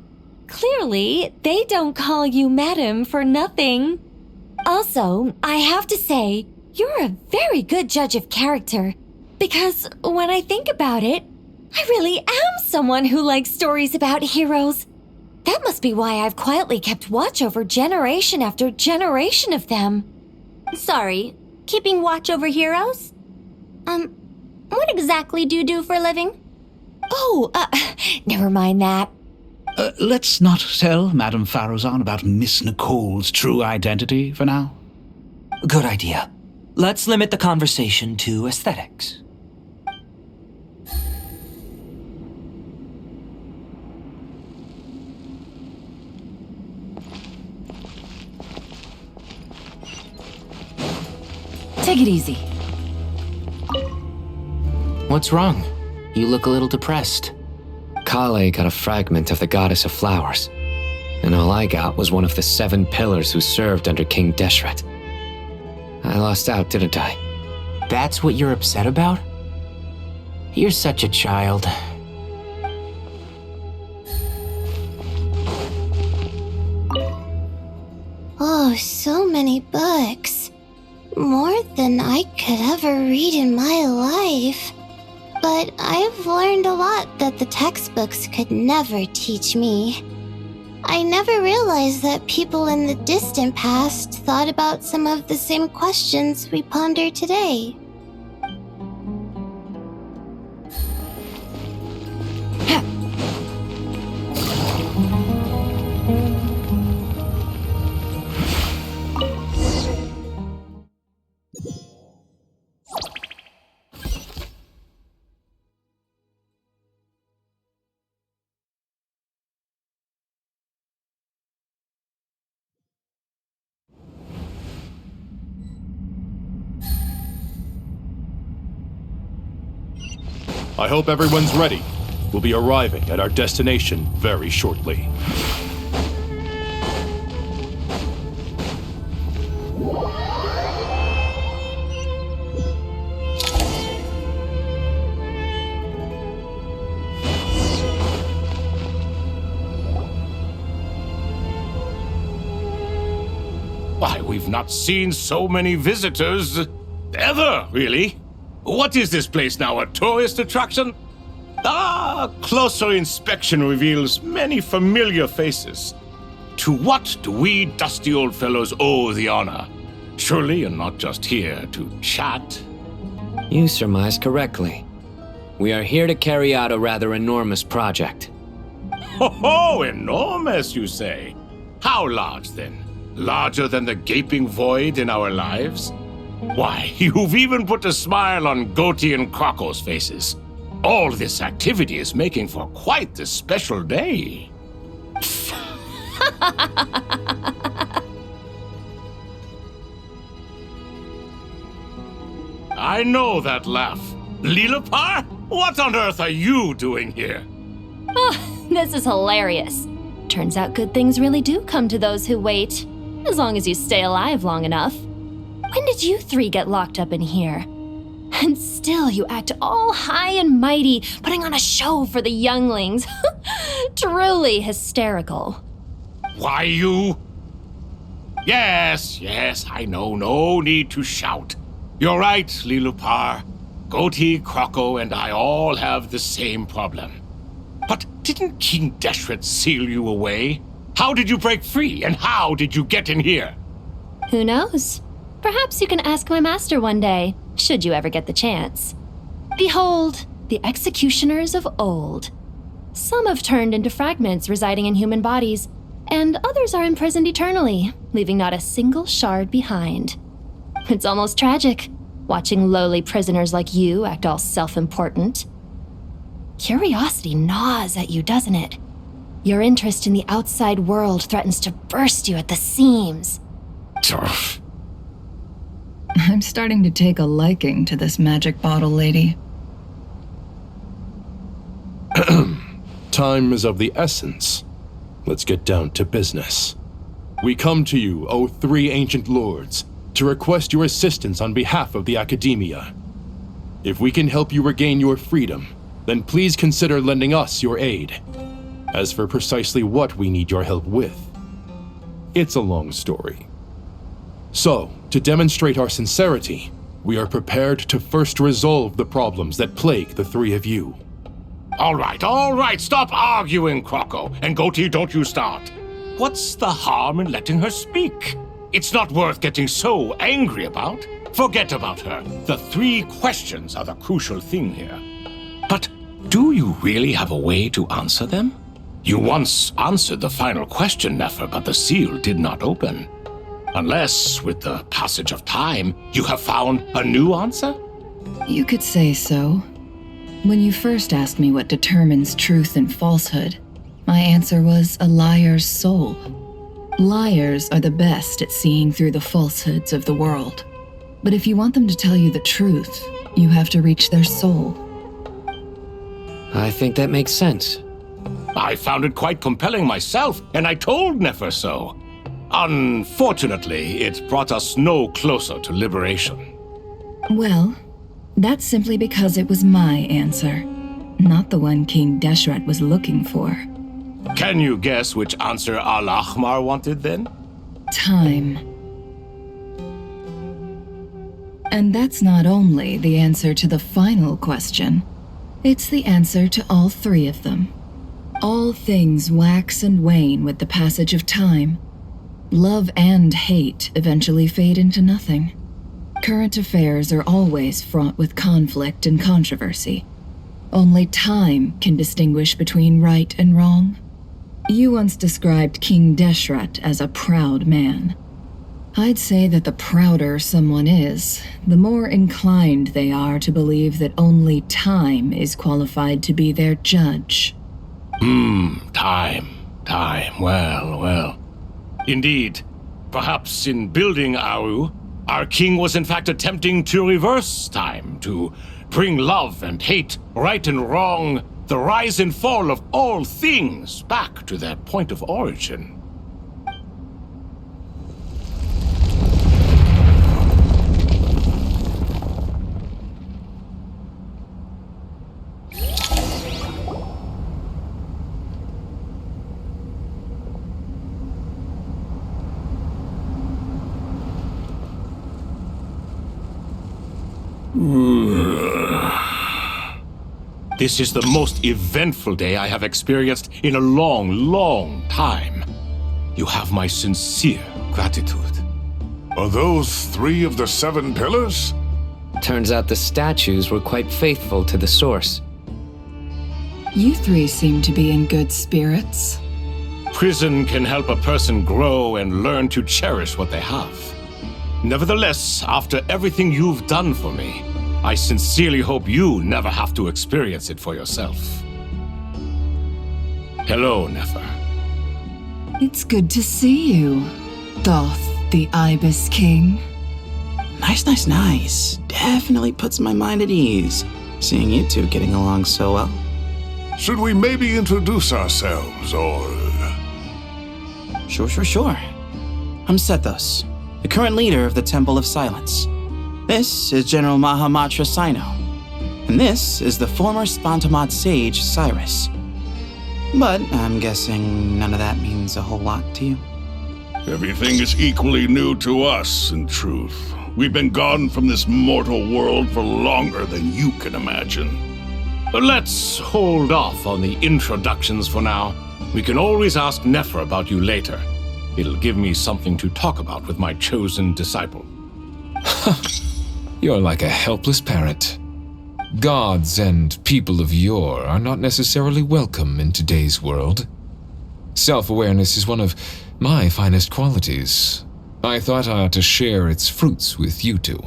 Clearly, they don't call you Madam for nothing. Also, I have to say, you're a very good judge of character. Because when I think about it, I really am someone who likes stories about heroes. That must be why I've quietly kept watch over generation after generation of them. Sorry, keeping watch over heroes? What exactly do you do for a living? Oh, never mind that. Let's not tell Madame Faruzan about Miss Nicole's true identity for now. Good idea. Let's limit the conversation to aesthetics. Take it easy. What's wrong? You look a little depressed. Kale got a fragment of the Goddess of Flowers, and all I got was one of the 7 pillars who served under King Deshret. I lost out, didn't I? That's what you're upset about? You're such a child. Oh, so many books. More than I could ever read in my life. But I've learned a lot that the textbooks could never teach me. I never realized that people in the distant past thought about some of the same questions we ponder today. I hope everyone's ready. We'll be arriving at our destination very shortly. Why, we've not seen so many visitors ever, really. What is this place now, a tourist attraction? Closer inspection reveals many familiar faces. To what do we dusty old fellows owe the honor? Surely you're not just here to chat. You surmise correctly. We are here to carry out a rather enormous project. Ho, enormous, you say? How large, then? Larger than the gaping void in our lives? Why, you've even put a smile on Goatee and Crocco's faces. All this activity is making for quite the special day. I know that laugh. Lilipar, what on earth are you doing here? Oh, this is hilarious. Turns out good things really do come to those who wait, as long as you stay alive long enough. When did you 3 get locked up in here? And still you act all high and mighty, putting on a show for the younglings. Truly hysterical. Why, you... Yes, I know, no need to shout. You're right, Lilipar. Goatee, Crocco, and I all have the same problem. But didn't King Deshret seal you away? How did you break free, and how did you get in here? Who knows? Perhaps you can ask my master one day, should you ever get the chance. Behold, the executioners of old. Some have turned into fragments residing in human bodies, and others are imprisoned eternally, leaving not a single shard behind. It's almost tragic, watching lowly prisoners like you act all self-important. Curiosity gnaws at you, doesn't it? Your interest in the outside world threatens to burst you at the seams. I'm starting to take a liking to this magic bottle lady. Time is of the essence. Let's get down to business. We come to you, O 3 ancient lords, to request your assistance on behalf of the Academia. If we can help you regain your freedom, then please consider lending us your aid. As for precisely what we need your help with, it's a long story. So, to demonstrate our sincerity, we are prepared to first resolve the problems that plague the 3 of you. All right, stop arguing, Crocco. And Goatee, don't you start. What's the harm in letting her speak? It's not worth getting so angry about. Forget about her. The 3 questions are the crucial thing here. But do you really have a way to answer them? You once answered the final question, Nefer, but the seal did not open. Unless, with the passage of time, you have found a new answer? You could say so. When you first asked me what determines truth and falsehood, my answer was a liar's soul. Liars are the best at seeing through the falsehoods of the world. But if you want them to tell you the truth, you have to reach their soul. I think that makes sense. I found it quite compelling myself, and I told Nefer so. Unfortunately, it brought us no closer to liberation. Well, that's simply because it was my answer, not the one King Deshret was looking for. Can you guess which answer Al-Ahmar wanted then? Time. And that's not only the answer to the final question, it's the answer to all three of them. All things wax and wane with the passage of time. Love and hate eventually fade into nothing. Current affairs are always fraught with conflict and controversy. Only time can distinguish between right and wrong. You once described King Deshret as a proud man. I'd say that the prouder someone is, the more inclined they are to believe that only time is qualified to be their judge. Time. Well. Indeed, perhaps in building Aru, our king was in fact attempting to reverse time, to bring love and hate, right and wrong, the rise and fall of all things back to their point of origin. This is the most eventful day I have experienced in a long time. You have my sincere gratitude. Are those 3 of the 7 pillars? Turns out the statues were quite faithful to the source. You 3 seem to be in good spirits. Prison can help a person grow and learn to cherish what they have. Nevertheless, after everything you've done for me, I sincerely hope you never have to experience it for yourself. Hello, Nefer. It's good to see you, Thoth the Ibis King. Nice. Definitely puts my mind at ease, seeing you two getting along so well. Should we maybe introduce ourselves, or... Sure. I'm Sethos, the current leader of the Temple of Silence. This is General Mahamatra Sino, and this is the former Spantamad sage Cyrus. But I'm guessing none of that means a whole lot to you. Everything is equally new to us, in truth. We've been gone from this mortal world for longer than you can imagine. Let's hold off on the introductions for now. We can always ask Nefer about you later. It'll give me something to talk about with my chosen disciple. You're like a helpless parrot. Gods and people of yore are not necessarily welcome in today's world. Self-awareness is one of my finest qualities. I thought I ought to share its fruits with you two.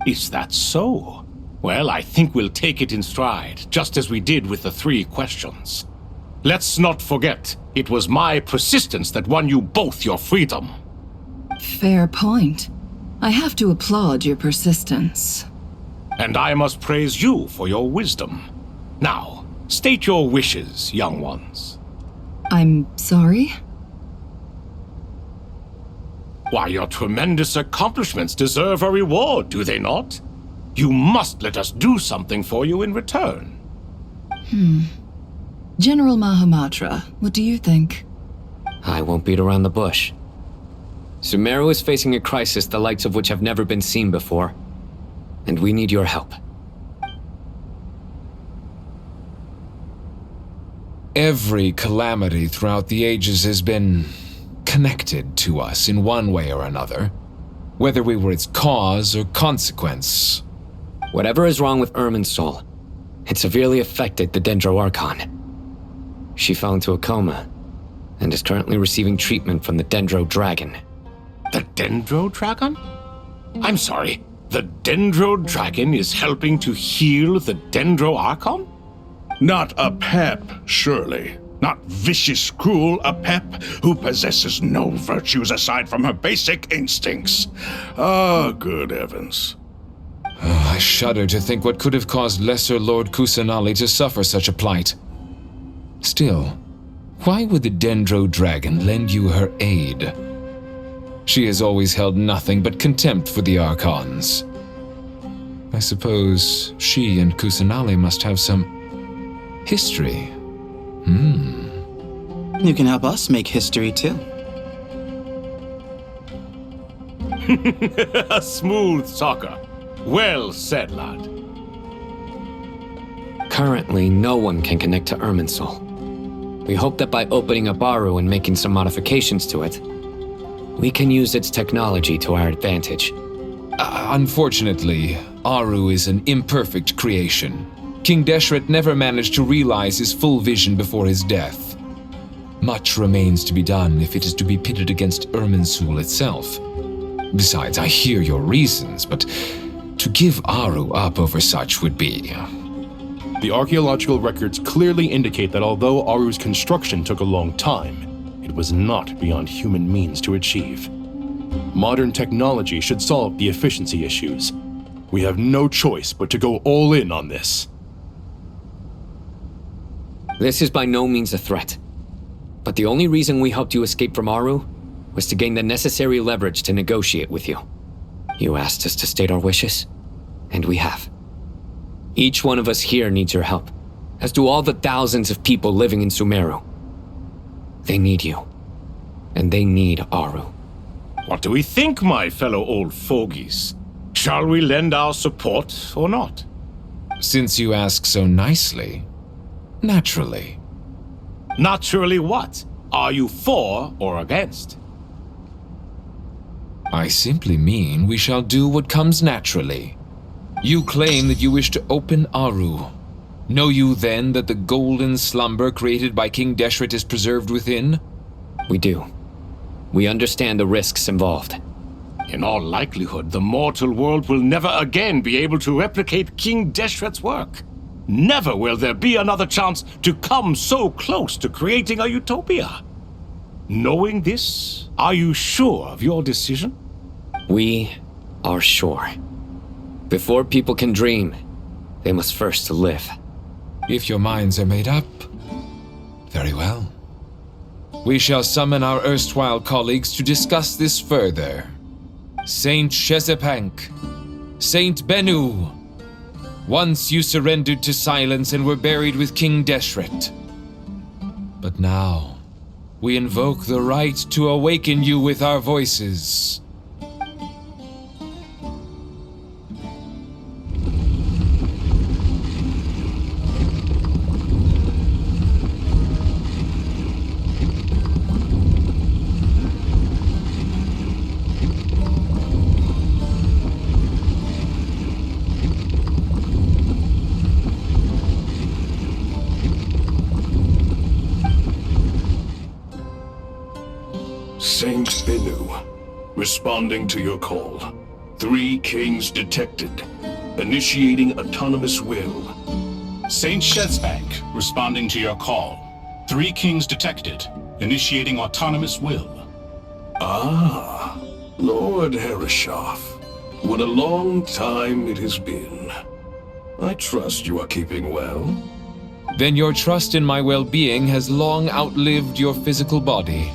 Is that so? Well, I think we'll take it in stride, just as we did with the 3 questions. Let's not forget, it was my persistence that won you both your freedom. Fair point. I have to applaud your persistence. And I must praise you for your wisdom. Now, state your wishes, young ones. I'm sorry? Why, your tremendous accomplishments deserve a reward, do they not? You must let us do something for you in return. General Mahamatra, what do you think? I won't beat around the bush. Sumeru is facing a crisis the likes of which have never been seen before, and we need your help. Every calamity throughout the ages has been connected to us in one way or another, whether we were its cause or consequence. Whatever is wrong with Irminsul, it severely affected the Dendro Archon. She fell into a coma and is currently receiving treatment from the Dendro Dragon. The Dendro Dragon? I'm sorry, the Dendro Dragon is helping to heal the Dendro Archon? Not a pep, surely. Not vicious, cruel a pep who possesses no virtues aside from her basic instincts. Ah, good heavens. Oh, I shudder to think what could have caused Lesser Lord Kusanali to suffer such a plight. Still, why would the Dendro Dragon lend you her aid? She has always held nothing but contempt for the Archons. I suppose she and Kusanali must have some history. You can help us make history too. Smooth soccer. Well said, lad. Currently, no one can connect to Irminsul. We hope that by opening up Aru and making some modifications to it, we can use its technology to our advantage. Unfortunately, Aru is an imperfect creation. King Deshret never managed to realize his full vision before his death. Much remains to be done if it is to be pitted against Irminsul itself. Besides, I hear your reasons, but to give Aru up over such would be... The archaeological records clearly indicate that although Aru's construction took a long time, it was not beyond human means to achieve. Modern technology should solve the efficiency issues. We have no choice but to go all in on this. This is by no means a threat. But the only reason we helped you escape from Aru was to gain the necessary leverage to negotiate with you. You asked us to state our wishes, and we have. Each one of us here needs your help, as do all the thousands of people living in Sumeru. They need you, and they need Aru. What do we think, my fellow old fogies? Shall we lend our support or not? Since you ask so nicely, naturally. Naturally what? Are you for or against? I simply mean we shall do what comes naturally. You claim that you wish to open Aru. Know you then that the golden slumber created by King Deshret is preserved within? We do. We understand the risks involved. In all likelihood, the mortal world will never again be able to replicate King Deshret's work. Never will there be another chance to come so close to creating a utopia. Knowing this, are you sure of your decision? We are sure. Before people can dream, they must first live. If your minds are made up, very well. We shall summon our erstwhile colleagues to discuss this further. Saint Shezepank, Saint Bennu, once you surrendered to silence and were buried with King Deshret. But now, we invoke the right to awaken you with our voices. Saint Bennu, responding to your call. 3 kings detected. Initiating autonomous will. Saint Shezbank, responding to your call. 3 kings detected. Initiating autonomous will. Ah, Lord Herreshoff. What a long time it has been. I trust you are keeping well. Then your trust in my well-being has long outlived your physical body.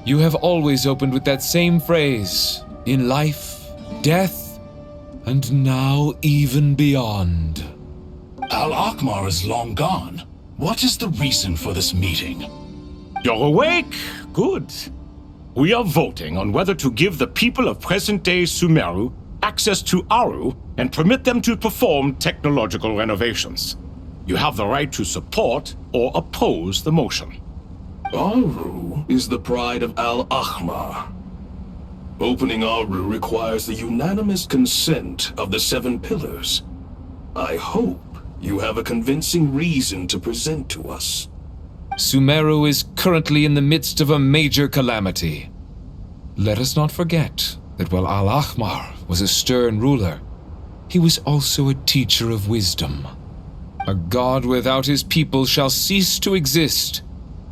You have always opened with that same phrase, in life, death, and now even beyond. Al-Akhmar is long gone. What is the reason for this meeting? You're awake? Good. We are voting on whether to give the people of present-day Sumeru access to Aru and permit them to perform technological renovations. You have the right to support or oppose the motion. Aru is the pride of Al-Akhmar. Opening Aru requires the unanimous consent of the 7 pillars. I hope you have a convincing reason to present to us. Sumeru is currently in the midst of a major calamity. Let us not forget that while Al-Akhmar was a stern ruler, he was also a teacher of wisdom. A god without his people shall cease to exist,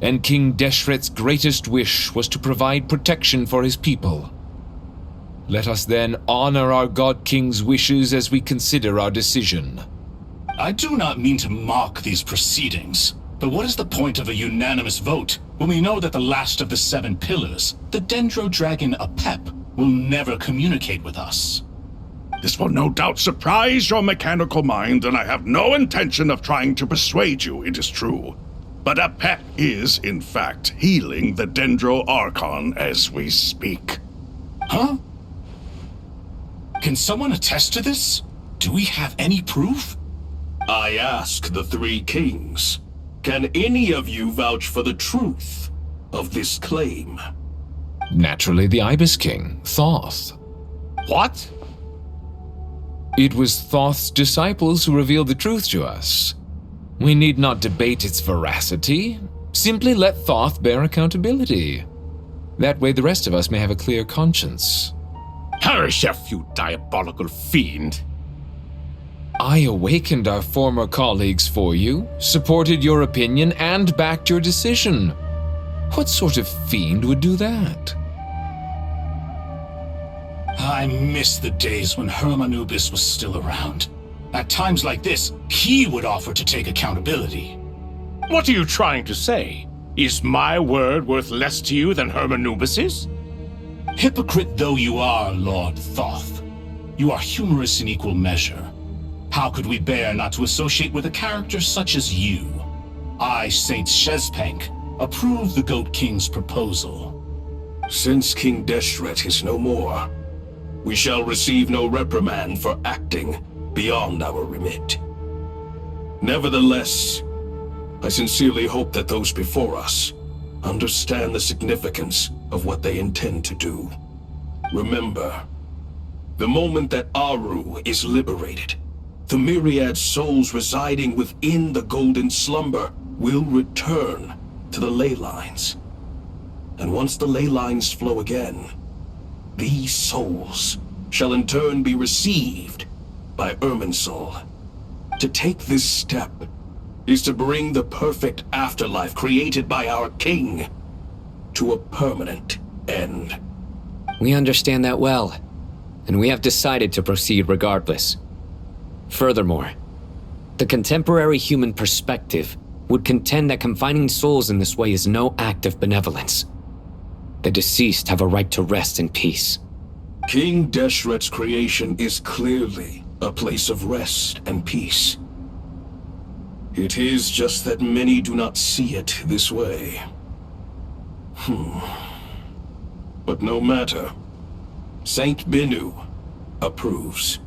and King Deshret's greatest wish was to provide protection for his people. Let us then honor our God King's wishes as we consider our decision. I do not mean to mock these proceedings, but what is the point of a unanimous vote when we know that the last of the 7 pillars, the Dendro Dragon Apep, will never communicate with us? This will no doubt surprise your mechanical mind, and I have no intention of trying to persuade you it is true. But Apep is, in fact, healing the Dendro Archon as we speak. Huh? Can someone attest to this? Do we have any proof? I ask the 3 kings. Can any of you vouch for the truth of this claim? Naturally, the Ibis King, Thoth. What? It was Thoth's disciples who revealed the truth to us. We need not debate its veracity. Simply let Thoth bear accountability. That way the rest of us may have a clear conscience. Perish, you diabolical fiend! I awakened our former colleagues for you, supported your opinion, and backed your decision. What sort of fiend would do that? I miss the days when Hermanubis was still around. At times like this, he would offer to take accountability. What are you trying to say? Is my word worth less to you than Hermanubis's? Hypocrite though you are, Lord Thoth, you are humorous in equal measure. How could we bear not to associate with a character such as you? I, Saint Shezpank, approve the Goat King's proposal. Since King Deshret is no more, we shall receive no reprimand for acting beyond our remit. Nevertheless, I sincerely hope that those before us understand the significance of what they intend to do. Remember, the moment that Aru is liberated, the myriad souls residing within the Golden Slumber will return to the ley lines. And once the ley lines flow again, these souls shall in turn be received by Irminsul. To take this step is to bring the perfect afterlife created by our king to a permanent end. We understand that well, and we have decided to proceed regardless. Furthermore, the contemporary human perspective would contend that confining souls in this way is no act of benevolence. The deceased have a right to rest in peace. King Deshret's creation is clearly a place of rest and peace. It is just that many do not see it this way. But no matter. Saint Binu approves.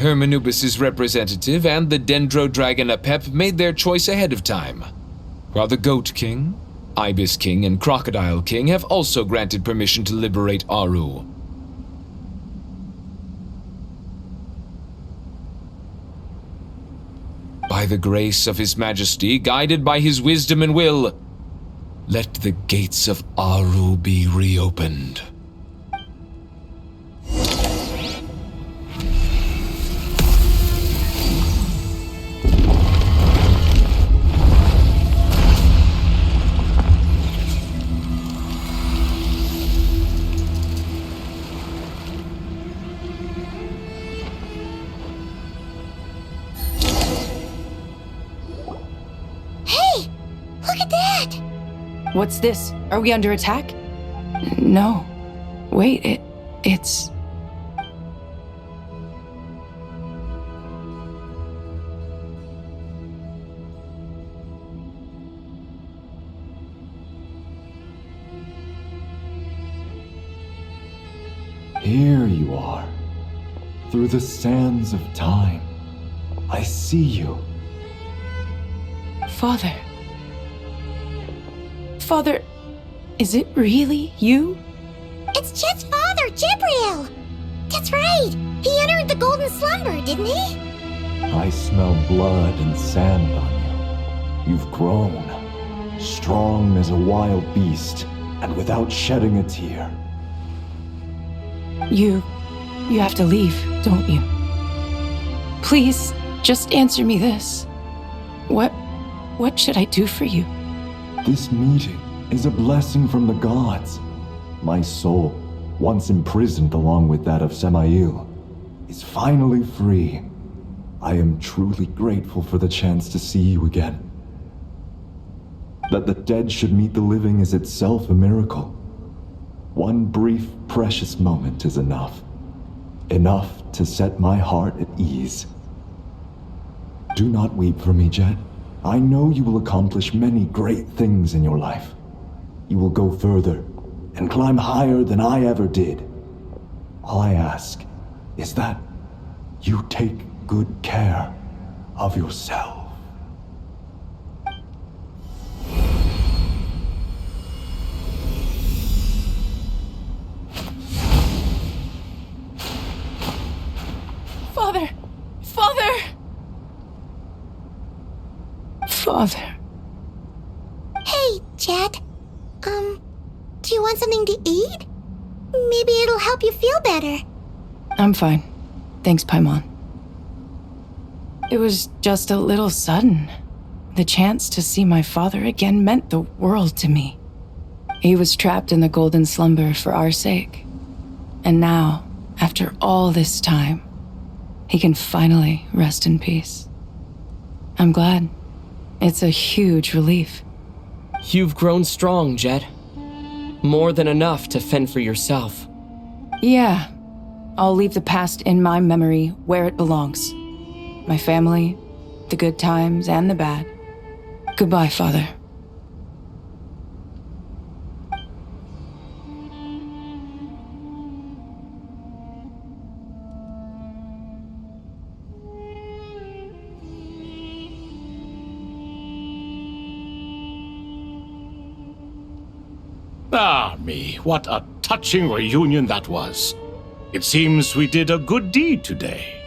Hermanubis' representative and the Dendro Dragon Apep made their choice ahead of time, while the Goat King, Ibis King, and Crocodile King have also granted permission to liberate Aru. By the grace of His Majesty, guided by His wisdom and will, let the gates of Aru be reopened. What's this? Are we under attack? No. Wait, it's... Here you are. Through the sands of time. I see you. Father. Father, is it really you? It's Jet's father, Jibriel! That's right! He entered the Golden Slumber, didn't he? I smell blood and sand on you. You've grown. Strong as a wild beast, and without shedding a tear. You have to leave, don't you? Please, just answer me this. What should I do for you? This meeting is a blessing from the gods. My soul once imprisoned along with that of Samael, is finally free. I am truly grateful for the chance to see you again. That the dead should meet the living is itself a miracle. One brief, precious moment is enough. Enough to set my heart at ease. Do not weep for me, Jet. I know you will accomplish many great things in your life. You will go further and climb higher than I ever did. All I ask is that you take good care of yourself. Father! Father! Father. Hey, Jet. Do you want something to eat? Maybe it'll help you feel better. I'm fine. Thanks, Paimon. It was just a little sudden. The chance to see my father again meant the world to me. He was trapped in the golden slumber for our sake. And now, after all this time, he can finally rest in peace. I'm glad. It's a huge relief. You've grown strong, Jet. More than enough to fend for yourself. Yeah. I'll leave the past in my memory where it belongs. My family, the good times and the bad. Goodbye, Father. Ah, me, what a touching reunion that was. It seems we did a good deed today.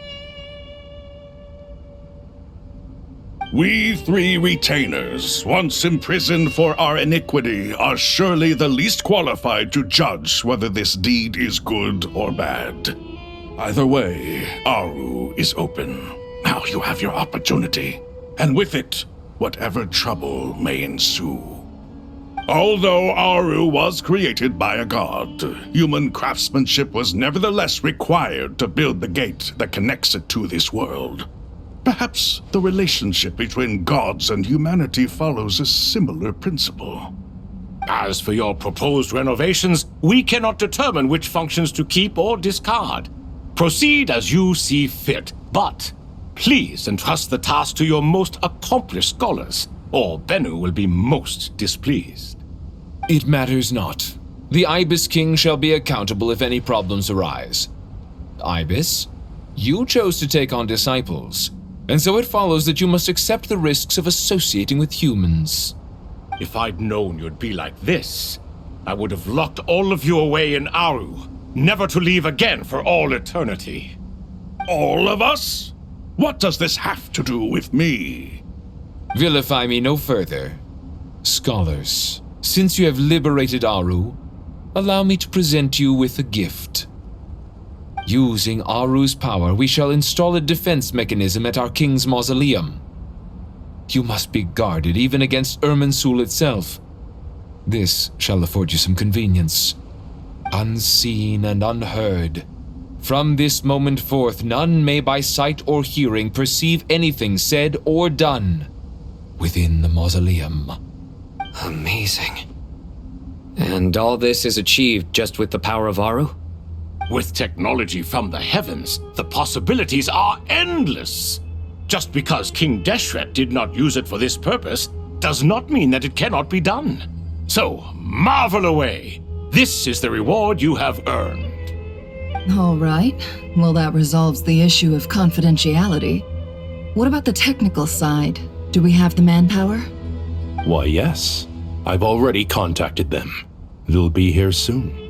We three retainers, once imprisoned for our iniquity, are surely the least qualified to judge whether this deed is good or bad. Either way, Aru is open. Now you have your opportunity, and with it, whatever trouble may ensue. Although Aru was created by a god, human craftsmanship was nevertheless required to build the gate that connects it to this world. Perhaps the relationship between gods and humanity follows a similar principle. As for your proposed renovations, we cannot determine which functions to keep or discard. Proceed as you see fit, but please entrust the task to your most accomplished scholars, or Bennu will be most displeased. It matters not. The Ibis King shall be accountable if any problems arise. Ibis, you chose to take on disciples, and so it follows that you must accept the risks of associating with humans. If I'd known you'd be like this, I would have locked all of you away in Aru, never to leave again for all eternity. All of us? What does this have to do with me? Vilify me no further. Scholars, since you have liberated Aru, allow me to present you with a gift. Using Aru's power, we shall install a defense mechanism at our king's mausoleum. You must be guarded even against Irminsul itself. This shall afford you some convenience. Unseen and unheard. From this moment forth, none may by sight or hearing perceive anything said or done within the mausoleum. Amazing. And all this is achieved just with the power of Aru? With technology from the heavens, the possibilities are endless. Just because King Deshret did not use it for this purpose does not mean that it cannot be done. So, marvel away. This is the reward you have earned. All right. Well, that resolves the issue of confidentiality. What about the technical side? Do we have the manpower? Why, yes. I've already contacted them. They'll be here soon.